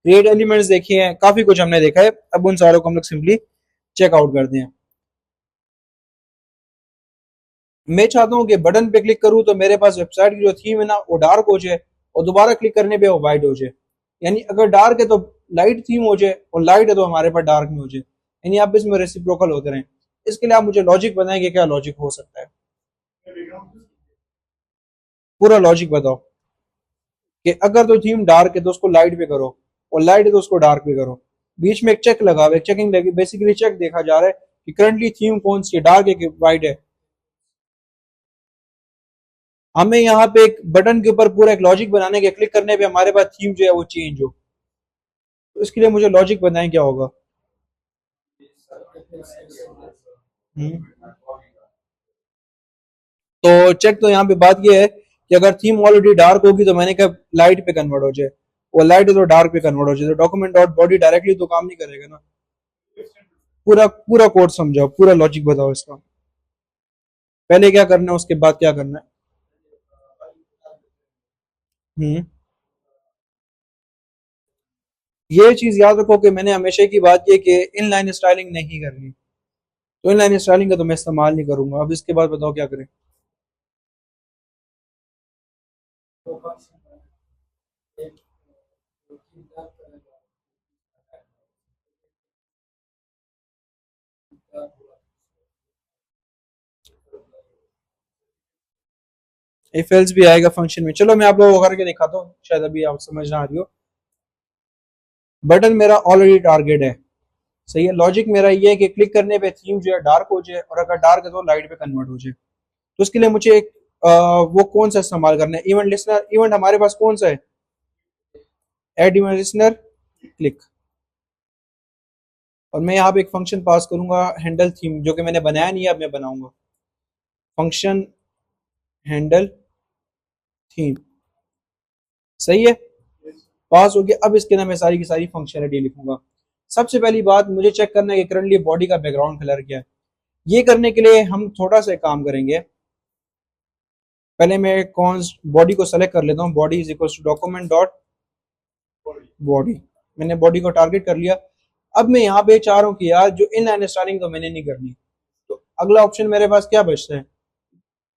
A: क्रिएट एलिमेंट्स देखे हैं, काफी कुछ हमने देखा है, अब उन सारों को हम लोग सिंपली चेकआउट करते हैं। मैं चाहता हूँ कि बटन पे क्लिक करूँ तो मेरे पास वेबसाइट की जो थीम है ना वो डार्क हो जाए, और दोबारा क्लिक करने पे वो वाइट हो जाए। यानी अगर डार्क है तो लाइट थीम हो जाए, और लाइट है तो हमारे पास डार्क में हो जाए, यानी आप इसमें रेसिप्रोकल होते रहें। इसके लिए आप मुझे लॉजिक बताएं कि क्या लॉजिक हो सकता है, पूरा लॉजिक बताओ। कि अगर तो थीम डार्क है तो उसको लाइट पे करो, और लाइट है तो उसको डार्क पे करो। बीच में एक चेक लगा हुआ है, चेकिंग लगी, बेसिकली चेक देखा जा रहा है कि करंटली थीम कौन सी है, डार्क है कि वाइट है। हमें यहाँ पे एक बटन के ऊपर पूरा एक लॉजिक बनाने के, क्लिक करने पे हमारे पास थीम जो है वो चेंज हो। तो इसके लिए मुझे लॉजिक बताएं क्या होगा। हम्म, तो चेक तो यहाँ पे बात ये है कि अगर थीम ऑलरेडी डार्क होगी तो मैंने कहा लाइट पे कन्वर्ट हो जाए, वो लाइट है तो डार्क पे कन्वर्ट हो जाए, तो डॉक्यूमेंट डॉट बॉडी डायरेक्टली तो काम नहीं करेगा ना। पूरा पूरा कोड समझाओ, पूरा लॉजिक बताओ इसका, पहले क्या करना है उसके बाद क्या करना है। हम्म, ये चीज याद रखो कि मैंने हमेशा की बात की कि इनलाइन स्टाइलिंग नहीं करनी, तो इनलाइन स्टाइलिंग का तो मैं इस्तेमाल नहीं करूंगा। अब इसके बाद बताओ क्या करें। इफ एल्स भी आएगा फंक्शन में। चलो मैं आप लोगों को करके दिखाता हूँ, शायद अभी आप समझ ना आ रही हो। बटन मेरा ऑलरेडी टारगेट है, सही है। लॉजिक मेरा ये है कि क्लिक करने पे थीम जो है डार्क हो जाए, और अगर डार्क है तो लाइट पे कन्वर्ट हो जाए। तो उसके लिए मुझे एक वो कौन सा इस्तेमाल करना है, इवेंट लिस्नर। इवेंट हमारे पास कौन सा है, एड इवेंट लिस्नर, क्लिक। और मैं यहाँ पे एक फंक्शन पास करूंगा हैंडल थीम, जो कि मैंने बनाया नहीं है, अब मैं बनाऊंगा फंक्शन हैंडल थीम। सही है, पास हो गया। अब इसके अंदर मैं सारी की सारी फंक्शनलिटी लिखूंगा। सबसे पहली बात मुझे चेक करना है कि करंटली बॉडी का बैकग्राउंड कलर क्या है। ये करने के लिए हम थोड़ा सा काम करेंगे। पहले मैं कौन बॉडी को सेलेक्ट कर लेता हूँ। Body is equal to document dot body. मैंने बॉडी को टारगेट कर लिया। अब मैं यहाँ पे चाह रहा हूँ कि यार जो इनलाइन स्टाइलिंग तो मैंने नहीं करनी, तो अगला ऑप्शन मेरे पास क्या बचता है,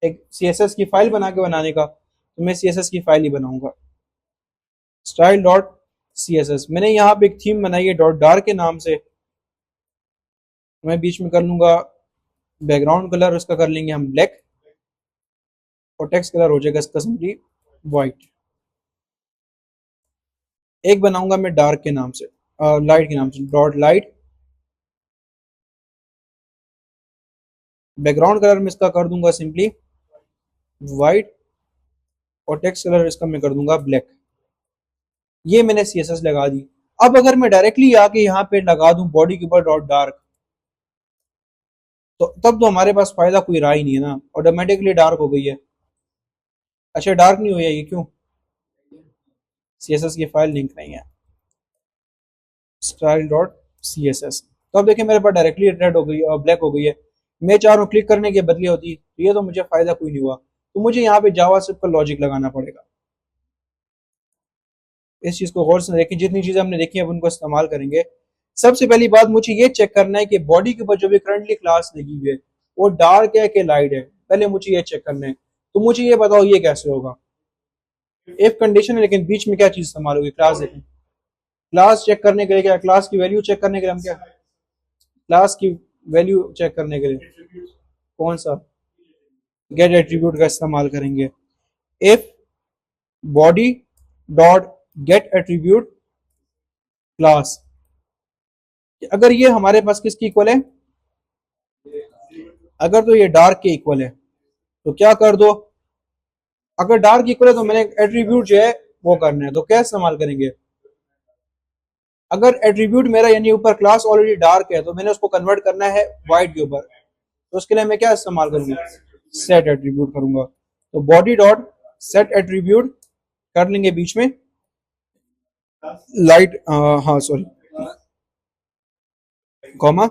A: एक सीएसएस की फाइल बना के बनाने का। तो मैं सीएसएस की फाइल ही बनाऊंगा, स्टाइल डॉट सीएसएस। मैंने यहाँ पे एक थीम बनाई है डॉट डार्क के नाम से। मैं बीच में कर लूंगा बैकग्राउंड कलर, उसका कर लेंगे हम ब्लैक, और टेक्स्ट कलर हो जाएगा इसका सिंपली व्हाइट। एक बनाऊंगा मैं डार्क के नाम से, लाइट के नाम से, डॉट लाइट। बैकग्राउंड कलर में इसका कर दूंगा सिंपली व्हाइट, और टेक्स्ट कलर इसका मैं कर दूंगा ब्लैक। ये मैंने सीएसएस लगा दी। अब अगर मैं डायरेक्टली आके यहाँ पे लगा दूं बॉडी के ऊपर डॉट डार्क, तो तब तो हमारे पास फायदा कोई रहा ही नहीं है ना, ऑटोमेटिकली डार्क हो गई है। अच्छा डार्क नहीं हुई है, ये क्यों, सीएसएस की फाइल लिंक नहीं है, स्टाइल डॉट सीएसएस। तो अब देखिए मेरे पास डायरेक्टली रेड हो गई और ब्लैक हो गई है। मैं चाह रहा हूँ क्लिक करने के बदले होती, तो ये तो मुझे फायदा कोई नहीं हुआ। तो मुझे यहाँ पे जावास्क्रिप्ट का लॉजिक लगाना पड़ेगा। इस चीज को गौर से देखें, जितनी चीजें हमने देखी है अब उनको इस्तेमाल करेंगे। सबसे पहली बात मुझे ये चेक करना है कि बॉडी के ऊपर जो भी करंटली क्लास लगी हुई है वो डार्क है कि लाइट है, पहले मुझे ये चेक करना है। तो मुझे ये बताओ ये कैसे होगा, इफ कंडीशन है लेकिन बीच में क्या चीज इस्तेमाल होगी, क्लास देखें। क्लास चेक करने के लिए क्या, क्लास की वैल्यू चेक करने के लिए हम क्या, क्लास की वैल्यू चेक करने के लिए कौन सा, गेट एट्रीब्यूट का इस्तेमाल करेंगे। If body dot gate attribute class, अगर ये हमारे पास किसकी इक्वल है, अगर तो ये डार्क के इक्वल है तो क्या कर दो, अगर डार्क इक्वल है तो मैंने एट्रीब्यूट जो है वो करना है, तो क्या इस्तेमाल करेंगे। अगर एट्रीब्यूट मेरा यानी ऊपर क्लास ऑलरेडी डार्क है तो मैंने उसको कन्वर्ट करना है व्हाइट के ऊपर, तो उसके लिए मैं क्या इस्तेमाल करूंगा, सेट एट्रीब्यूट करूंगा। तो बॉडी डॉट सेट एट्रीब्यूट कर लेंगे बीच में लाइट, हाँ सॉरी, कॉमा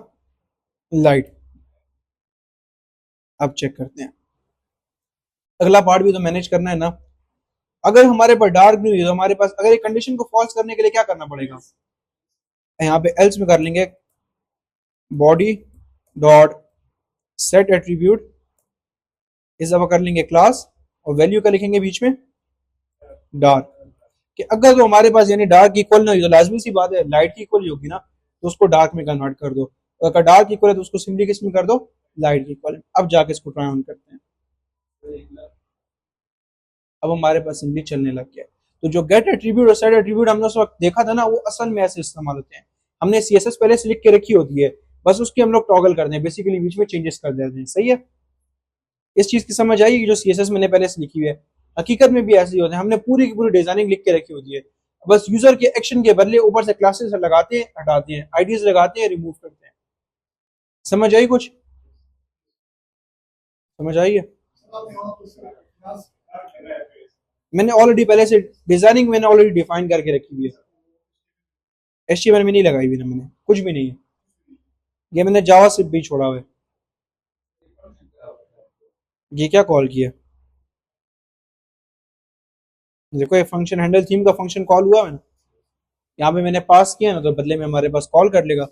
A: लाइट। अब चेक करते हैं, अगला पार्ट भी तो मैनेज करना है ना। अगर हमारे पास डार्क नहीं हुई तो हमारे पास, अगर एक कंडीशन को फॉल्स करने के लिए क्या करना पड़ेगा, यहाँ पे एल्स में कर लेंगे बॉडी डॉट सेट एट्रीब्यूट, इस दफा कर लेंगे क्लास, और वैल्यू का लिखेंगे बीच में डार्क। कि अगर तो हमारे पास यानी डार्क इक्वल ना हुई तो लाजमी सी बात है लाइट की इक्वल ही होगी ना, तो उसको डार्क में कन्वर्ट कर दो। तो अगर डार्क इक्वल है तो उसको सिंपली किस में कर दो, लाइट की इक्वल। अब जाके इसको ट्राई ऑन करते हैं। अब हमारे पास सिंपली चलने लग गया। तो जो गेट एट्रीब्यूट और सेट एट्रीब्यूट हमने उस वक्त देखा था ना, वो असल में ऐसे इस्तेमाल होते हैं। हमने सीएसएस पहले से लिख के रखी होती है, बस उसकी हम लोग टॉगल करते हैं, बेसिकली बीच में चेंजेस कर देते हैं। सही है, इस चीज की समझ आई कि जो सीएसएस मैंने पहले से लिखी हुई है हकीकत में भी ऐसे ही होते हैं। हमने पूरी की पूरी डिजाइनिंग लिख के रखी होती है, बस यूजर के एक्शन के बदले ऊपर से क्लासेस लगाते हैं, हटाते हैं, आईडीज लगाते हैं, रिमूव करते हैं। समझ आई कुछ, समझ आई है। मैंने ऑलरेडी पहले से डिजाइनिंग मैंने ऑलरेडी डिफाइन करके रखी हुई है, एचटीएमएल में नहीं लगाई हुई ना मैंने, कुछ भी नहीं है। ये मैंने जावा से भी छोड़ा हुआ है। ये क्या कॉल किया, देखो ये फंक्शन हैंडल थीम का फंक्शन कॉल हुआ है ना, यहाँ पे मैंने पास किया ना, तो बदले में हमारे पास कॉल कर लेगा।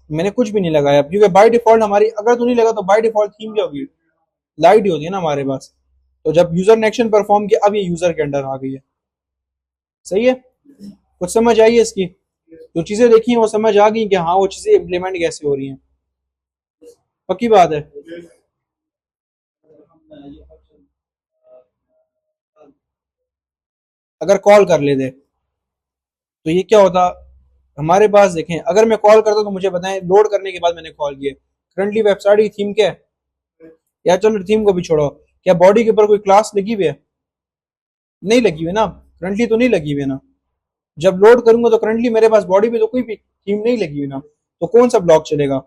A: मैंने कुछ भी नहीं लगाया, क्योंकि बाय डिफॉल्ट हमारी, अगर तो नहीं लगा तो बाय डिफॉल्ट थीम क्या होगी, लाइट ही होती है ना हमारे पास। तो जब यूजर ने एक्शन परफॉर्म किया, अब ये यूजर के अंडर आ गई है। सही है, कुछ समझ आई है इसकी? जो चीजें देखी हैं वो समझ आ गई कि हाँ वो चीजें इम्प्लीमेंट कैसे हो रही हैं। पक्की बात है। अगर कॉल कर लेते तो ये क्या होता, हमारे पास देखें, अगर मैं कॉल करता तो मुझे बताएं, लोड करने के बाद मैंने कॉल किया, करंटली वेबसाइट की थीम क्या है, या चलो थीम को भी छोड़ो, क्या बॉडी के ऊपर कोई क्लास लगी हुई है? नहीं लगी हुई ना, करंटली तो नहीं लगी हुई है ना। जब लोड करूंगा तो करंटली मेरे पास बॉडी पे तो कोई भी थीम नहीं लगी हुई ना, तो कौन सा ब्लॉक चलेगा?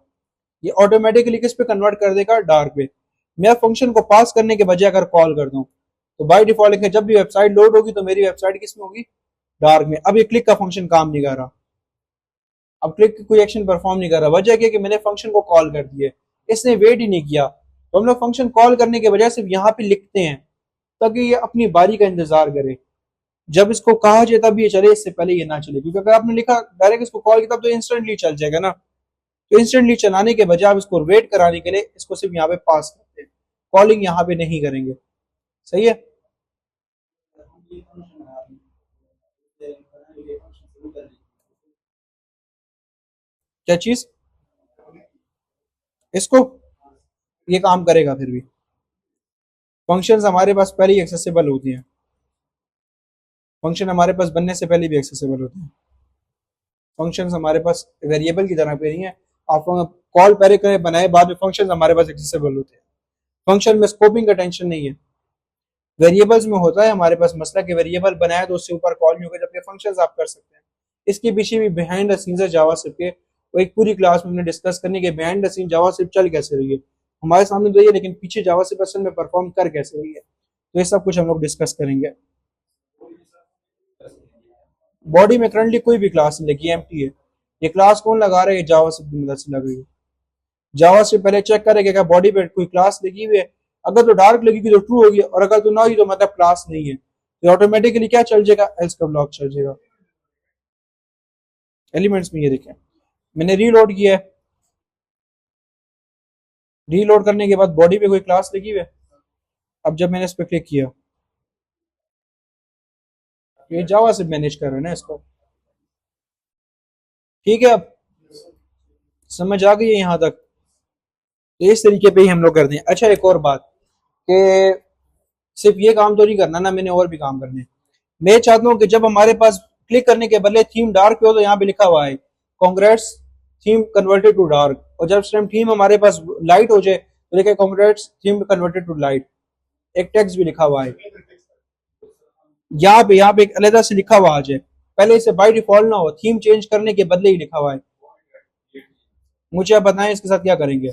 A: ये ऑटोमेटिकली किस पे कन्वर्ट कर देगा, डार्क पे। मैं फंक्शन को पास करने के बजाय अगर कॉल कर दूं, तो बाय डिफॉल्ट जब भी वेबसाइट लोड होगी तो मेरी वेबसाइट किस में होगी, डार्क में। अब ये क्लिक का फंक्शन काम नहीं कर रहा, अब क्लिक कोई एक्शन परफॉर्म नहीं कर रहा। वजह क्या कि मैंने फंक्शन को कॉल कर दिया, इसने वेट ही नहीं किया। तो हम लोग फंक्शन कॉल करने के बजाय सिर्फ यहाँ पे लिखते हैं, ताकि ये अपनी बारी का इंतजार करे। जब इसको कहा जाए तब ये चले, इससे पहले ये ना चले, क्योंकि अगर आपने लिखा डायरेक्ट इसको कॉल किया तब तो इंस्टेंटली चल जाएगा ना। तो इंस्टेंटली चलाने के बजाय आप इसको वेट कराने के लिए इसको सिर्फ यहाँ पे पास करते हैं, कॉलिंग यहाँ पे नहीं करेंगे। सही है। क्या चीज? इसको, ये काम करेगा फिर भी। फंक्शंस हमारे पास पहले ही एक्सेसिबल होती हैं, फंक्शन हमारे पास बनने से पहले भी एक्सेसिबल होते हैं। फंक्शंस हमारे पास वेरिएबल की तरह पे नहीं है, आप कॉल पहले करें बनाए बाद में फंक्शंस हमारे पास एक्सेसिबल होते हैं। फंक्शन में स्कोपिंग का टेंशन नहीं है। वेरिएबल्स में होता है हमारे पास मसला कि वेरिएबल बनाया तो उससे ऊपर कॉल नहीं होगा, जबकि फंक्शंस आप कर सकते हैं। इसके पीछे भी बिहाइंड द सीन्स है जावास्क्रिप्ट के, वो एक पूरी क्लास में हमने डिस्कस करने के बिहाइंड द सीन जावास्क्रिप्ट चल कैसे रही है। हमारे सामने तो ये, लेकिन पीछे जावास्क्रिप्ट असल में परफॉर्म कर कैसे रही है, तो ये सब कुछ हम लोग डिस्कस करेंगे। बॉडी में करंटली कोई भी क्लास नहीं लगी, एम्प्टी है। ये क्लास कौन लगा रहा है, ये जावास्क्रिप्ट की मदद से लग रही है। जावास्क्रिप्ट पहले चेक करेगा क्या बॉडी पे कोई क्लास लगी हुई है, अगर तो डार्क लगेगी तो ट्रू होगी, और अगर तो ना हुई तो मतलब क्लास नहीं है, तो ऑटोमेटिकली क्या चल जाएगा, एल्स का ब्लॉक चल जाएगा। एलिमेंट्स में ये देखें, मैंने रीलोड किया है, रीलोड करने के बाद बॉडी पे कोई क्लास लगी हुई है। अब जब मैंने इस पर क्लिक किया, ये जावा से मैनेज कर रहे हैं ना इसको। ठीक है, अब समझ आ गई है यहाँ तक? तो इस तरीके पे ही हम लोग करते हैं। अच्छा, एक और बात कि सिर्फ ये काम तो नहीं करना ना, मैंने और भी काम करने हैं। मैं चाहता हूँ कि जब हमारे पास क्लिक करने के बदले थीम डार्क पे हो, तो यहाँ पे लिखा हुआ है congrats theme converted to dark, और जब थीम हमारे पास लाइट हो जाए तो लिखा है congrats theme converted to light. एक टेक्स्ट भी लिखा हुआ है यहाँ पे एक अलग से लिखा हुआ आ जाए, पहले इसे बाय डिफॉल्ट ना हो, थीम चेंज करने के बदले ही लिखा हुआ है। मुझे आप बताएं इसके साथ क्या करेंगे,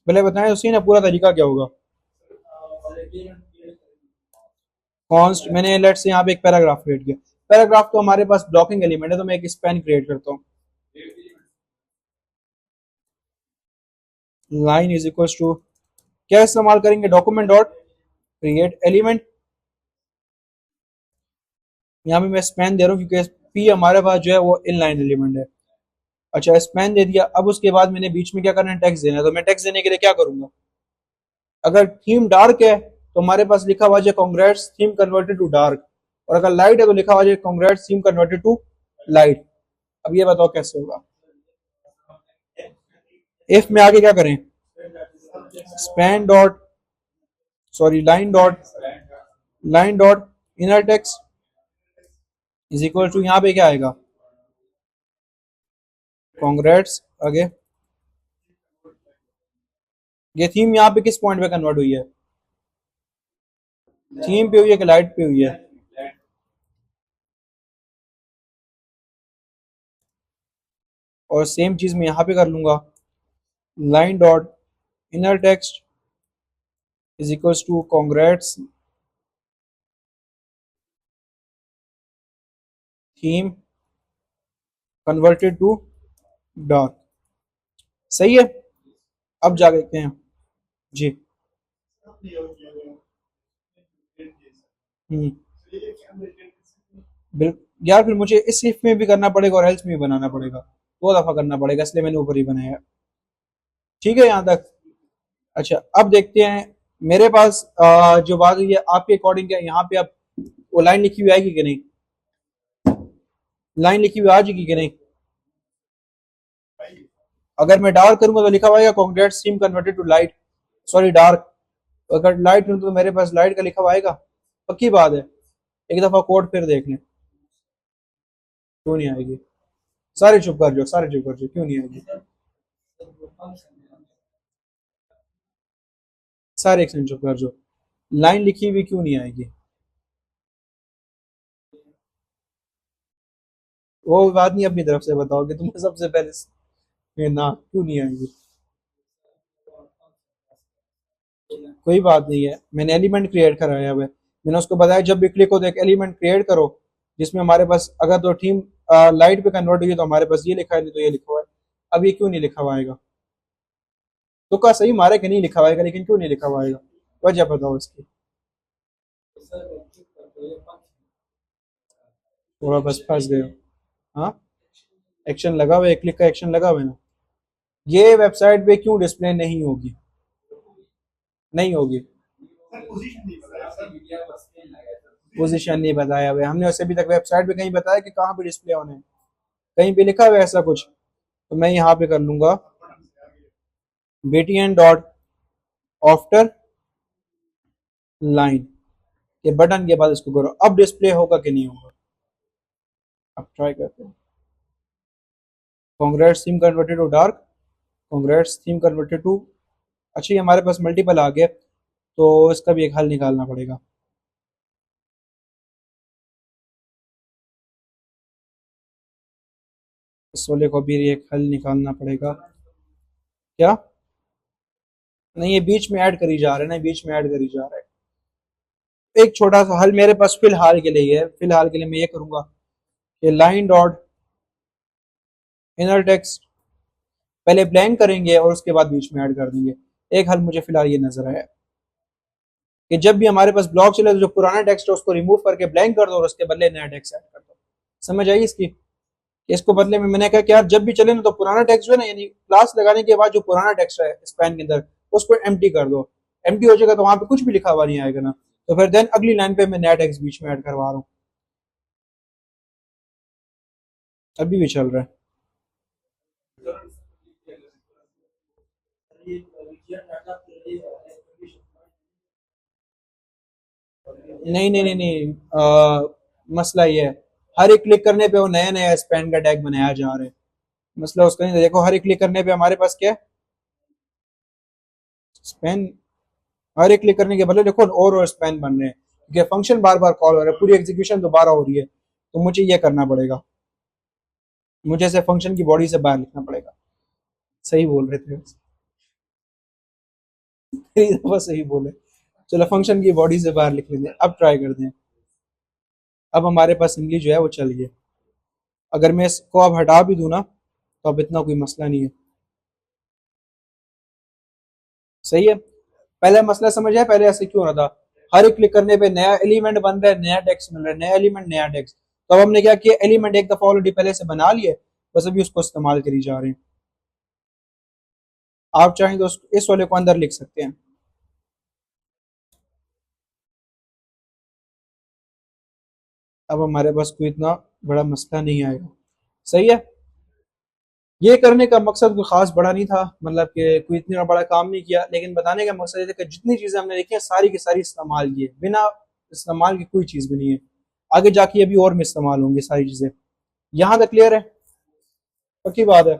A: पहले बताएं उसी ना पूरा तरीका क्या होगा। कॉन्स्ट, मैंने लेट्स से यहाँ पे एक पैराग्राफ क्रिएट किया। पैराग्राफ तो हमारे पास ब्लॉकिंग एलिमेंट है, तो मैं एक स्पैन क्रिएट करता हूँ। लाइन इज इक्वल टू, क्या इस्तेमाल करेंगे, डॉक्यूमेंट डॉट क्रिएट एलिमेंट। यहाँ पे मैं स्पैन दे रहा हूँ क्योंकि पी हमारे पास जो है वो इनलाइन एलिमेंट है। अच्छा, स्पैन दे दिया। अब उसके बाद मैंने बीच में क्या करना है, टेक्स्ट देना है। तो मैं टेक्स्ट देने के लिए क्या करूंगा, अगर थीम डार्क है तो हमारे पास लिखा हुआ है congrats theme converted to dark, और अगर लाइट है तो लिखा हुआ है congrats theme converted to light. अब ये बताओ कैसे होगा। इफ में आगे क्या करें, span dot, sorry line dot inner text is equal to, यहाँ पे क्या आएगा, कॉन्ग्रेट्स। आगे ये थीम यहाँ पे किस पॉइंट पे कन्वर्ट हुई है, थीम पे हुई है कि लाइट पे हुई है? और सेम चीज मैं यहाँ पे कर लूंगा, line dot inner text is equal to congrats theme converted to dark. सही है, अब जा देखते हैं जी। हम्म। यार फिर मुझे इस शिफ्ट में भी करना पड़ेगा और हेल्थ में भी बनाना पड़ेगा, 2 दफा करना पड़ेगा, इसलिए मैंने ऊपर ही बनाया। ठीक है यहाँ तक। अच्छा अब देखते हैं मेरे पास जो बात हुई है आपके अकॉर्डिंग, क्या यहाँ पे अब वो लाइन लिखी हुई आएगी कि नहीं? लाइन लिखी हुई आ जाएगी कि नहीं? अगर मैं डार्क करूंगा तो लिखा हुआ आएगा congrats theme converted to light, sorry dark. अगर लाइट करूँ तो मेरे पास लाइट का लिखा हुआ आएगा। पक्की बात है। एक दफा कोड फिर देख लें। क्यों नहीं आएगी? सारे चुप कर जाओ, सारे चुप कर जाओ, क्यों नहीं आएगी? सारे एक चुप कर जाओ। लाइन लिखी हुई क्यों नहीं आएगी? वो बात नहीं अपनी तरफ से बताओगे, तुम्हें सबसे पहले ना क्यों नहीं आएगी? कोई बात नहीं है, मैंने एलिमेंट क्रिएट कराया हुआ है। मैंने उसको बताया जब भी क्लिक हो तो एक एलिमेंट क्रिएट करो जिसमें हमारे पास अगर तो थीम लाइट पे कन्वर्ट हुई तो हमारे पास ये लिखा है, नहीं तो ये लिखा हुआ है। अब ये क्यों नहीं लिखा हुआ आएगा? तो का सही मारे कि नहीं लिखा हुआ आएगा, लेकिन क्यों नहीं लिखा हुआ आएगा? वजह बताओ इसकी। थोड़ा बस फंस गए हो। हाँ, एक्शन लगा हुआ है, क्लिक का एक्शन लगा हुआ है ना। ये वेबसाइट पे क्यों डिस्प्ले नहीं होगी? नहीं होगी। पोजीशन नहीं बताया हुआ है हमने उसे अभी तक, वेबसाइट पे कहीं बताया कि कहाँ पे डिस्प्ले होने हैं? कहीं पे लिखा हुआ है ऐसा कुछ? तो मैं यहाँ पे कर लूंगा btn डॉट आफ्टर लाइन के बटन के बाद इसको करो, अब डिस्प्ले होगा कि नहीं होगा? अब ट्राई करते हैं। Congrats theme converted to dark, congrats theme converted to. अच्छा ये हमारे पास मल्टीपल आ गए, तो इसका भी एक हल निकालना पड़ेगा। इस वाले को भी एक हल निकालना पड़ेगा। क्या? नहीं ये बीच में ऐड करी जा रहा है ना, बीच में ऐड करी जा रहा है। एक छोटा सा हल मेरे पास फिलहाल के लिए है, फिलहाल के लिए मैं ये करूंगा कि लाइन डॉट इनर टेक्स्ट पहले ब्लैंक करेंगे और उसके बाद बीच में ऐड कर देंगे। एक हल मुझे फिलहाल ये नजर आया कि जब भी हमारे पास ब्लॉक चले तो जो पुराना टेक्स्ट है उसको रिमूव करके ब्लैंक कर दो और उसके बदले नया टेक्स्ट ऐड कर दो। समझ आई इसकी? इसको बदले में मैंने कहा कि यार जब भी चले ना तो पुराना टेक्स्ट जो है ना, यानी क्लास लगाने के बाद जो पुराना टेक्स्ट है स्पैन के अंदर उसको एम्प्टी कर दो। एम्प्टी हो जाएगा तो वहां पे कुछ भी लिखा हुआ नहीं आएगा ना। तो फिर देन अगली लाइन पे मैं नया टेक्स्ट बीच में ऐड करवा रहा हूँ। अभी भी चल रहा है। नहीं नहीं नहीं नहीं, मसला ये है, हर एक क्लिक करने पे वो नया नया स्पैन का टैग बनाया जा रहा है। मसला उसका नहीं, देखो हर एक क्लिक करने पे हमारे पास क्या है? स्पैन। हर एक क्लिक करने के बदले देखो और स्पैन बन रहे हैं क्योंकि फंक्शन बार बार कॉल हो रहा है, पूरी एग्जीक्यूशन दोबारा हो रही है। तो मुझे ये करना पड़ेगा, मुझे इसे फंक्शन की बॉडी से बाहर लिखना पड़ेगा। सही बोल रहे थे। एक दफा सही बोले। चलो फंक्शन की बॉडी से बाहर लिख लेते हैं, अब ट्राई करते हैं। अब हमारे पास सिंपली जो है वो चल गया। अगर मैं इसको अब हटा भी दूं ना तो अब इतना कोई मसला नहीं है। सही है। पहले मसला समझ आया, पहले ऐसे क्यों हो रहा था? हर एक क्लिक करने पे नया एलिमेंट बन रहा है, नया टेक्स्ट मिल रहा है, नया एलिमेंट नया टेक्स्ट। तो अब हमने क्या किया, एलिमेंट एक दफा ऑलरेडी पहले से बना लिए, बस अभी उसको इस्तेमाल करी जा रहे हैं। आप चाहें तो इस वाले को अंदर लिख सकते हैं। अब हमारे पास कोई इतना बड़ा मसला नहीं आएगा। सही है। ये करने का मकसद कोई खास बड़ा नहीं था, मतलब कि कोई इतना बड़ा काम नहीं किया, लेकिन बताने का मकसद ये था कि जितनी चीजें हमने देखी है सारी की सारी इस्तेमाल की है, बिना इस्तेमाल की कोई चीज भी नहीं है। आगे जाके अभी और में इस्तेमाल होंगी सारी चीजें। यहाँ तक क्लियर है? पक्की बात है।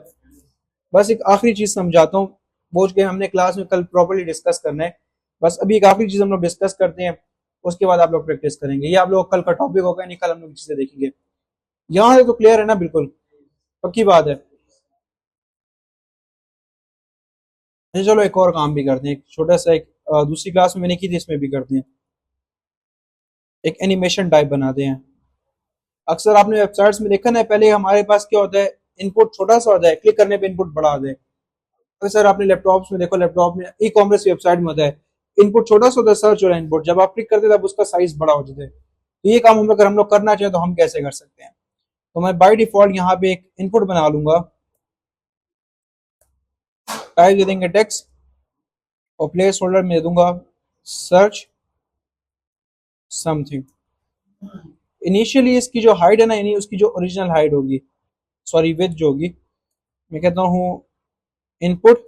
A: बस एक आखिरी चीज समझाता हूँ, बोझ के हमने क्लास में कल प्रॉपर्ली डिस्कस करना है। बस अभी एक आखिरी चीज हम लोग डिस्कस करते हैं, उसके बाद आप लोग प्रैक्टिस करेंगे। ये आप लोग कल का टॉपिक होगा, नहीं कल हम लोग चीजें देखेंगे। यहाँ से तो क्लियर है ना बिल्कुल? पक्की बात है। अच्छा चलो एक और काम भी करते हैं, एक छोटा सा एक दूसरी क्लास में मैंने की थी, इसमें भी करते हैं। एक एनिमेशन टाइप बनाते हैं। अक्सर आपने वेबसाइट्स में देखा ना, पहले हमारे पास क्या होता है, इनपुट छोटा सा होता है, क्लिक करने पे इनपुट बड़ा आता है। अक्सर आपने लैपटॉप्स में देखो, लैपटॉप में ई कॉमर्स वेबसाइट में होता है, इनपुट छोटा सा होता है, सर्च वाला इनपुट, जब आप क्लिक करते हैं तब उसका साइज बड़ा हो जाता है। तो ये काम अगर हम लोग करना चाहें तो हम कैसे कर सकते हैं? तो मैं बाय डिफॉल्ट यहाँ पे एक इनपुट बना लूंगा, टाइप दे देंगे टेक्स्ट और प्लेस होल्डर में दे दूंगा सर्च समथिंग। इनिशियली इसकी जो हाइट है ना, यानी उसकी जो ओरिजिनल हाइट होगी, सॉरी विड्थ जो होगी, मैं कहता हूँ इनपुट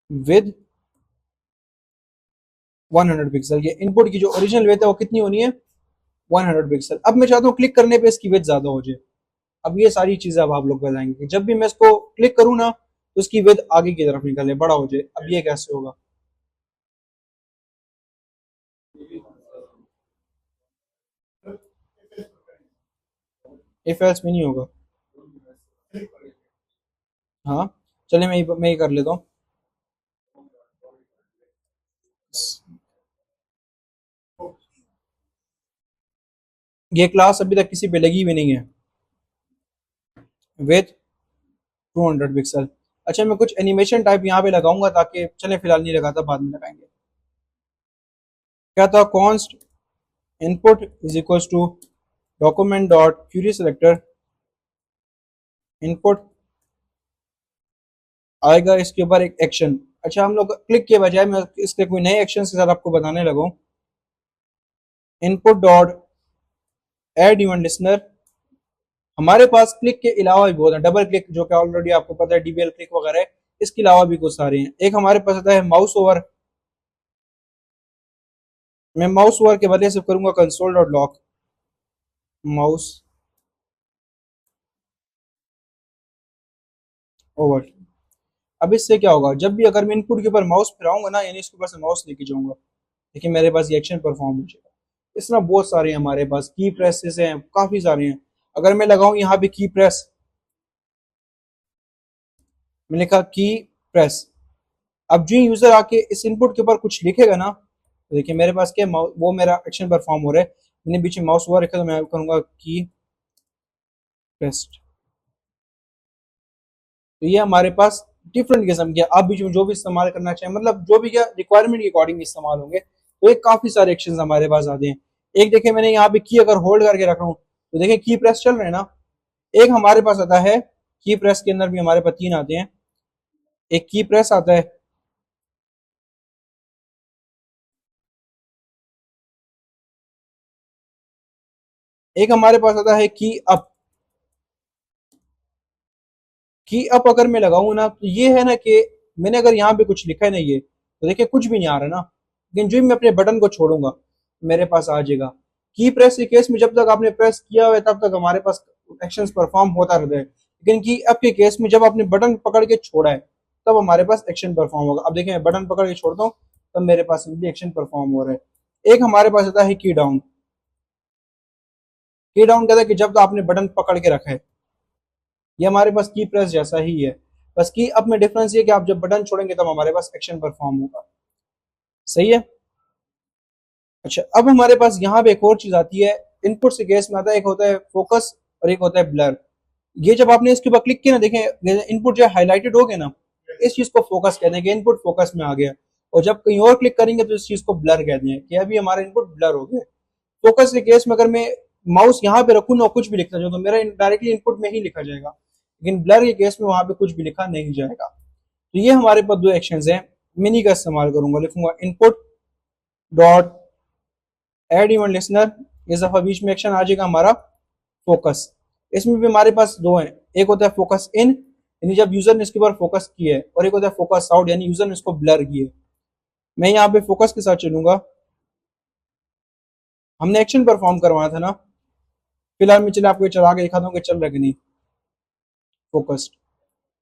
A: विद 100 पिक्सल। ये इनपुट की जो ओरिजिनल विड्थ है वो कितनी होनी है? 100 पिक्सल। अब मैं चाहता हूँ क्लिक करने पे इसकी विड्थ ज्यादा हो जाए। अब ये सारी चीजें अब आप लोग बताएंगे कि जब भी मैं इसको क्लिक करूँ ना तो उसकी विड्थ आगे की तरफ निकले, बड़ा हो जाए। अब ये कैसे होगा? इफ एल्स में नहीं होगा। हाँ चलिए मैं ये कर लेता हूँ। ये क्लास अभी तक किसी पे लगी भी नहीं है विथ 200 पिक्सल। अच्छा मैं कुछ एनिमेशन टाइप यहाँ पे लगाऊंगा ताकि, चले फिलहाल नहीं लगाता, बाद में लगाएंगे। क्या था? Const input is equal to document dot query selector input, आएगा इसके ऊपर एक एक्शन। अच्छा हम लोग क्लिक के बजाय मैं इसके कोई नए एक्शन के साथ आपको बताने लगूं। Input dot add event listener. हमारे पास क्लिक के अलावा भी बहुत है, डबल क्लिक जो कि ऑलरेडी आपको पता है, डीबीएल क्लिक वगैरह है। इसके अलावा भी कुछ सारे हैं। एक हमारे पास आता है माउस ओवर। मैं माउस ओवर के बदले से करूंगा console dot lock mouse over. अब इससे क्या होगा? जब भी अगर मैं इनपुट के ऊपर माउस फिराऊंगा ना, यानी इसके ऊपर से माउस लेके जाऊंगा, देखिए मेरे पास ये एक्शन परफॉर्म हो जाएगा। इस तरह बहुत सारे हैं हमारे पास, की प्रेसेस हैं, काफी सारे हैं। अगर मैं लगाऊं यहाँ पे की प्रेस, मैं लिखा की प्रेस, अब जो यूजर आके इस इनपुट के ऊपर कुछ लिखेगा ना, तो देखिए मेरे पास क्या, वो मेरा एक्शन परफॉर्म हो रहा है। मैंने बीच में माउस ओवर रखा तो मैं करूंगा की प्रेस। तो ये हमारे पास डिफरेंट किस्म के, आप बीच में जो भी इस्तेमाल करना चाहें, मतलब जो भी क्या रिक्वायरमेंट के अकॉर्डिंग इस्तेमाल होंगे। तो ये काफी सारे एक्शन हमारे पास आते हैं। एक देखिए मैंने यहाँ पे की अगर होल्ड करके रख रहा हूँ तो देखिए की प्रेस चल रहे हैं ना। एक हमारे पास आता है की प्रेस के अंदर भी हमारे पास तीन आते हैं। एक की प्रेस आता है, एक हमारे पास आता है की अप। की अप अगर मैं लगाऊं ना तो ये है ना कि मैंने अगर यहाँ पे कुछ लिखा है ना, ये तो देखिए कुछ भी नहीं आ रहा ना, लेकिन जो ही मैं अपने बटन को छोड़ूंगा मेरे पास आ जाएगा। की प्रेस के केस में जब तक आपने प्रेस किया हुआ है तब तक हमारे पास एक्शन परफॉर्म होता रहता है, लेकिन की अप के केस में जब आपने बटन पकड़ के छोड़ा है तब हमारे पास एक्शन परफॉर्म होगा। अब देखिए मैं बटन पकड़ के छोड़ता हूँ तब मेरे पास एक्शन परफॉर्म हो रहा है। एक हमारे पास आता है की डाउन। की डाउन कहता है कि जब तो आपने बटन पकड़ के रखा है, ये हमारे पास की प्रेस जैसा ही है, बस की अप में डिफरेंस ये कि आप जब बटन छोड़ेंगे तब हमारे पास एक्शन परफॉर्म होगा। सही है। अच्छा अब हमारे पास यहाँ पे एक और चीज आती है, इनपुट से केस में आता है, एक होता है फोकस और एक होता है ब्लर। ये जब आपने इसके ऊपर क्लिक किया ना, देखें इनपुट जो हाईलाइटेड हो गया ना, इस चीज को फोकस कहते हैं कि इनपुट फोकस में आ गया। और जब कहीं और क्लिक करेंगे तो इस चीज को ब्लर कहते हैं कि अभी हमारा इनपुट ब्लर हो गया। फोकस के केस में अगर मैं माउस यहाँ पे रखूँ ना, कुछ भी लिखना चाहूँ तो मेरा डायरेक्टली इनपुट में ही लिखा जाएगा, लेकिन ब्लर के केस में वहां पे कुछ भी लिखा नहीं जाएगा। तो ये हमारे पास दो एक्शंस हैं। मिनी का इस्तेमाल करूंगा, लिखूंगा input dot add event listener. इस दफा बीच में एक्शन आ जाएगा हमारा फोकस। इसमें भी हमारे पास दो हैं, एक होता है फोकस इन, यानी जब यूजर ने इसके ऊपर फोकस किया है, और एक होता है फोकस आउट, यानी यूजर ने इसको ब्लर किया है। मैं यहाँ पे फोकस के साथ चलूंगा। हमने एक्शन परफॉर्म करवाना था ना, फिलहाल मैं चले आपको चला के दिखाता हूँ कि चल रहा है कि नहीं फोकस्ड।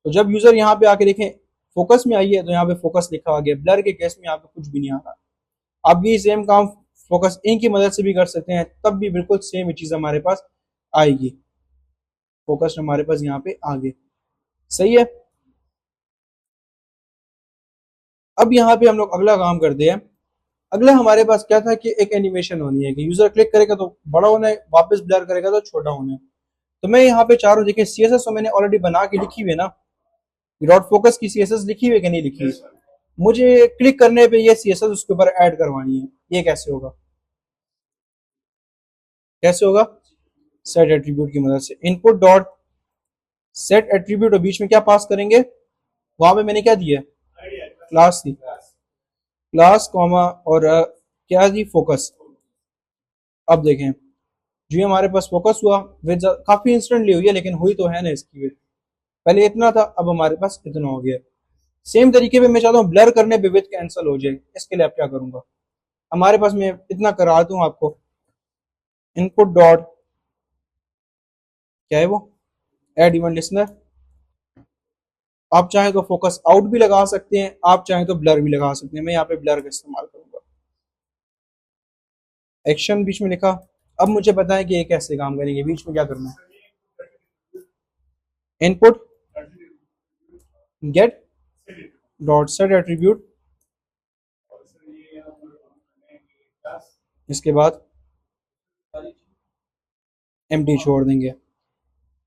A: तो जब यूजर यहाँ पे आके देखें फोकस में आई है तो यहाँ पे फोकस लिखा आ गया। ब्लर के केस में यहाँ पे कुछ भी नहीं आ रहा। आप ये सेम काम फोकस इन की मदद से भी कर सकते हैं, तब भी बिल्कुल सेम चीज हमारे पास आएगी। फोकस हमारे पास यहाँ पे आ गए। सही है। अब यहाँ पे हम लोग अगला काम करते हैं। अगला हमारे पास क्या था कि एक एनिमेशन होनी है कि यूजर क्लिक करेगा तो बड़ा होना है, वापस ब्लर करेगा तो छोटा होना है। तो मैं यहाँ पे चारों देखिए सीएसएस तो मैंने ऑलरेडी बना के लिखी हुई है ना, डॉट फोकस की सीएसएस लिखी हुई है कि नहीं लिखी हुई? मुझे क्लिक करने पे ये CSS उसके ऊपर ऐड करवानी है। ये कैसे होगा, कैसे होगा? सेट एट्रीब्यूट की मदद से इनपुट डॉट सेट एट्रीब्यूट और बीच में क्या पास करेंगे, वहां पे मैंने क्या दिया, क्लास थी, क्लास कॉमा और क्या दी, फोकस। अब देखें जो ये हमारे पास फोकस हुआ विद काफी इंस्टेंटली हुई है, लेकिन हुई तो है ना इसकी विद, पहले इतना था अब हमारे पास इतना हो गया। सेम तरीके पे मैं चाहता हूँ ब्लर करने पे विद कैंसिल हो जाए, इसके लिए आप क्या करूंगा, हमारे पास मैं इतना करा दूं आपको, इनपुट डॉट क्या है वो, एड इवेंट लिसनर। आप चाहें तो फोकस आउट भी लगा सकते हैं, आप चाहें तो ब्लर भी लगा सकते हैं, मैं यहाँ पे ब्लर का इस्तेमाल करूंगा। एक्शन बीच में लिखा। अब मुझे पता है कि ये कैसे काम करेंगे, बीच में क्या करना है, input get dot set attribute, इसके बाद एम्प्टी छोड़ देंगे,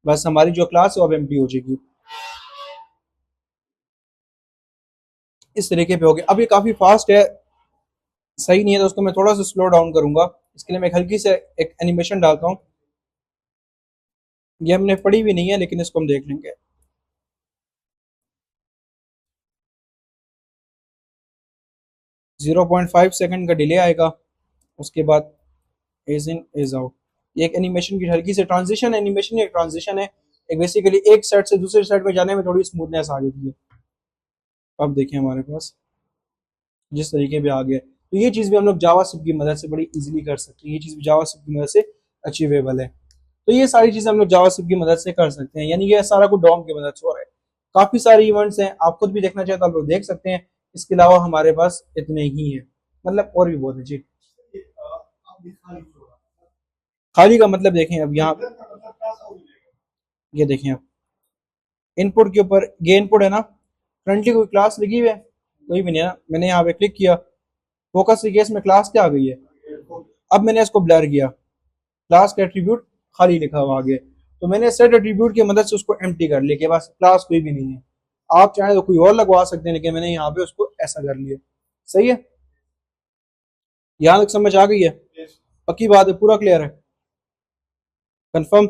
A: बस हमारी जो क्लास है अब एम्प्टी हो जाएगी। इस तरीके पे हो गया। अब ये काफी फास्ट है, सही नहीं है दोस्तों, मैं थोड़ा सा स्लो डाउन करूंगा, इसके लिए मैं हल्की से एक एनिमेशन डालता हूँ। ये हमने पढ़ी भी नहीं है लेकिन इसको हम देख लेंगे। 0.5 सेकंड का डिले आएगा, उसके बाद एज इन एज आउट। ये एक एनिमेशन की हल्की से ट्रांजिशन एनिमेशन, एक ट्रांजिशन है, एक बेसिकली एक सेट से दूसरे सेट में जाने में थोड़ी स्मूथनेस आ जाती है। अब देखें हमारे पास जिस तरीके पे आ गया, तो ये चीज़ भी हम लोग जावास्क्रिप्ट की मदद से बड़ी इजीली कर सकते हैं, ये चीज़ भी जावास्क्रिप्ट की मदद से अचीवेबल है। तो ये सारी चीज़ें हम लोग जावास्क्रिप्ट की मदद से कर सकते हैं, यानी ये सारा कुछ डॉम की मदद से हो रहा है। काफ़ी सारे इवेंट्स हैं, आप खुद भी देखना चाहें तो आप लोग देख सकते हैं। इसके अलावा हमारे पास इतने ही है, मतलब और भी बहुत है जी। खाली का मतलब देखें, अब यहाँ ये देखें, आप इनपुट के ऊपर ये इनपुट है ना, करंटली कोई क्लास लगी हुई है, कोई भी नहीं है ना। मैंने यहाँ पे क्लिक किया, फोकस के केस में क्लास क्या आ गई है, अब मैंने इसको ब्लर किया, क्लास का एट्रीब्यूट खाली लिखा हुआ आ गया, तो मैंने सेट एट्रीब्यूट की मदद से उसको एम्प्टी कर लिया कि बस क्लास कोई भी नहीं है। आप चाहें तो कोई और लगवा सकते हैं, लेकिन मैंने यहाँ पे उसको ऐसा कर लिया। सही है, यहाँ तक समझ आ गई है, पक्की बात है, पूरा क्लियर है, कंफर्म।